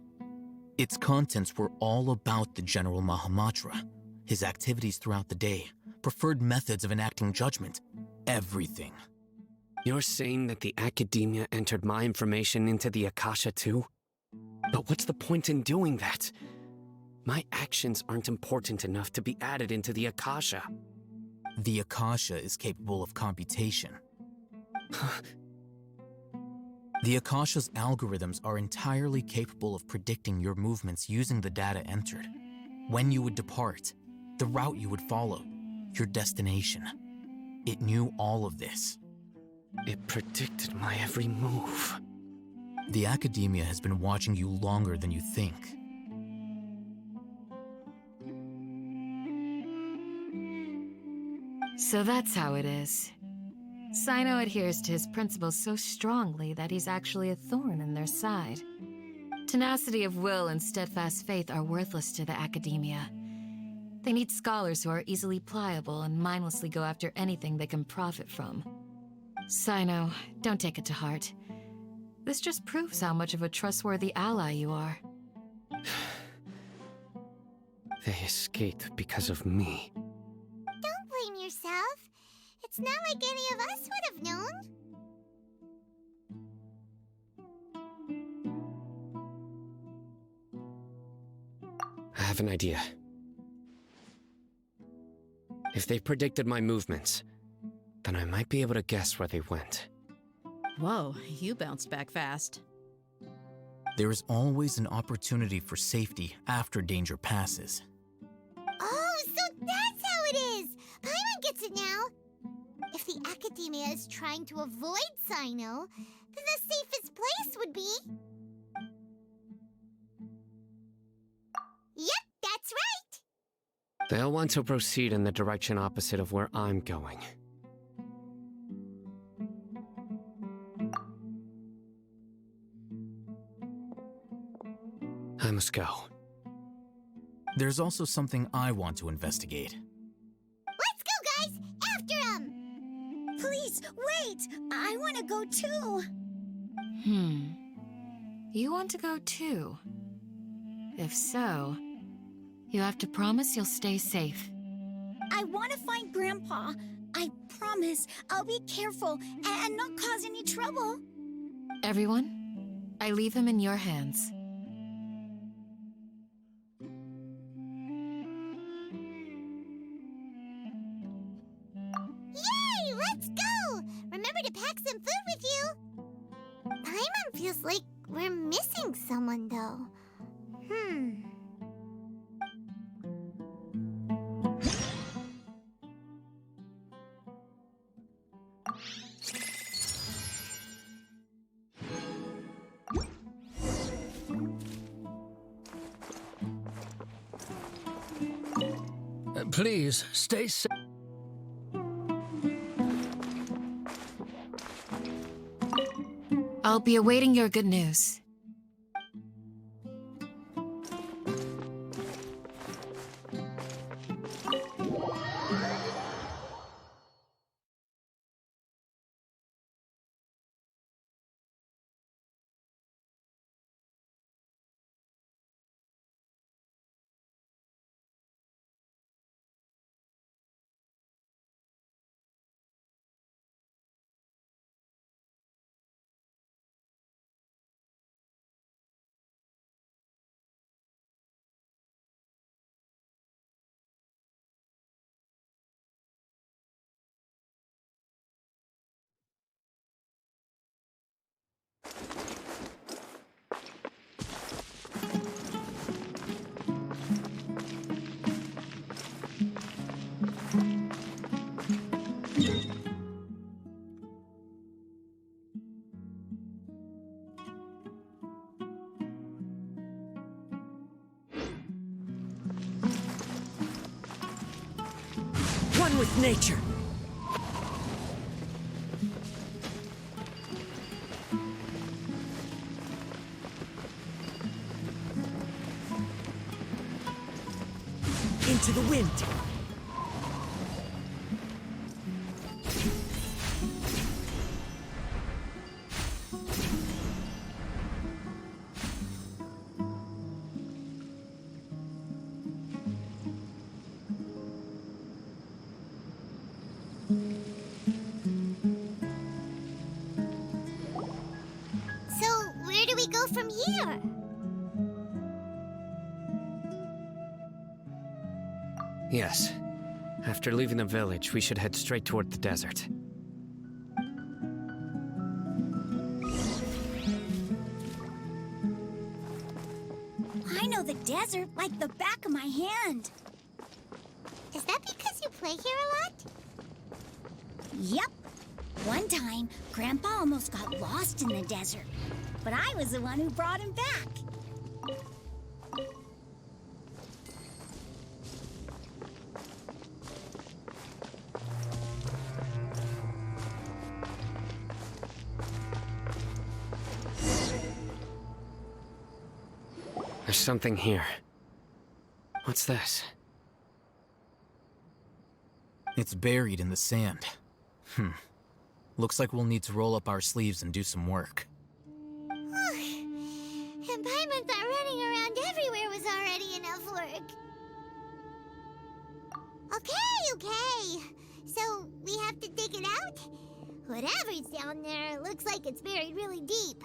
Its contents were all about the General Mahamatra, his activities throughout the day, preferred methods of enacting judgment, everything. You're saying that the Academia entered my information into the Akasha too? But what's the point in doing that? My actions aren't important enough to be added into the Akasha. The Akasha is capable of computation. The Akasha's algorithms are entirely capable of predicting your movements using the data entered. When you would depart, the route you would follow, your destination. It knew all of this. It predicted my every move. The Academia has been watching you longer than you think. So that's how it is. Sino adheres to his principles so strongly that he's actually a thorn in their side. Tenacity of will and steadfast faith are worthless to the academia. They need scholars who are easily pliable and mindlessly go after anything they can profit from. Sino, don't take it to heart. This just proves how much of a trustworthy ally you are. They escaped because of me. Don't blame yourself. It's not like any of us would have known. I have an idea. If they predicted my movements, then I might be able to guess where they went. Whoa, you bounced back fast. There is always an opportunity for safety after danger passes. Oh, so that's how it is! Paimon gets it now! If the Academia is trying to avoid Sino, then the safest place would be... Yep, that's right! They'll want to proceed in the direction opposite of where I'm going. I must go. There's also something I want to investigate. Let's go, guys! After him! Please, wait! I want to go too! You want to go too? If so, you have to promise you'll stay safe. I want to find Grandpa. I promise I'll be careful and not cause any trouble. Everyone, I leave him in your hands. Yay! Let's go! Remember to pack some food with you! Paimon feels like we're missing someone, though. Please, stay safe. I'll be awaiting your good news. One with nature. Into the wind. So, where do we go from here? Yes. After leaving the village, we should head straight toward the desert. I know the desert like the back of my hand. Is that because you play here a lot? Yep. One time, Grandpa almost got lost in the desert, but I was the one who brought him back. There's something here. What's this? It's buried in the sand. Looks like we'll need to roll up our sleeves and do some work. And Paimon thought running around everywhere was already enough work. Okay. So, we have to dig it out? Whatever's down there looks like it's buried really deep.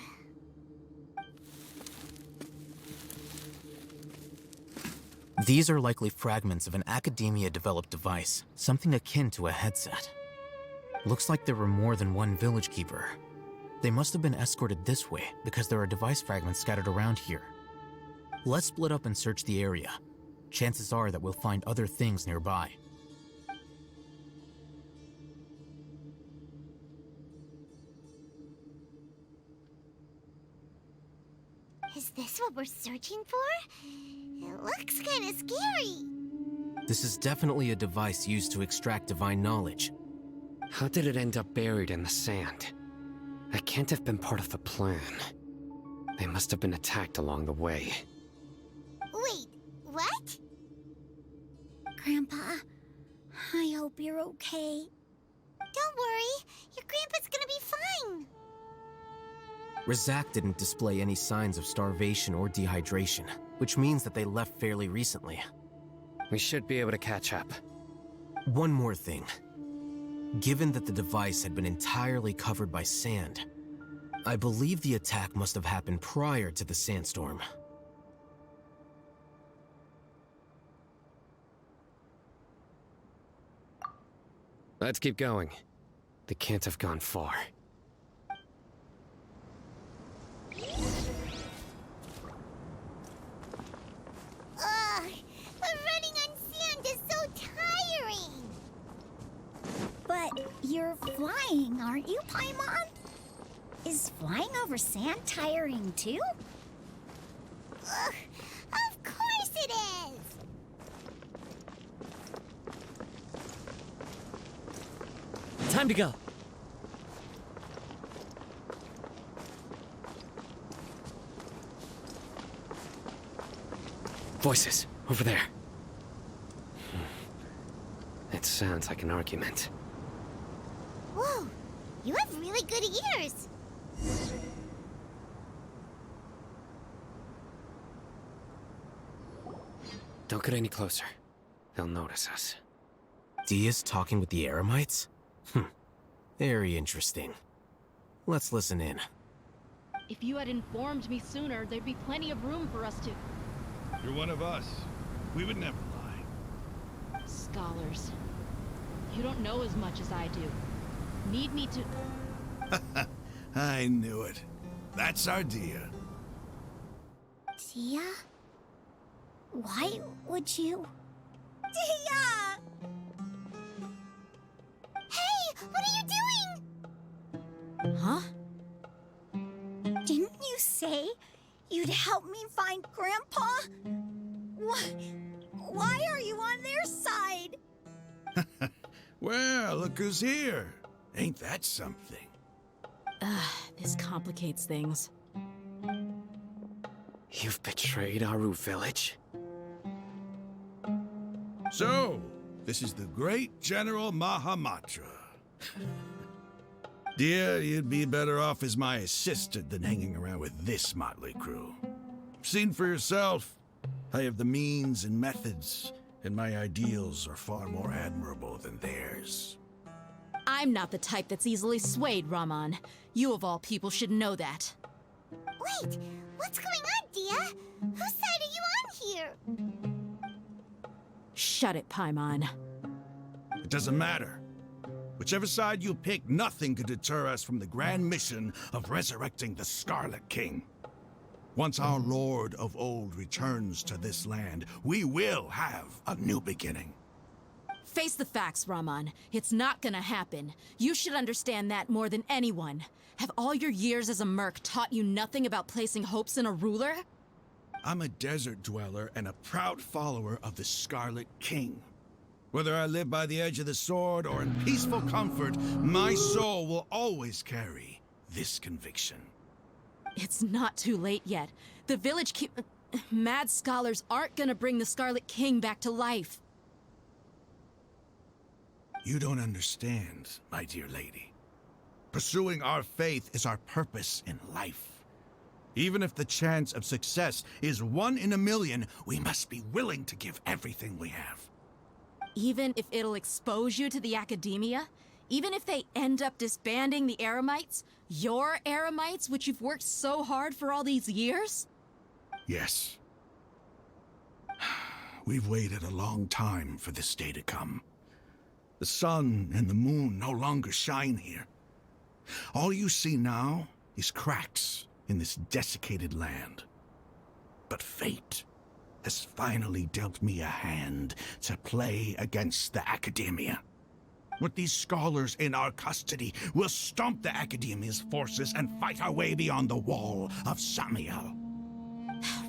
These are likely fragments of an Academia-developed device, something akin to a headset. Looks like there were more than one village keeper. They must have been escorted this way because there are device fragments scattered around here. Let's split up and search the area. Chances are that we'll find other things nearby. Is this what we're searching for? It looks kinda scary. This is definitely a device used to extract divine knowledge. How did it end up buried in the sand? That can't have been part of the plan. They must have been attacked along the way. Wait, what? Grandpa, I hope you're okay. Don't worry, your grandpa's gonna be fine. Razak didn't display any signs of starvation or dehydration, which means that they left fairly recently. We should be able to catch up. One more thing. Given that the device had been entirely covered by sand, I believe the attack must have happened prior to the sandstorm. Let's keep going. They can't have gone far. Ugh, but running on sand is so tiring. But you're flying, aren't you, Paimon? Is flying over sand tiring too? Ugh, of course it is. Time to go. Voices, over there. It sounds like an argument. Whoa, you have really good ears. Don't get any closer. They'll notice us. Dia's talking with the Eremites? Very interesting. Let's listen in. If you had informed me sooner, there'd be plenty of room for us to... You're one of us. We would never lie. Scholars. You don't know as much as I do. Need me to... I knew it. That's our Dia. Dia? Why would you... Dia! Hey, what are you doing? Huh? Didn't you say you'd help me find Grandpa? Why are you on their side? Well, look who's here. Ain't that something? This complicates things. You've betrayed Aru village? So, this is the great General Mahamatra. Dear, you'd be better off as my assistant than hanging around with this motley crew. Seen for yourself. I have the means and methods, and my ideals are far more admirable than theirs. I'm not the type that's easily swayed, Raman. You of all people should know that. Wait, what's going on, Dia? Whose side are you on here? Shut it, Paimon. It doesn't matter. Whichever side you pick, nothing could deter us from the grand mission of resurrecting the Scarlet King. Once our Lord of Old returns to this land, we will have a new beginning. Face the facts, Raman. It's not gonna happen. You should understand that more than anyone. Have all your years as a merc taught you nothing about placing hopes in a ruler? I'm a desert dweller and a proud follower of the Scarlet King. Whether I live by the edge of the sword or in peaceful comfort, my soul will always carry this conviction. It's not too late yet. The village keep... Mad scholars aren't gonna bring the Scarlet King back to life. You don't understand, my dear lady. Pursuing our faith is our purpose in life. Even if the chance of success is 1 in a million, we must be willing to give everything we have. Even if it'll expose you to the academia? Even if they end up disbanding the Eremites? Your Eremites, which you've worked so hard for all these years? Yes. We've waited a long time for this day to come. The sun and the moon no longer shine here. All you see now is cracks in this desiccated land. But fate has finally dealt me a hand to play against the Academia. With these scholars in our custody, we'll stomp the Academia's forces and fight our way beyond the wall of Samiel.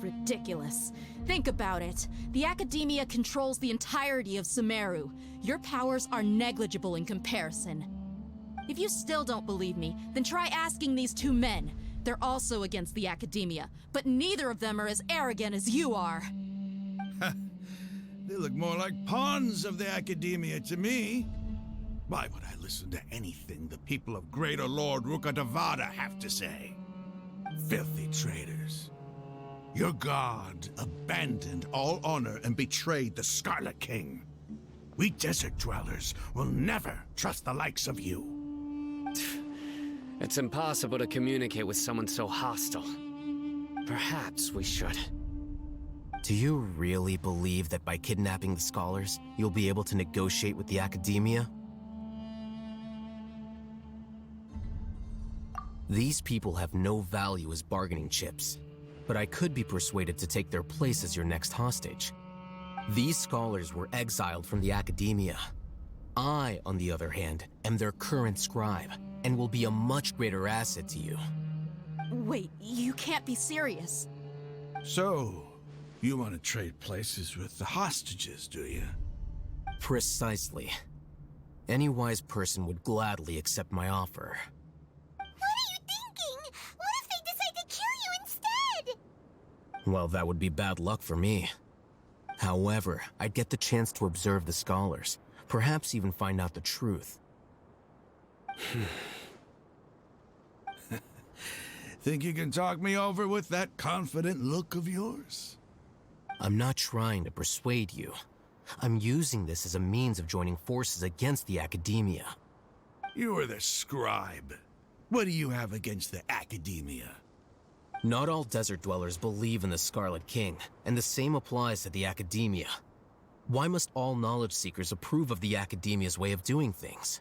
Ridiculous. Think about it. The Academia controls the entirety of Sumeru. Your powers are negligible in comparison. If you still don't believe me, then try asking these 2 men. They're also against the Academia, but neither of them are as arrogant as you are. They look more like pawns of the Academia to me. Why would I listen to anything the people of Greater Lord Rukkhadevada have to say? Filthy traitors. Your god abandoned all honor and betrayed the Scarlet King. We desert dwellers will never trust the likes of you. It's impossible to communicate with someone so hostile. Perhaps we should. Do you really believe that by kidnapping the scholars, you'll be able to negotiate with the Academia? These people have no value as bargaining chips, but I could be persuaded to take their place as your next hostage. These scholars were exiled from the Academia. I, on the other hand, am their current scribe, and will be a much greater asset to you. Wait, you can't be serious. So, you want to trade places with the hostages, do you? Precisely. Any wise person would gladly accept my offer. What are you thinking? What if they decide to kill you instead? Well, that would be bad luck for me. However, I'd get the chance to observe the scholars, perhaps even find out the truth. Think you can talk me over with that confident look of yours? I'm not trying to persuade you. I'm using this as a means of joining forces against the Academia. You are the scribe. What do you have against the Academia? Not all desert dwellers believe in the Scarlet King, and the same applies to the Academia. Why must all knowledge seekers approve of the Academia's way of doing things?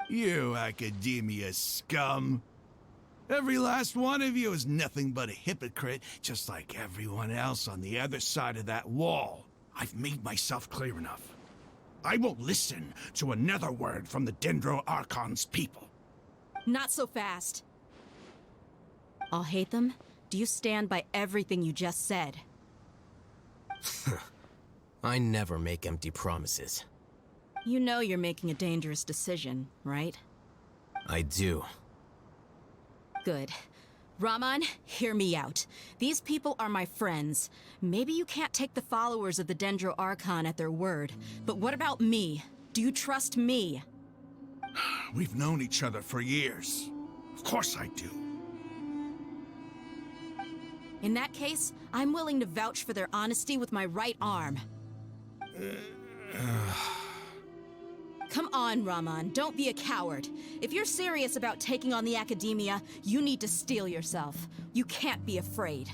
You Academia scum. Every last one of you is nothing but a hypocrite, just like everyone else on the other side of that wall. I've made myself clear enough. I won't listen to another word from the Dendro Archon's people. Not so fast. I'll hate them. Do you stand by everything you just said? I never make empty promises. You know you're making a dangerous decision, right? I do. Good. Raman, hear me out. These people are my friends. Maybe you can't take the followers of the Dendro Archon at their word, but what about me? Do you trust me? We've known each other for years. Of course I do. In that case, I'm willing to vouch for their honesty with my right arm. Come on, Raman, don't be a coward. If you're serious about taking on the Academia, you need to steel yourself. You can't be afraid.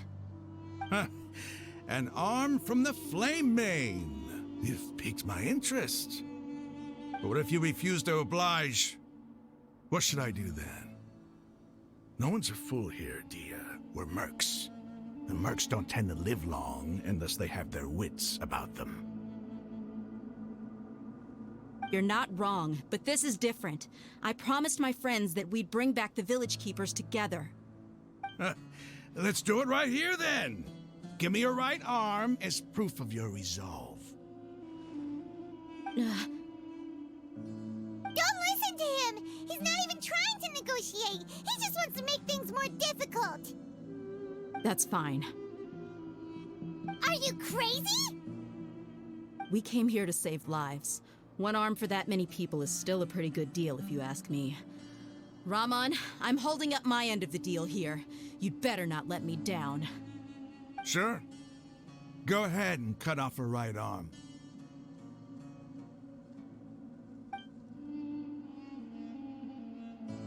An arm from the Flame Mane. You've piqued my interest. But what if you refuse to oblige? What should I do then? No one's a fool here, Dia. We're mercs. And mercs don't tend to live long unless they have their wits about them. You're not wrong, but this is different. I promised my friends that we'd bring back the village keepers together. Let's do it right here then. Give me your right arm as proof of your resolve. Don't listen to him! He's not even trying to negotiate negotiate. He just wants to make things more difficult. That's fine. Are you crazy? We came here to save lives. One arm for that many people is still a pretty good deal, if you ask me. Ramon, I'm holding up my end of the deal here. You'd better not let me down. Sure. Go ahead and cut off her right arm.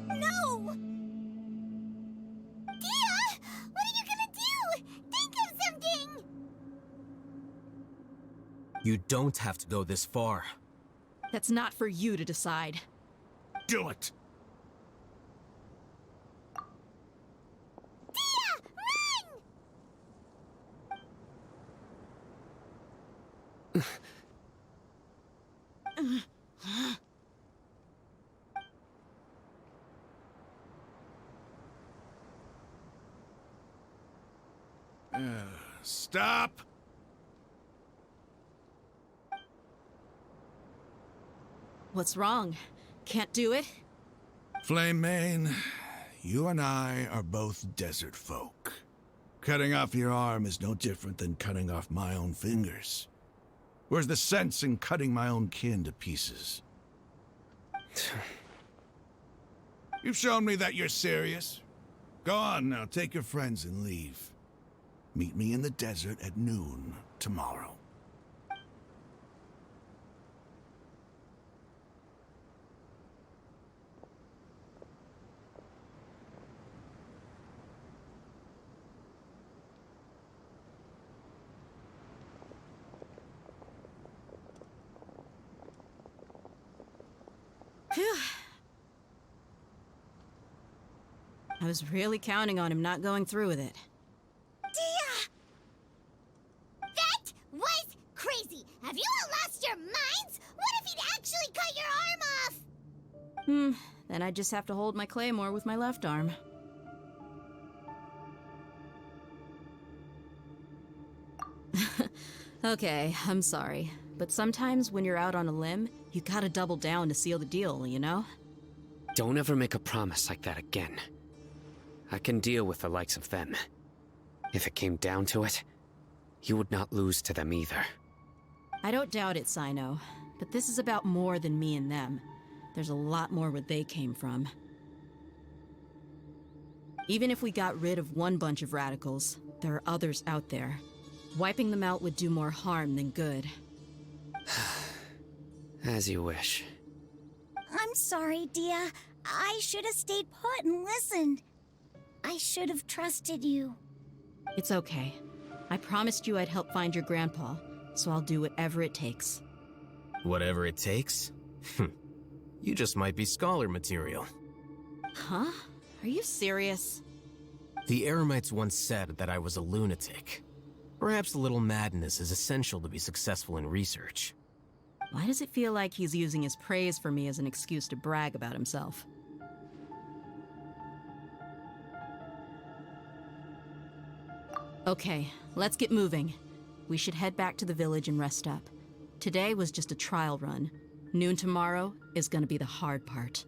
No! Dia! What are you gonna do? Think of something! You don't have to go this far. That's not for you to decide. Do it! Dia! Run! Stop! What's wrong? Can't do it? Flame Mane, you and I are both desert folk. Cutting off your arm is no different than cutting off my own fingers. Where's the sense in cutting my own kin to pieces? You've shown me that you're serious. Go on now, take your friends and leave. Meet me in the desert at noon tomorrow. Phew. I was really counting on him not going through with it. Dia! That was crazy! Have you all lost your minds? What if he'd actually cut your arm off? Then I just have to hold my claymore with my left arm. Okay, I'm sorry. But sometimes when you're out on a limb, you gotta double down to seal the deal, you know? Don't ever make a promise like that again. I can deal with the likes of them. If it came down to it, you would not lose to them either. I don't doubt it, Sino. But this is about more than me and them. There's a lot more where they came from. Even if we got rid of one bunch of radicals, there are others out there. Wiping them out would do more harm than good. As you wish. I'm sorry, Dia. I should have stayed put and listened. I should have trusted you. It's okay. I promised you I'd help find your grandpa, so I'll do whatever it takes. Whatever it takes? You just might be scholar material. Huh? Are you serious? The Eremites once said that I was a lunatic. Perhaps a little madness is essential to be successful in research. Why does it feel like he's using his praise for me as an excuse to brag about himself? Okay, let's get moving. We should head back to the village and rest up. Today was just a trial run. Noon tomorrow is gonna be the hard part.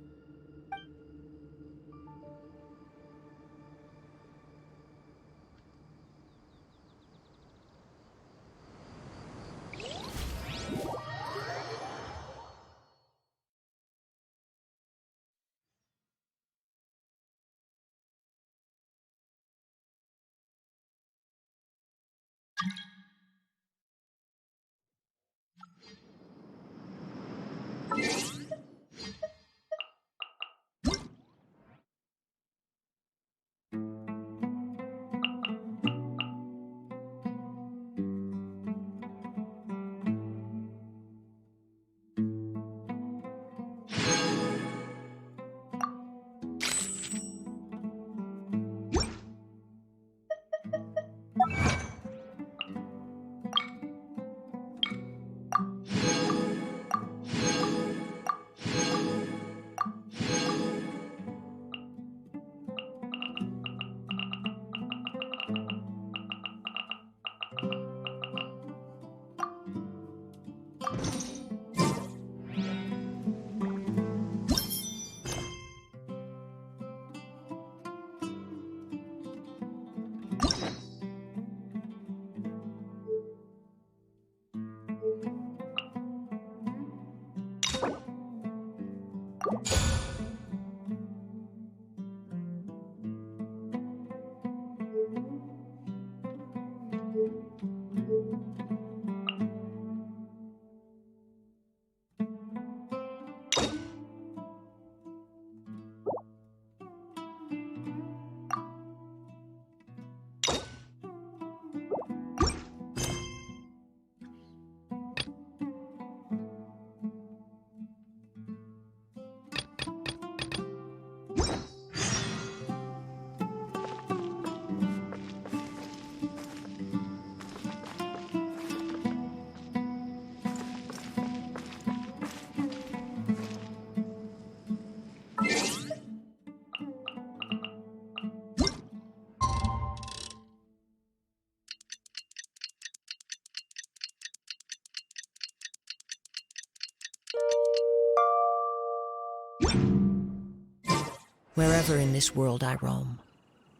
Wherever in this world I roam,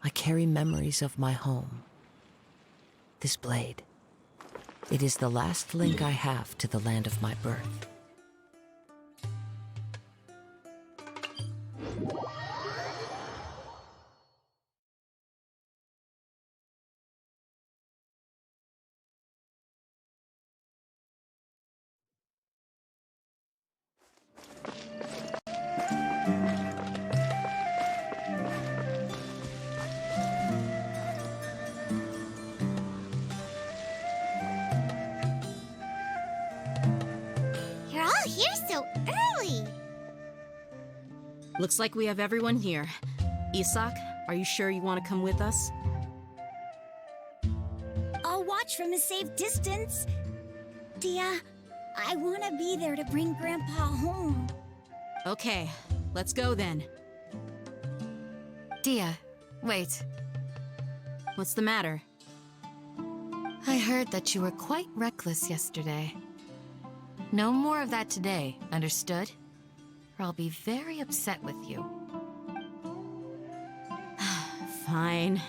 I carry memories of my home. This blade, it is the last link I have to the land of my birth. You're all here so early. Looks like we have everyone here. Isak, are you sure you want to come with us? I'll watch from a safe distance. Dia, I want to be there to bring Grandpa home. Okay, let's go then. Dia, wait. What's the matter? I heard that you were quite reckless yesterday. No more of that today, understood? Or I'll be very upset with you. Fine.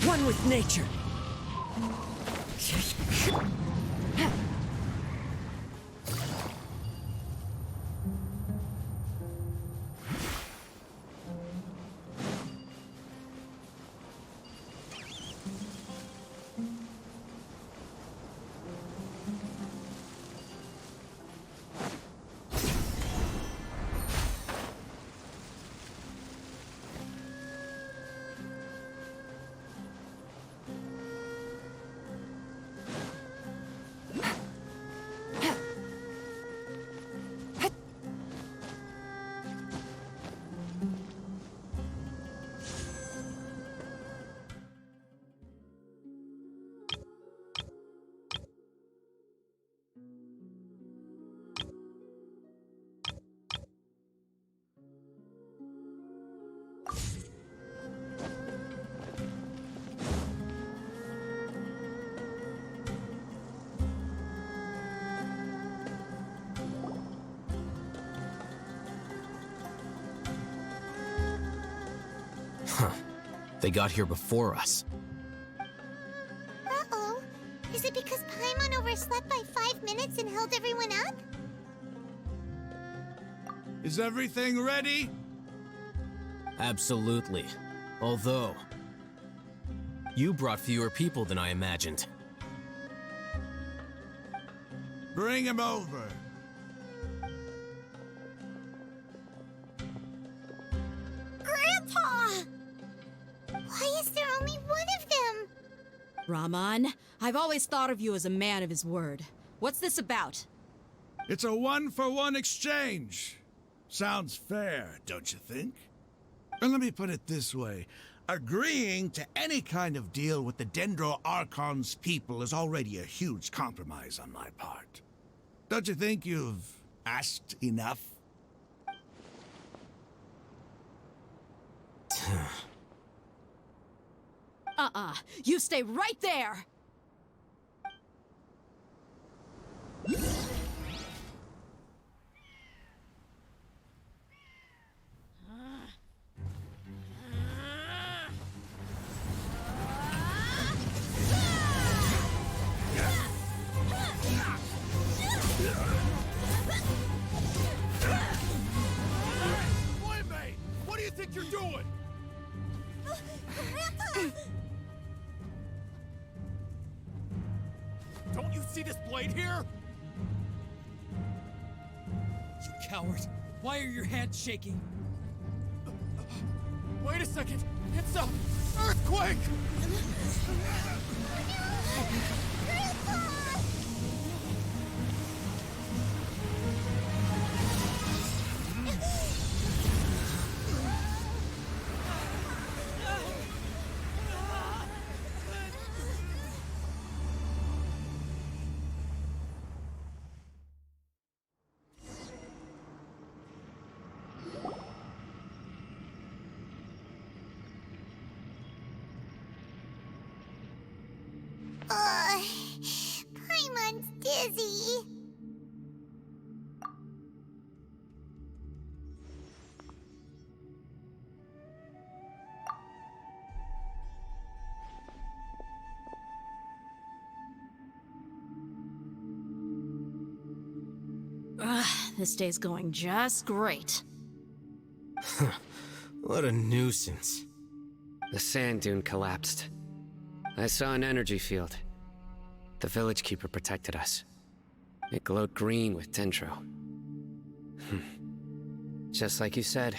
One with nature. Huh. They got here before us. Uh-oh. Is it because Paimon overslept by 5 minutes and held everyone up? Is everything ready? Absolutely. Although, you brought fewer people than I imagined. Bring him over. Grandpa! Why is there only one of them? Rahman, I've always thought of you as a man of his word. What's this about? It's a one-for-one exchange. Sounds fair, don't you think? And let me put it this way. Agreeing to any kind of deal with the Dendro Archon's people is already a huge compromise on my part. Don't you think you've asked enough? You stay right there! Wait, what do you think you're doing? Don't you see this blade here? You coward! Why are your hands shaking? Wait a second! It's a earthquake! Paimon's dizzy. Ugh, this day's going just great. What a nuisance. The sand dune collapsed. I saw an energy field. The village keeper protected us. It glowed green with dendro. Just like you said,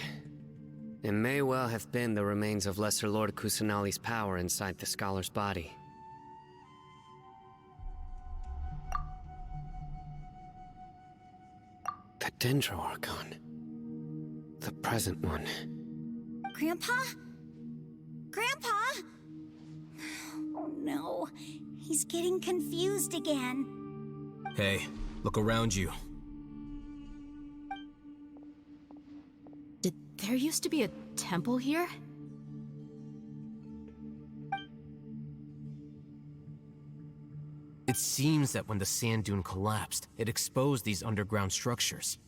it may well have been the remains of Lesser Lord Kusanali's power inside the scholar's body. The dendro Archon. The present one. Grandpa? Grandpa? Oh no, he's getting confused again. Hey, look around you. Did there used to be a temple here? It seems that when the sand dune collapsed, it exposed these underground structures.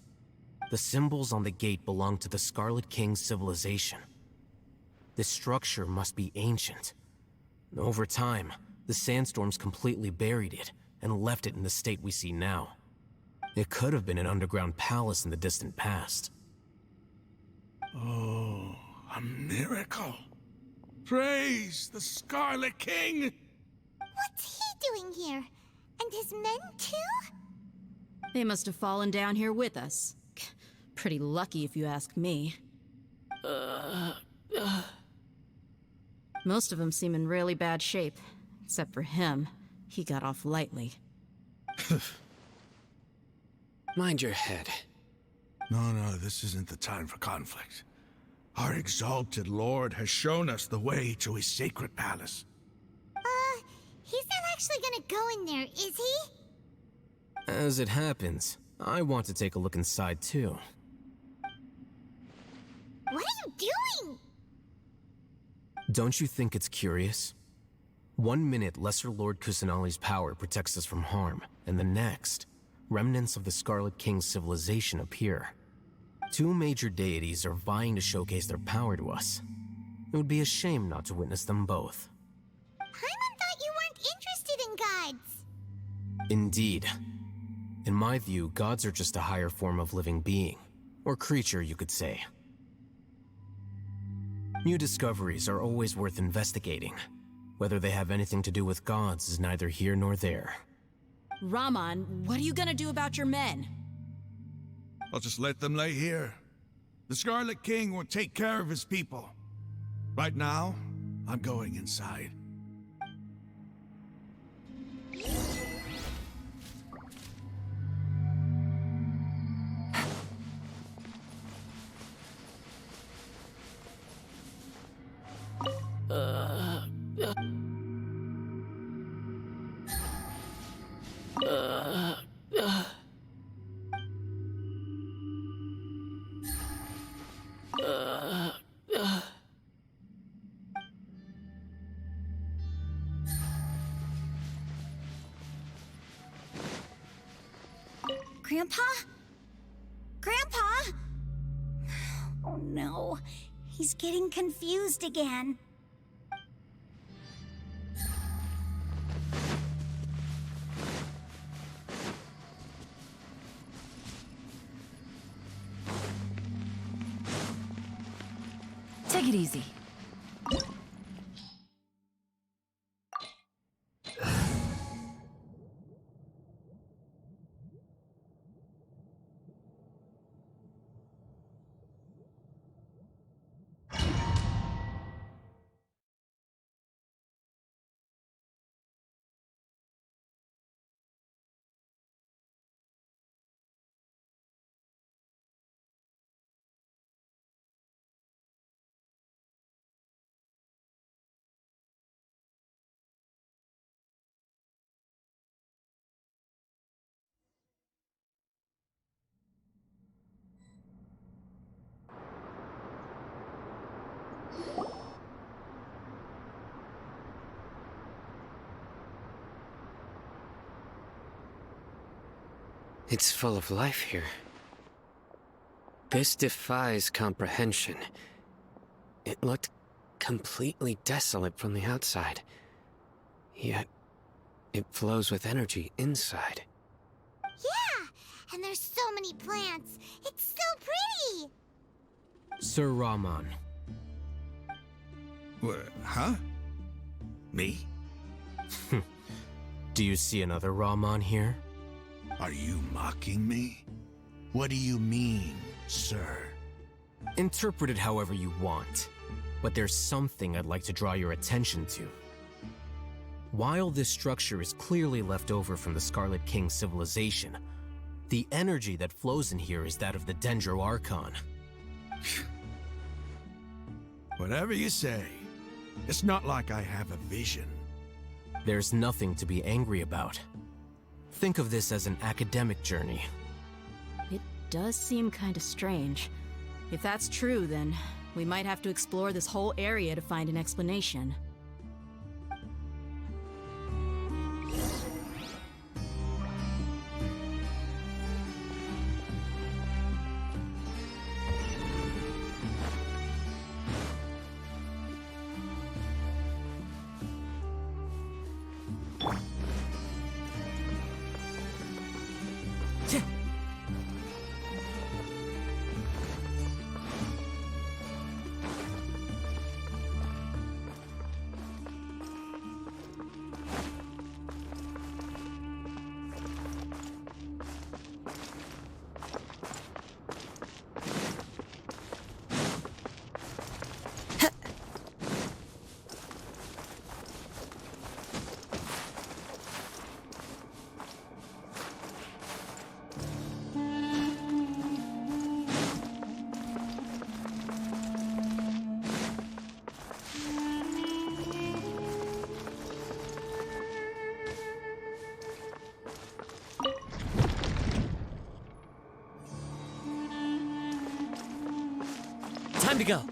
The symbols on the gate belong to the Scarlet King's civilization. This structure must be ancient. Over time, the sandstorms completely buried it and left it in the state we see now. It could have been an underground palace in the distant past. Oh, a miracle. Praise the Scarlet King! What's he doing here? And his men too? They must have fallen down here with us. Pretty lucky if you ask me. Most of them seem in really bad shape. Except for him. He got off lightly. Mind your head. No, this isn't the time for conflict. Our exalted lord has shown us the way to his sacred palace. He's not actually gonna go in there, is he? As it happens, I want to take a look inside too. What are you doing? Don't you think it's curious? 1 minute, Lesser Lord Kusanali's power protects us from harm, and the next, remnants of the Scarlet King's civilization appear. 2 major deities are vying to showcase their power to us. It would be a shame not to witness them both. Paimon thought you weren't interested in gods. Indeed. In my view, gods are just a higher form of living being, or creature, you could say. New discoveries are always worth investigating. Whether they have anything to do with gods is neither here nor there. Raman, what are you gonna do about your men? I'll just let them lay here. The Scarlet King will take care of his people. Right now, I'm going inside. Grandpa? Grandpa? Oh no, he's getting confused again. Take it easy. It's full of life here. This defies comprehension. It looked completely desolate from the outside. Yet, it flows with energy inside. Yeah! And there's so many plants. It's so pretty! Sir Rahman. Huh? Me? Do you see another Rahman here? Are you mocking me? What do you mean, sir? Interpret it however you want, but there's something I'd like to draw your attention to. While this structure is clearly left over from the Scarlet King civilization, the energy that flows in here is that of the Dendro Archon. Whatever you say. It's not like I have a vision. There's nothing to be angry about. Think of this as an academic journey. It does seem kinda strange. If that's true, then we might have to explore this whole area to find an explanation. Time to go.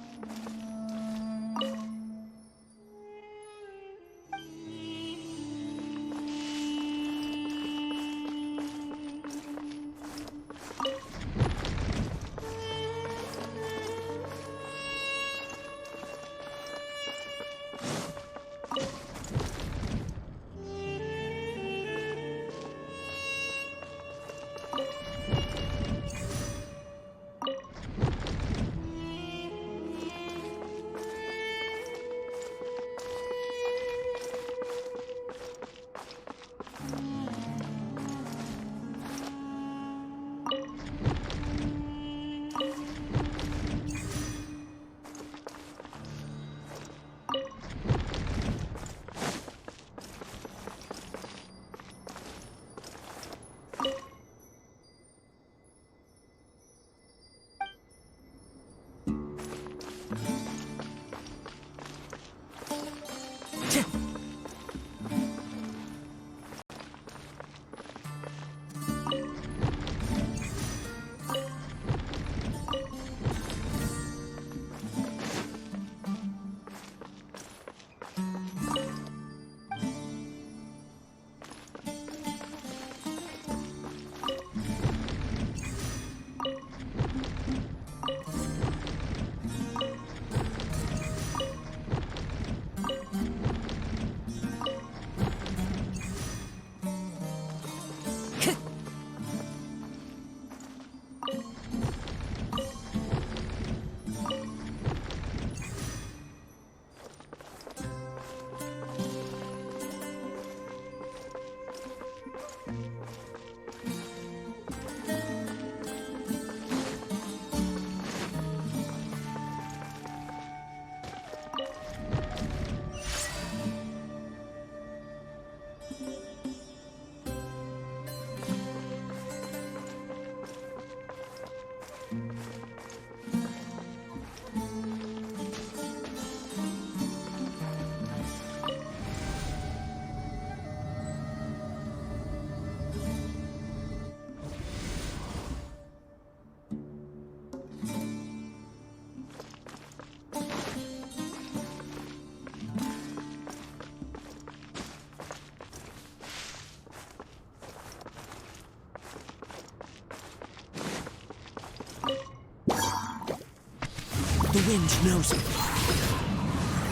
The wind knows it.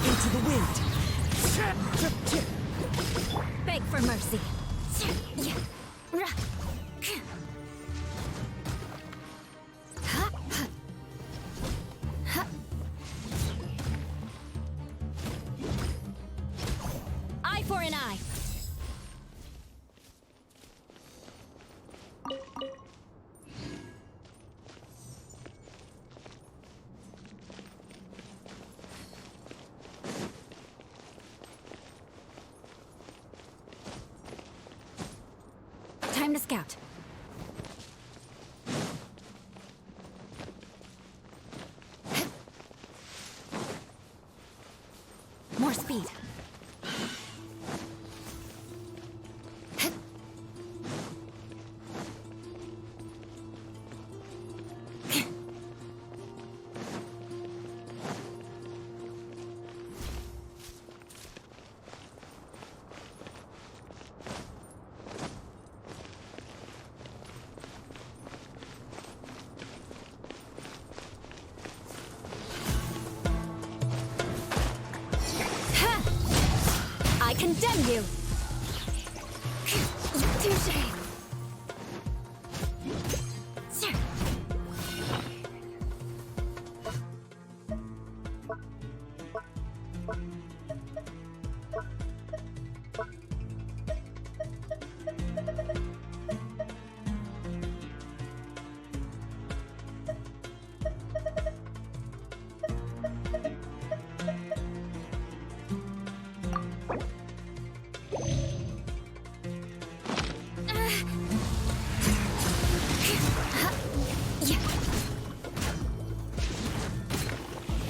Into the wind. Beg for mercy. Eye for an eye. Time to scout. More speed. I condemn you! Touché! Sir.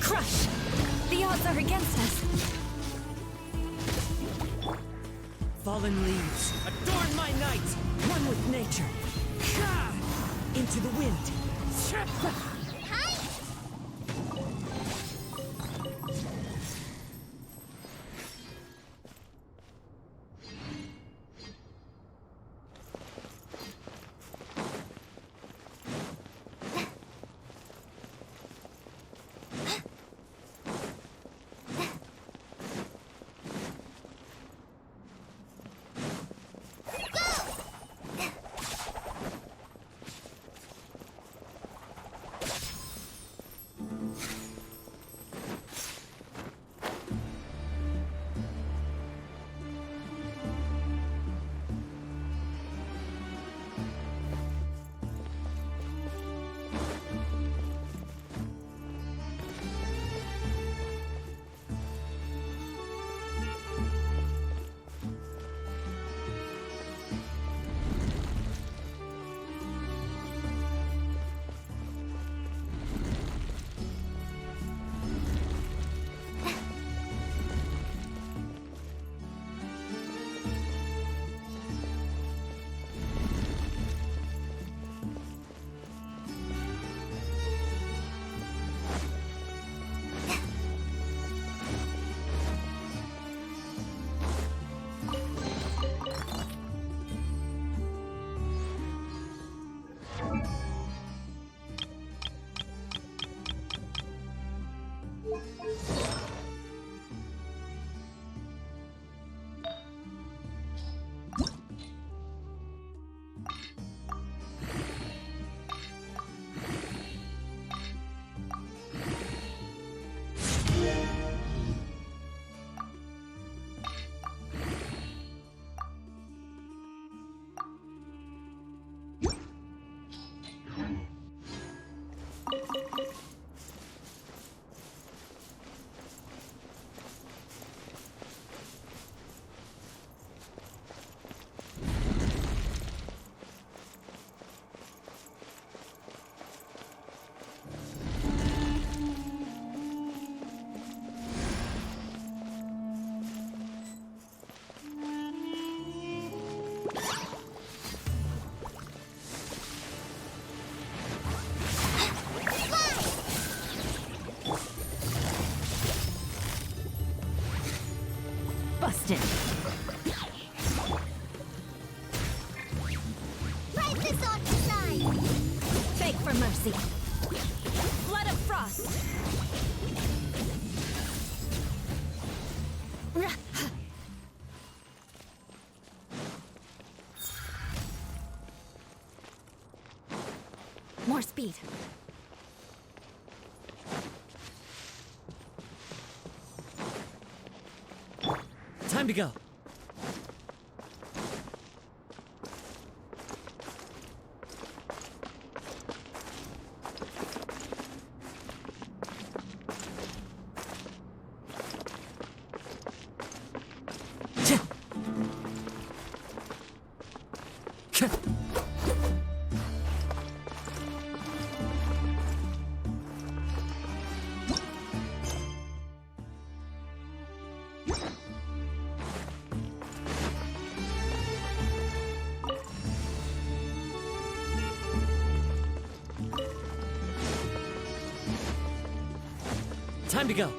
Crush! The odds are against us. Fallen leaves, adorn my night! One with nature. Ha! Into the wind. Busted. Right this off the side! Beg for mercy. Blood of frost. More speed. Time to go. Time to go.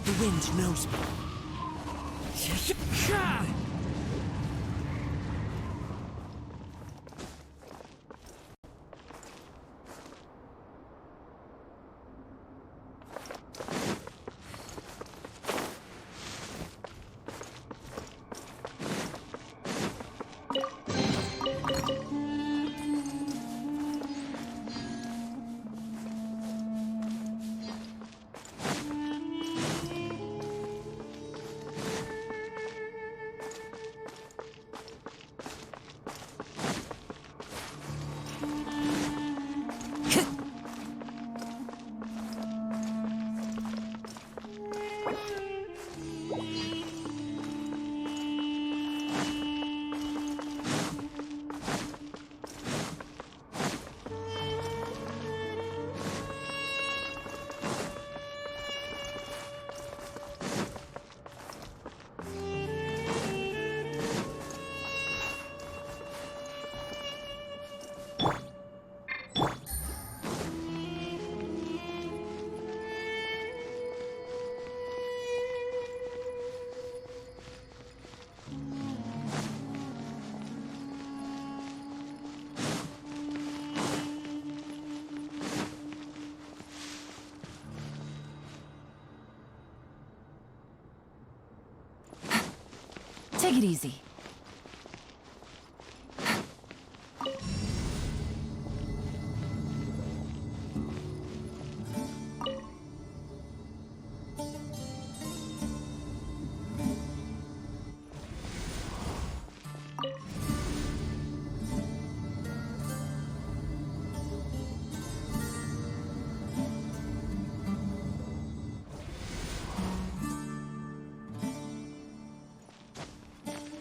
The wind knows me. Take it easy.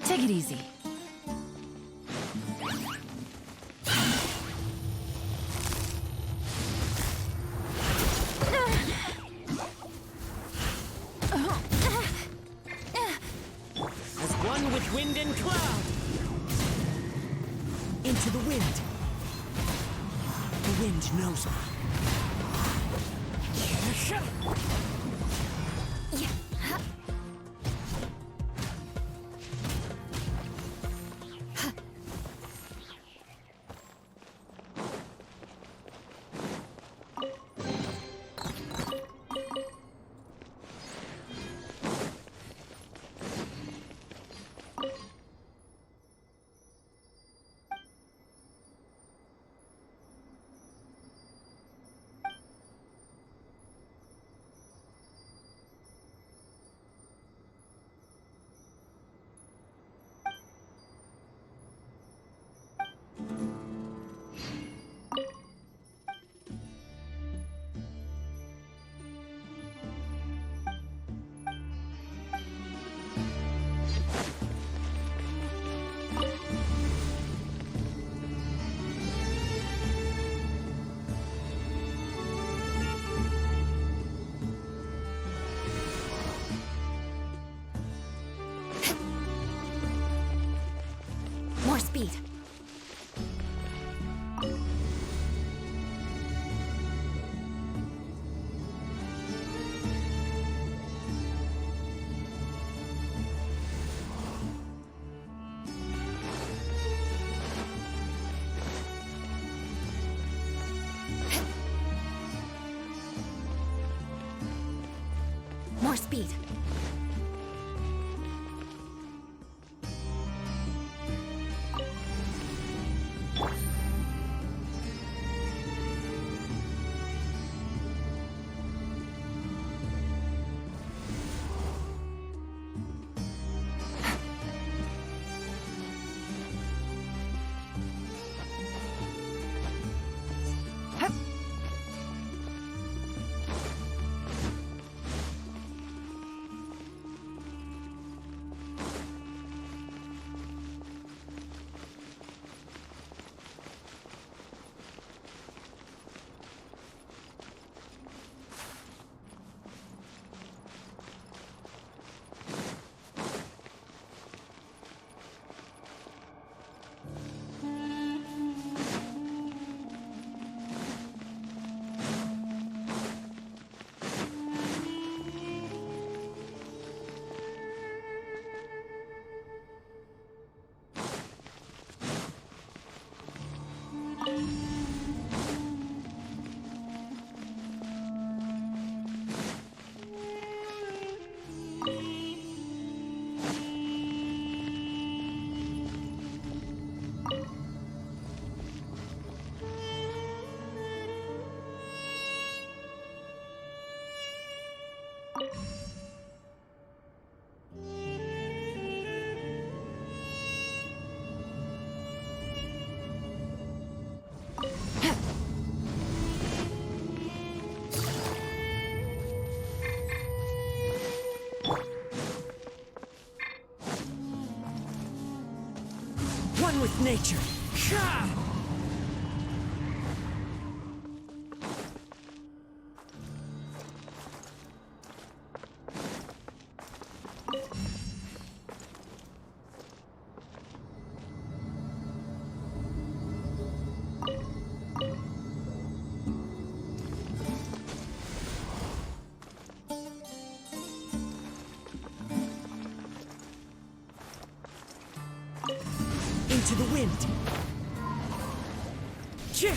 Take it easy. As one with wind and cloud. Into the wind. The wind knows me. More speed. More speed. One with nature. Sha! Into the wind. Cha!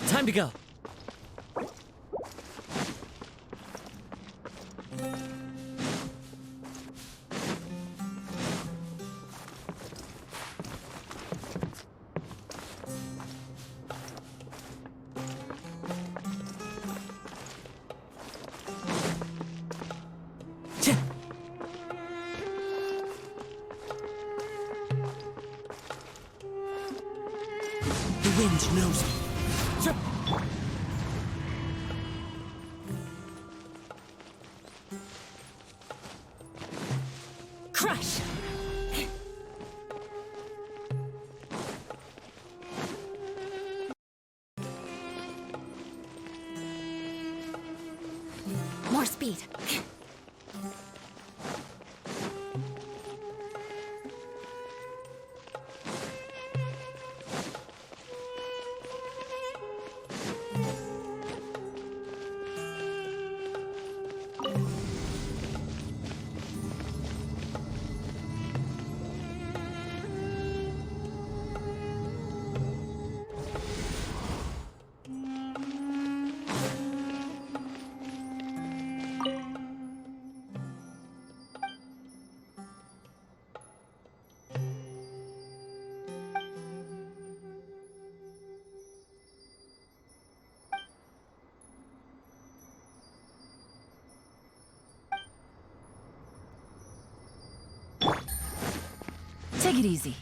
Time to go. The wind knows me. Crush! speed. Take it easy.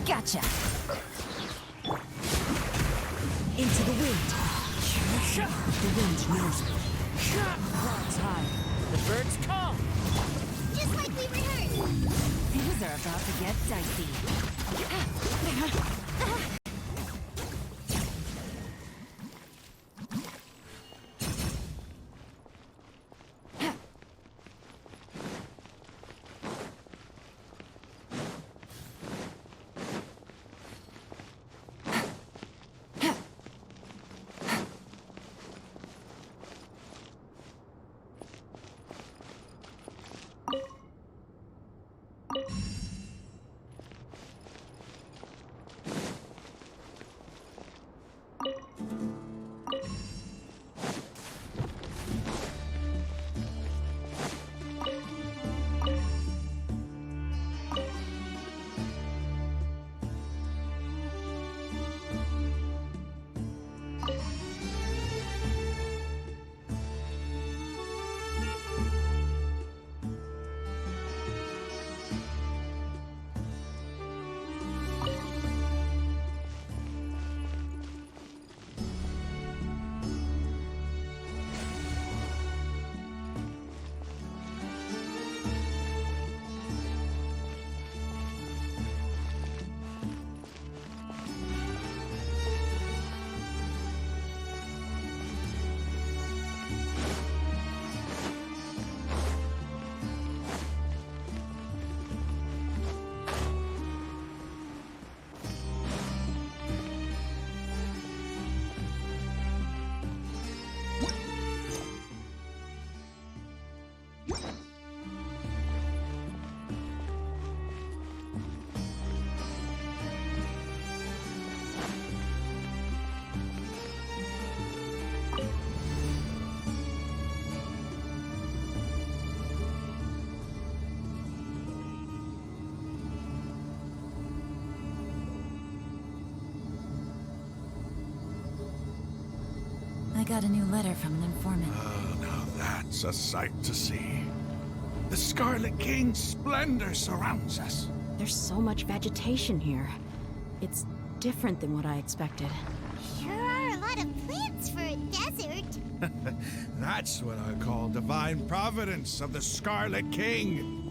Gotcha. Into the wind. The wind knows me. Clouds high. The birds call. Just like we rehearsed. Things are about to get dicey. I got a new letter from an informant. Oh, now that's a sight to see. The Scarlet King's splendor surrounds us. There's so much vegetation here. It's different than what I expected. Sure are a lot lot of plants for a desert. That's what I call divine providence of the Scarlet King.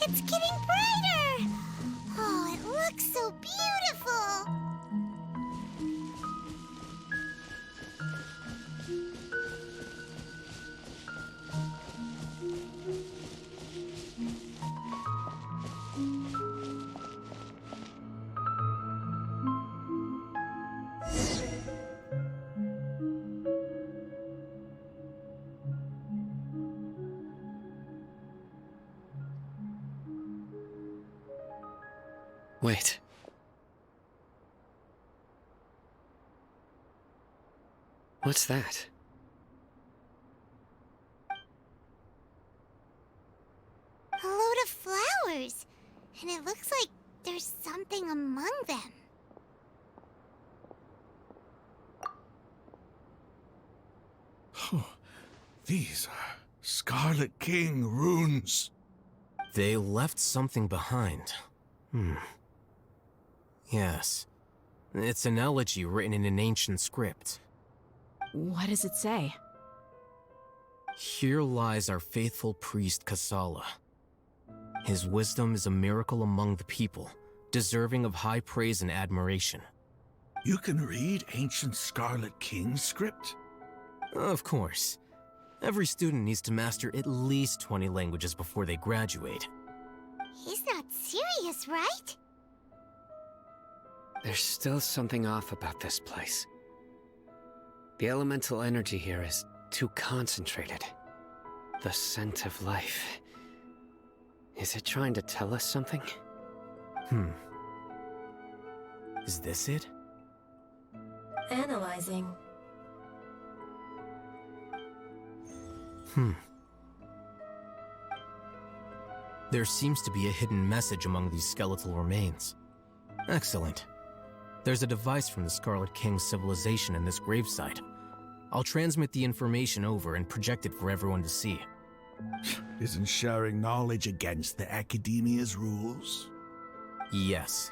It's getting brighter! Oh, it looks so beautiful! Wait. What's that? A load of flowers, and it looks like there's something among them. These are Scarlet King runes. They left something behind. Yes. It's an elegy written in an ancient script. What does it say? Here lies our faithful priest Kasala. His wisdom is a miracle among the people, deserving of high praise and admiration. You can read ancient Scarlet King script? Of course. Every student needs to master at least 20 languages before they graduate. He's not serious, right? There's still something off about this place. The elemental energy here is too concentrated. The scent of life. Is it trying to tell us something? Is this it? Analyzing. There seems to be a hidden message among these skeletal remains. Excellent. There's a device from the Scarlet King's civilization in this gravesite. I'll transmit the information over and project it for everyone to see. Isn't sharing knowledge against the Academia's rules? Yes.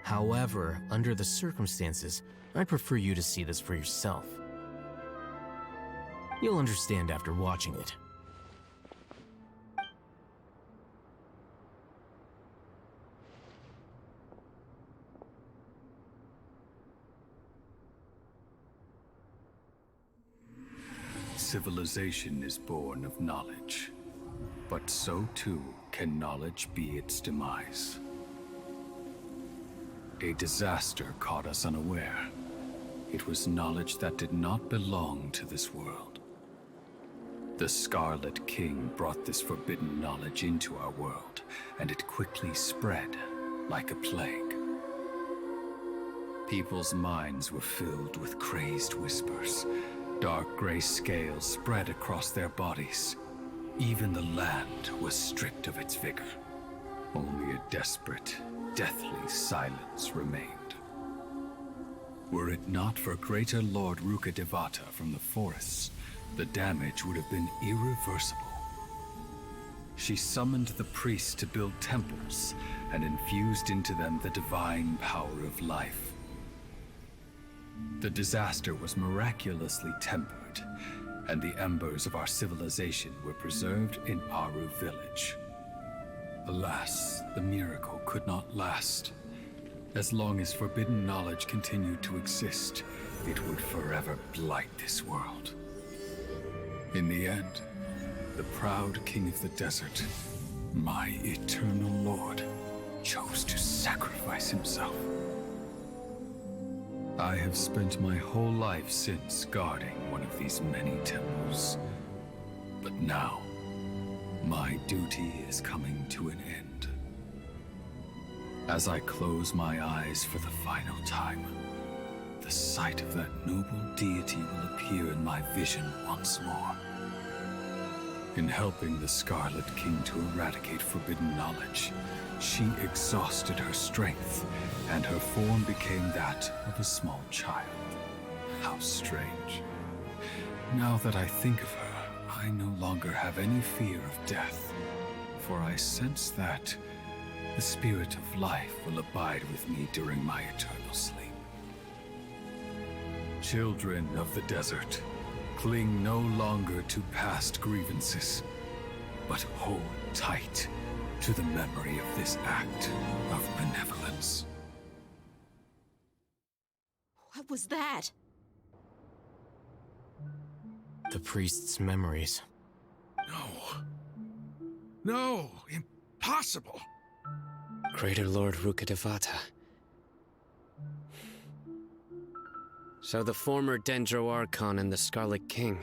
However, under the circumstances, I'd prefer you to see this for yourself. You'll understand after watching it. Civilization is born of knowledge, but so too can knowledge be its demise. A disaster caught us unaware. It was knowledge that did not belong to this world. The Scarlet King brought this forbidden knowledge into our world, and it quickly spread like a plague. People's minds were filled with crazed whispers. Dark gray scales spread across their bodies. Even the land was stripped of its vigor. Only a desperate, deathly silence remained. Were it not for greater Lord Rukkhadevata from the forests, the damage would have been irreversible. She summoned the priests to build temples and infused into them the divine power of life. The disaster was miraculously tempered, and the embers of our civilization were preserved in Aru village. Alas, the miracle could not last. As long as forbidden knowledge continued to exist, it would forever blight this world. In the end, the proud king of the desert, my eternal lord, chose to sacrifice himself. I have spent my whole life since guarding one of these many temples. But now, my duty is coming to an end. As I close my eyes for the final time, the sight of that noble deity will appear in my vision once more. In helping the Scarlet King to eradicate forbidden knowledge, she exhausted her strength, and her form became that of a small child. How strange. Now that I think of her, I no longer have any fear of death, for I sense that the spirit of life will abide with me during my eternal sleep. Children of the desert, cling no longer to past grievances, but hold tight to the memory of this act of benevolence. What was that? The priest's memories. No, impossible. Greater Lord Rukkhadevata. So the former Dendro Archon and the Scarlet King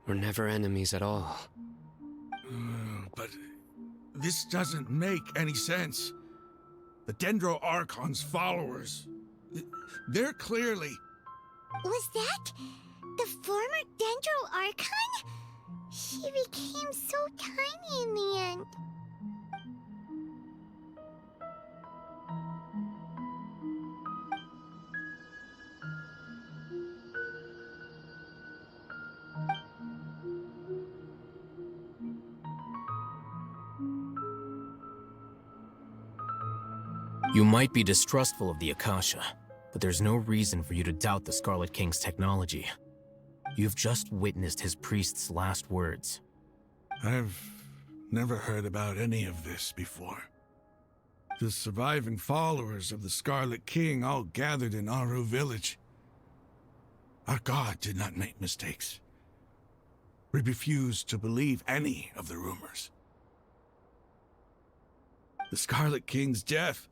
were never enemies at all. But this doesn't make any sense. The Dendro Archon's followers, they're clearly... Was that the former Dendro Archon? He became so tiny in the end. You might be distrustful of the Akasha, but there's no reason for you to doubt the Scarlet King's technology. You've just witnessed his priest's last words. I've never heard about any of this before. The surviving followers of the Scarlet King all gathered in Aru village. Our god did not make mistakes. We refused to believe any of the rumors. The Scarlet King's death,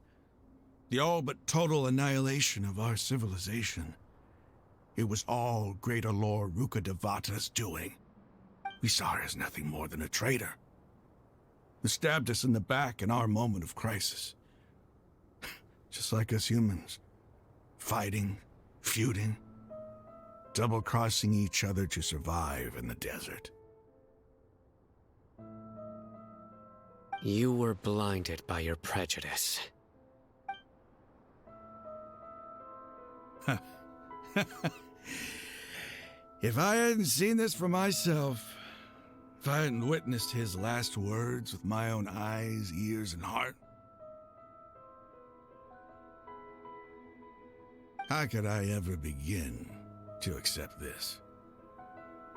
the all but total annihilation of our civilization, it was all Greater Lord Rukkhadevata's doing. We saw her as nothing more than a traitor, who stabbed us in the back in our moment of crisis. Just like us humans, fighting, feuding, double-crossing each other to survive in the desert. You were blinded by your prejudice. If I hadn't seen this for myself, if I hadn't witnessed his last words with my own eyes, ears, and heart, how could I ever begin to accept this?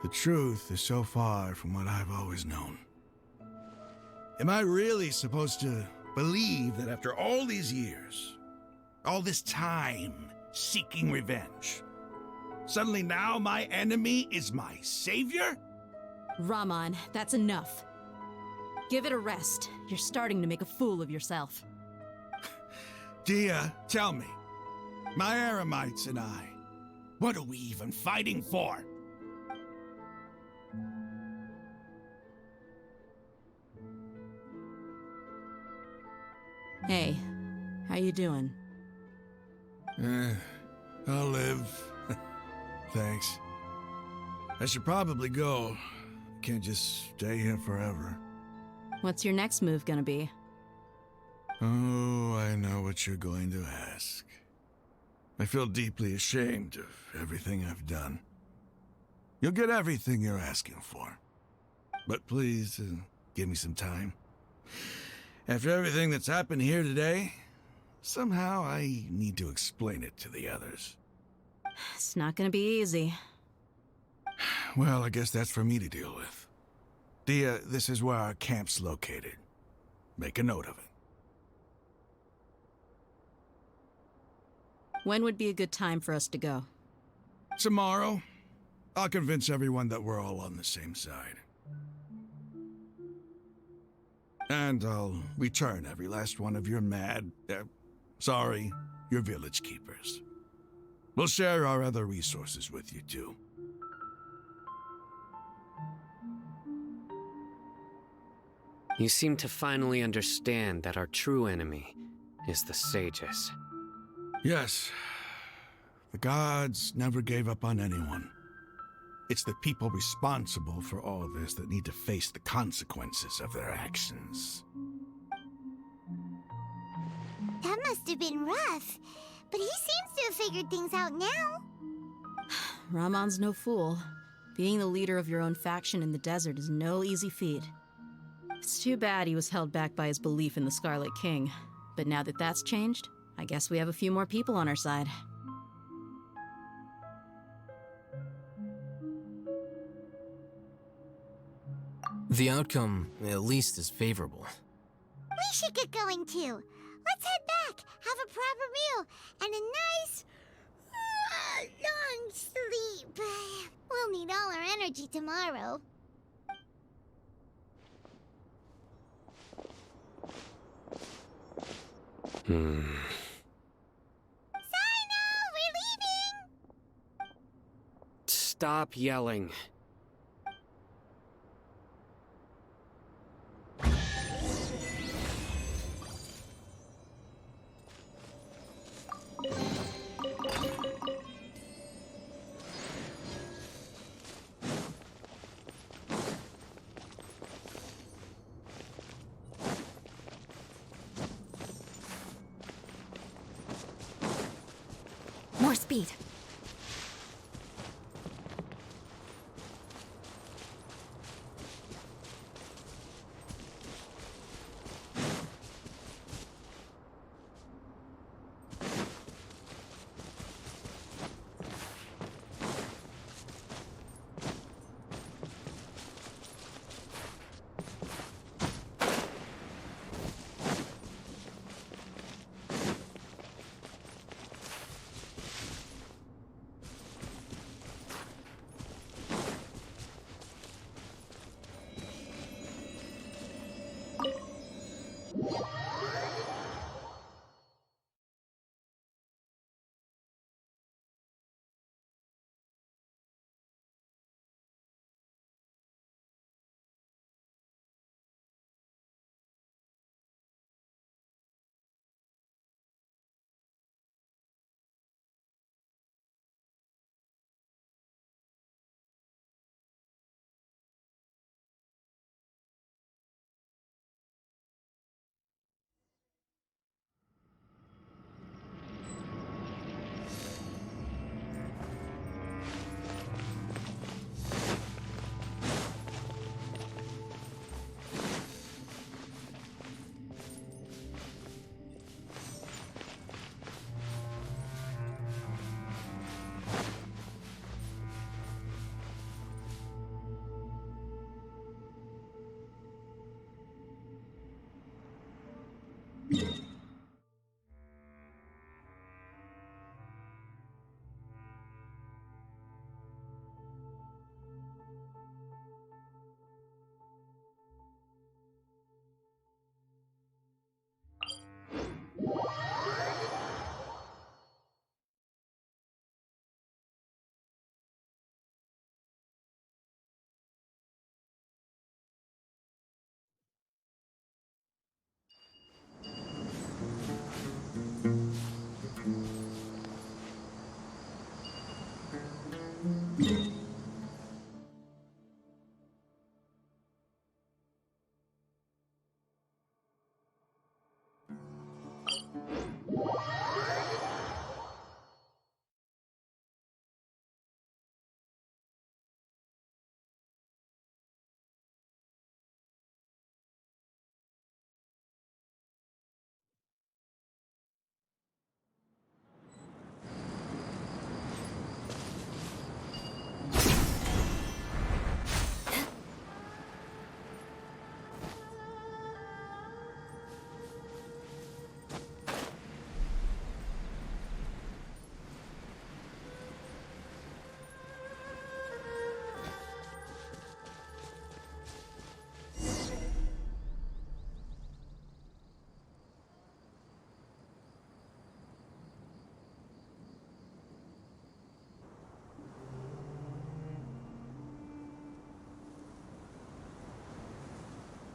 The truth is so far from what I've always known. Am I really supposed to believe that after all these years, all this time seeking revenge, suddenly now my enemy is my savior? Rahman, that's enough. Give it a rest. You're starting to make a fool of yourself. Dia, tell me, my Eremites and I, what are we even fighting for? Hey, how you doing? I'll live. Thanks. I should probably go. Can't just stay here forever. What's your next move gonna be? Oh, I know what you're going to ask. I feel deeply ashamed of everything I've done. You'll get everything you're asking for. But please, give me some time. After everything that's happened here today, somehow I need to explain it to the others. It's not gonna be easy. Well, I guess that's for me to deal with. Dia, this is where our camp's located. Make a note of it. When would be a good time for us to go? Tomorrow, I'll convince everyone that we're all on the same side. And I'll return every last one of your your village keepers. We'll share our other resources with you, too. You seem to finally understand that our true enemy is the sages. Yes. The gods never gave up on anyone. It's the people responsible for all this that need to face the consequences of their actions. That must have been rough, but he seems to have figured things out now. Ramon's no fool. Being the leader of your own faction in the desert is no easy feat. It's too bad he was held back by his belief in the Scarlet King. But now that that's changed, I guess we have a few more people on our side. The outcome, at least, is favorable. We should get going too. Let's head back, have a proper meal, and a nice, long sleep. We'll need all our energy tomorrow. Sino, we're leaving! Stop yelling. More speed.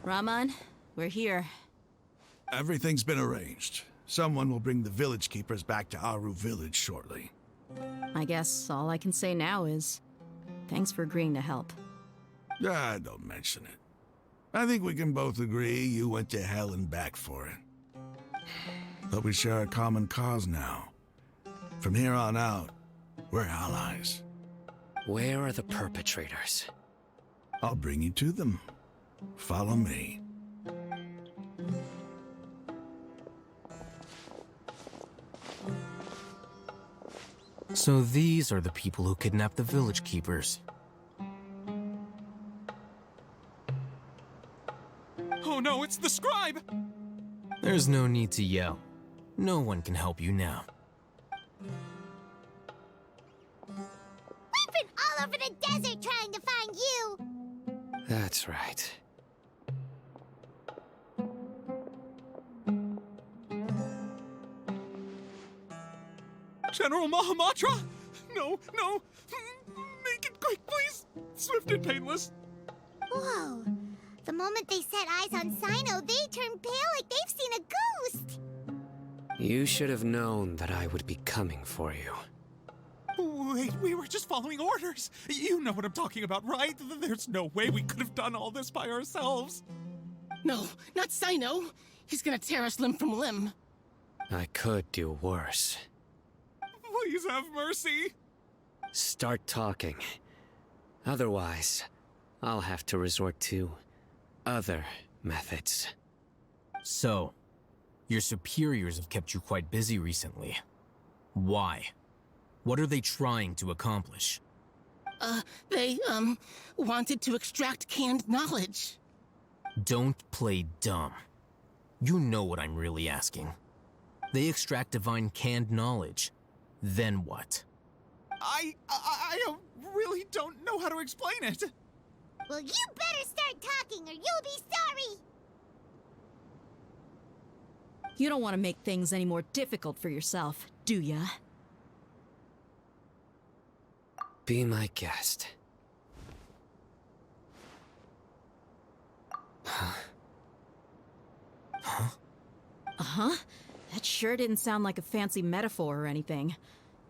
Rahman, we're here. Everything's been arranged. Someone will bring the village keepers back to Aru village shortly. I guess all I can say now is thanks for agreeing to help. Ah, don't mention it. I think we can both agree you went to hell and back for it. But we share a common cause now. From here on out, we're allies. Where are the perpetrators? I'll bring you to them. Follow me. So these are the people who kidnapped the village keepers. Oh no, it's the scribe! There's no need to yell. No one can help you now. We've been all over the desert trying to find you! That's right. General Mahamatra? No, no! Make it quick, please! Swift and painless. Whoa. The moment they set eyes on Sino, they turned pale like they've seen a ghost! You should have known that I would be coming for you. Wait, we were just following orders. You know what I'm talking about, right? There's no way we could have done all this by ourselves. No, not Sino. He's gonna tear us limb from limb. I could do worse. Please have mercy. Start talking. Otherwise, I'll have to resort to other methods. So, your superiors have kept you quite busy recently. Why? What are they trying to accomplish? They wanted to extract canned knowledge. Don't play dumb. You know what I'm really asking. They extract divine canned knowledge. Then what? I really don't know how to explain it. Well, you better start talking or you'll be sorry! You don't want to make things any more difficult for yourself, do ya? Be my guest. Huh? Huh? Uh-huh. That sure didn't sound like a fancy metaphor or anything.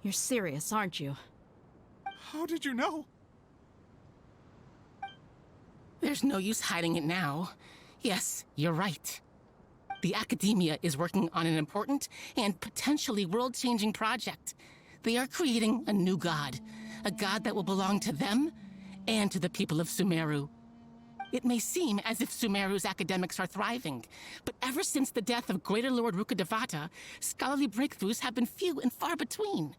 You're serious, aren't you? How did you know? There's no use hiding it now. Yes, you're right. The Academia is working on an important and potentially world-changing project. They are creating a new god. A god that will belong to them and to the people of Sumeru. It may seem as if Sumeru's academics are thriving, but ever since the death of Greater Lord Rukkhadevata, scholarly breakthroughs have been few and far between.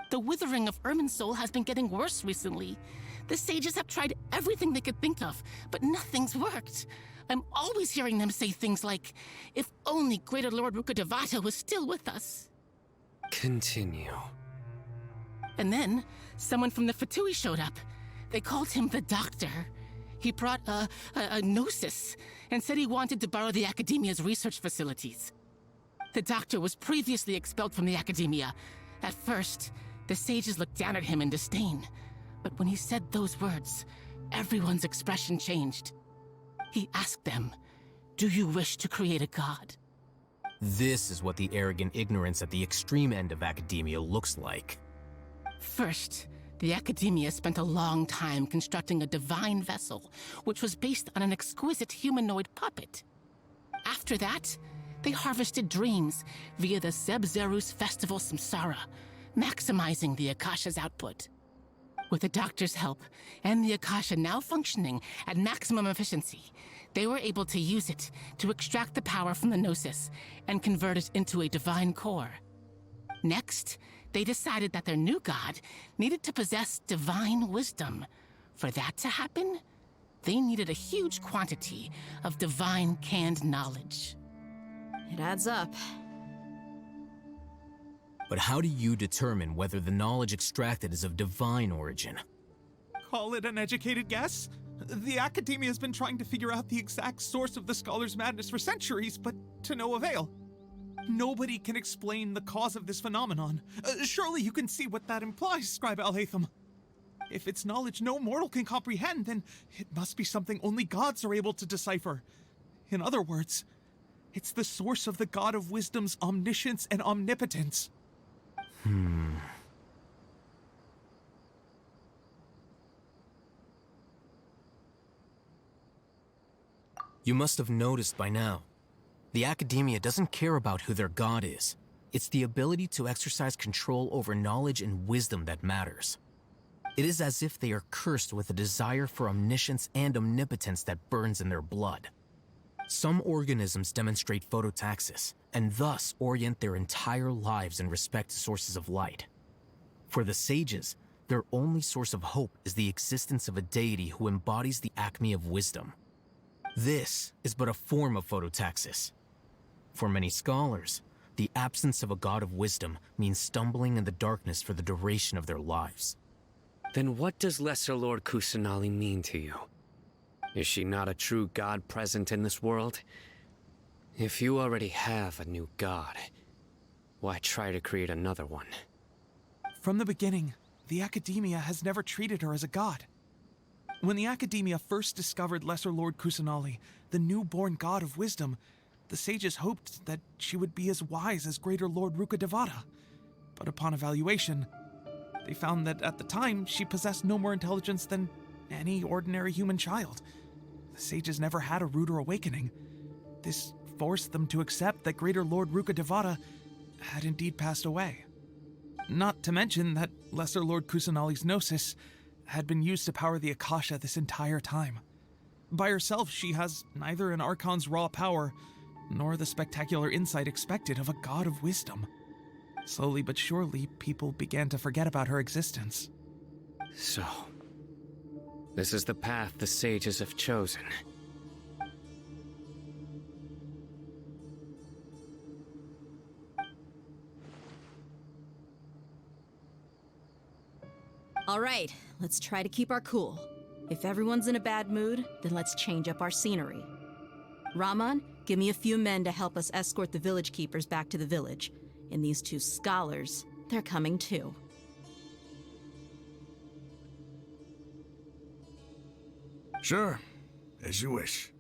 The withering of Irminsul has been getting worse recently. The sages have tried everything they could think of, but nothing's worked. I'm always hearing them say things like, if only Greater Lord Rukkhadevata was still with us. Continue. And then, someone from the Fatui showed up. They called him the Doctor. He brought a gnosis and said he wanted to borrow the Academia's research facilities. The Doctor was previously expelled from the Academia. At first, the sages looked down at him in disdain. But when he said those words, everyone's expression changed. He asked them, "Do you wish to create a god?" This is what the arrogant ignorance at the extreme end of academia looks like. First, the Academia spent a long time constructing a divine vessel, which was based on an exquisite humanoid puppet. After that, they harvested dreams via the Zeb-Zerus Festival Samsara, maximizing the Akasha's output. With the Doctor's help, and the Akasha now functioning at maximum efficiency, they were able to use it to extract the power from the Gnosis and convert it into a divine core. Next, they decided that their new god needed to possess divine wisdom. For that to happen, they needed a huge quantity of divine canned knowledge. It adds up. But how do you determine whether the knowledge extracted is of divine origin? Call it an educated guess? The Academia has been trying to figure out the exact source of the Scholar's madness for centuries, but to no avail. Nobody can explain the cause of this phenomenon. Surely you can see what that implies, Scribe Alhaitham. If it's knowledge no mortal can comprehend, then it must be something only gods are able to decipher. In other words, it's the source of the God of Wisdom's omniscience and omnipotence. You must have noticed by now. The Academia doesn't care about who their god is. It's the ability to exercise control over knowledge and wisdom that matters. It is as if they are cursed with a desire for omniscience and omnipotence that burns in their blood. Some organisms demonstrate phototaxis, and thus orient their entire lives in respect to sources of light. For the sages, their only source of hope is the existence of a deity who embodies the acme of wisdom. This is but a form of phototaxis. For many scholars, the absence of a god of wisdom means stumbling in the darkness for the duration of their lives. Then what does Lesser Lord Kusanali mean to you? Is she not a true god present in this world? If you already have a new god, why try to create another one? From the beginning, the Academia has never treated her as a god. When the Academia first discovered Lesser Lord Kusanali, the newborn god of wisdom, the sages hoped that she would be as wise as Greater Lord Rukkhadevata. But upon evaluation, they found that at the time she possessed no more intelligence than any ordinary human child. The sages never had a ruder awakening. This forced them to accept that Greater Lord Rukkhadevata had indeed passed away. Not to mention that Lesser Lord Kusanali's gnosis had been used to power the Akasha this entire time. By herself, she has neither an Archon's raw power, nor the spectacular insight expected of a god of wisdom. Slowly but surely, people began to forget about her existence. So, this is the path the sages have chosen. All right, let's try to keep our cool. If everyone's in a bad mood, then let's change up our scenery. Rahman, give me a few men to help us escort the village keepers back to the village. And these two scholars, they're coming too. Sure, as you wish.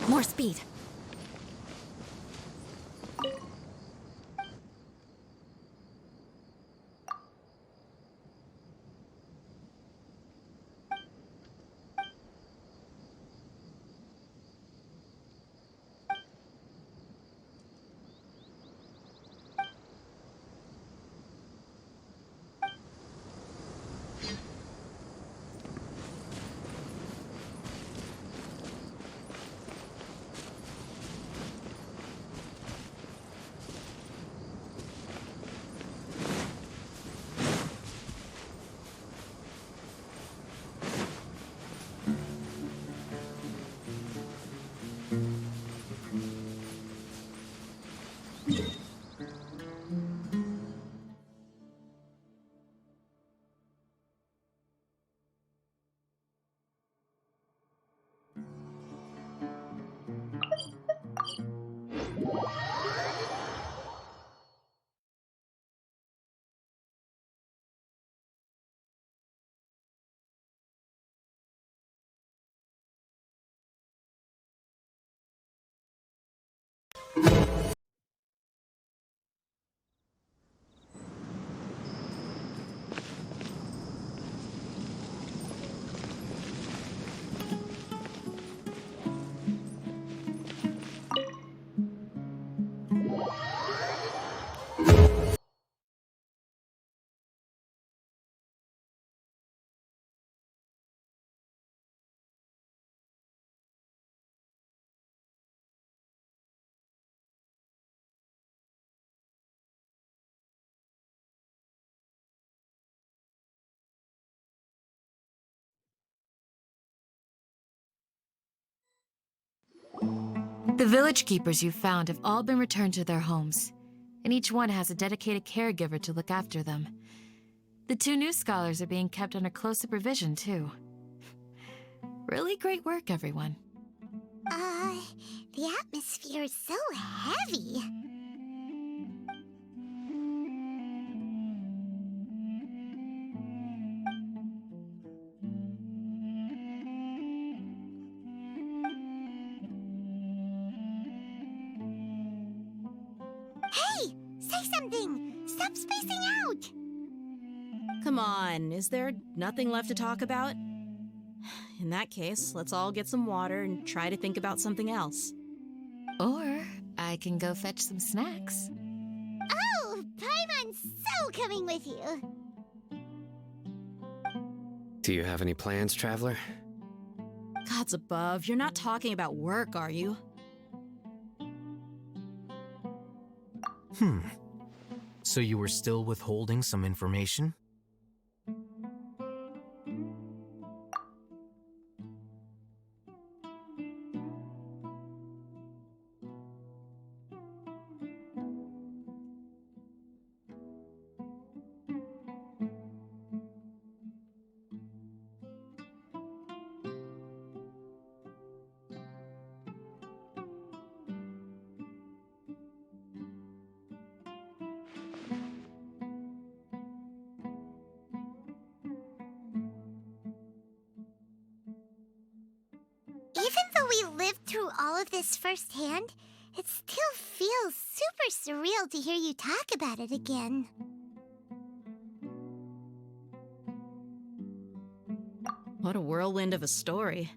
More speed. The village keepers you found have all been returned to their homes, and each one has a dedicated caregiver to look after them. The 2 new scholars are being kept under close supervision, too. Really great work, everyone. The atmosphere is so heavy. Hey! Say something! Stop spacing out! Come on, is there nothing left to talk about? In that case, let's all get some water and try to think about something else. Or I can go fetch some snacks. Oh, Paimon's so coming with you! Do you have any plans, Traveler? Gods above, you're not talking about work, are you? So you were still withholding some information? Even though we lived through all of this firsthand, it still feels super surreal to hear you talk about it again. What a whirlwind of a story.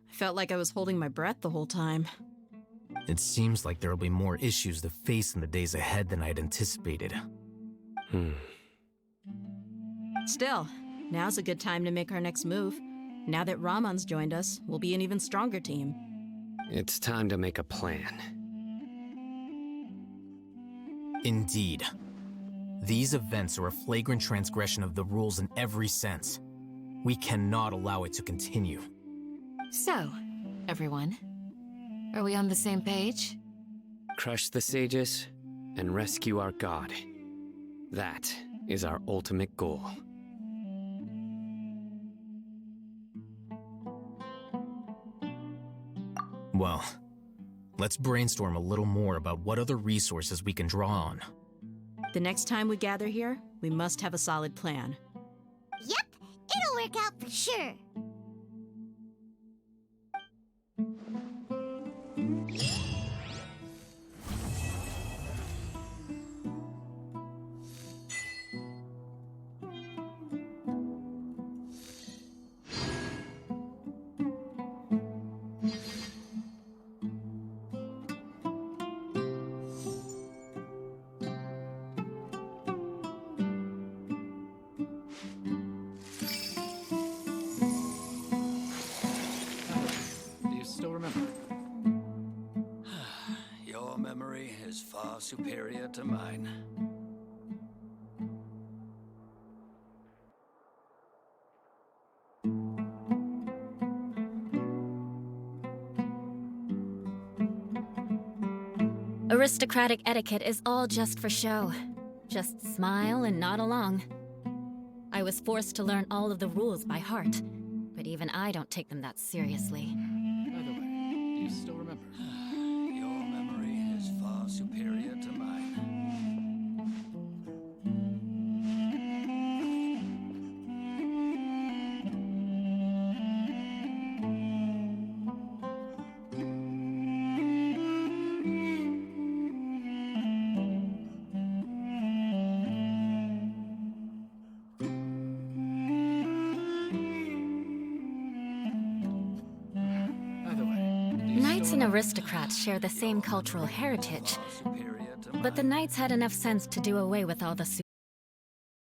I felt like I was holding my breath the whole time. It seems like there'll be more issues to face in the days ahead than I'd anticipated. Still, now's a good time to make our next move. Now that Ramon's joined us, we'll be an even stronger team. It's time to make a plan. Indeed. These events are a flagrant transgression of the rules in every sense. We cannot allow it to continue. So, everyone, are we on the same page? Crush the sages and rescue our god. That is our ultimate goal. Well, let's brainstorm a little more about what other resources we can draw on. The next time we gather here, we must have a solid plan. Yep, it'll work out for sure. Your memory is far superior to mine. Aristocratic etiquette is all just for show. Just smile and nod along. I was forced to learn all of the rules by heart, but even I don't take them that seriously. By the way, do you still remember? Your memory is far superior to mine. Knights and aristocrats share the same cultural heritage, but the knights had enough sense to do away with all the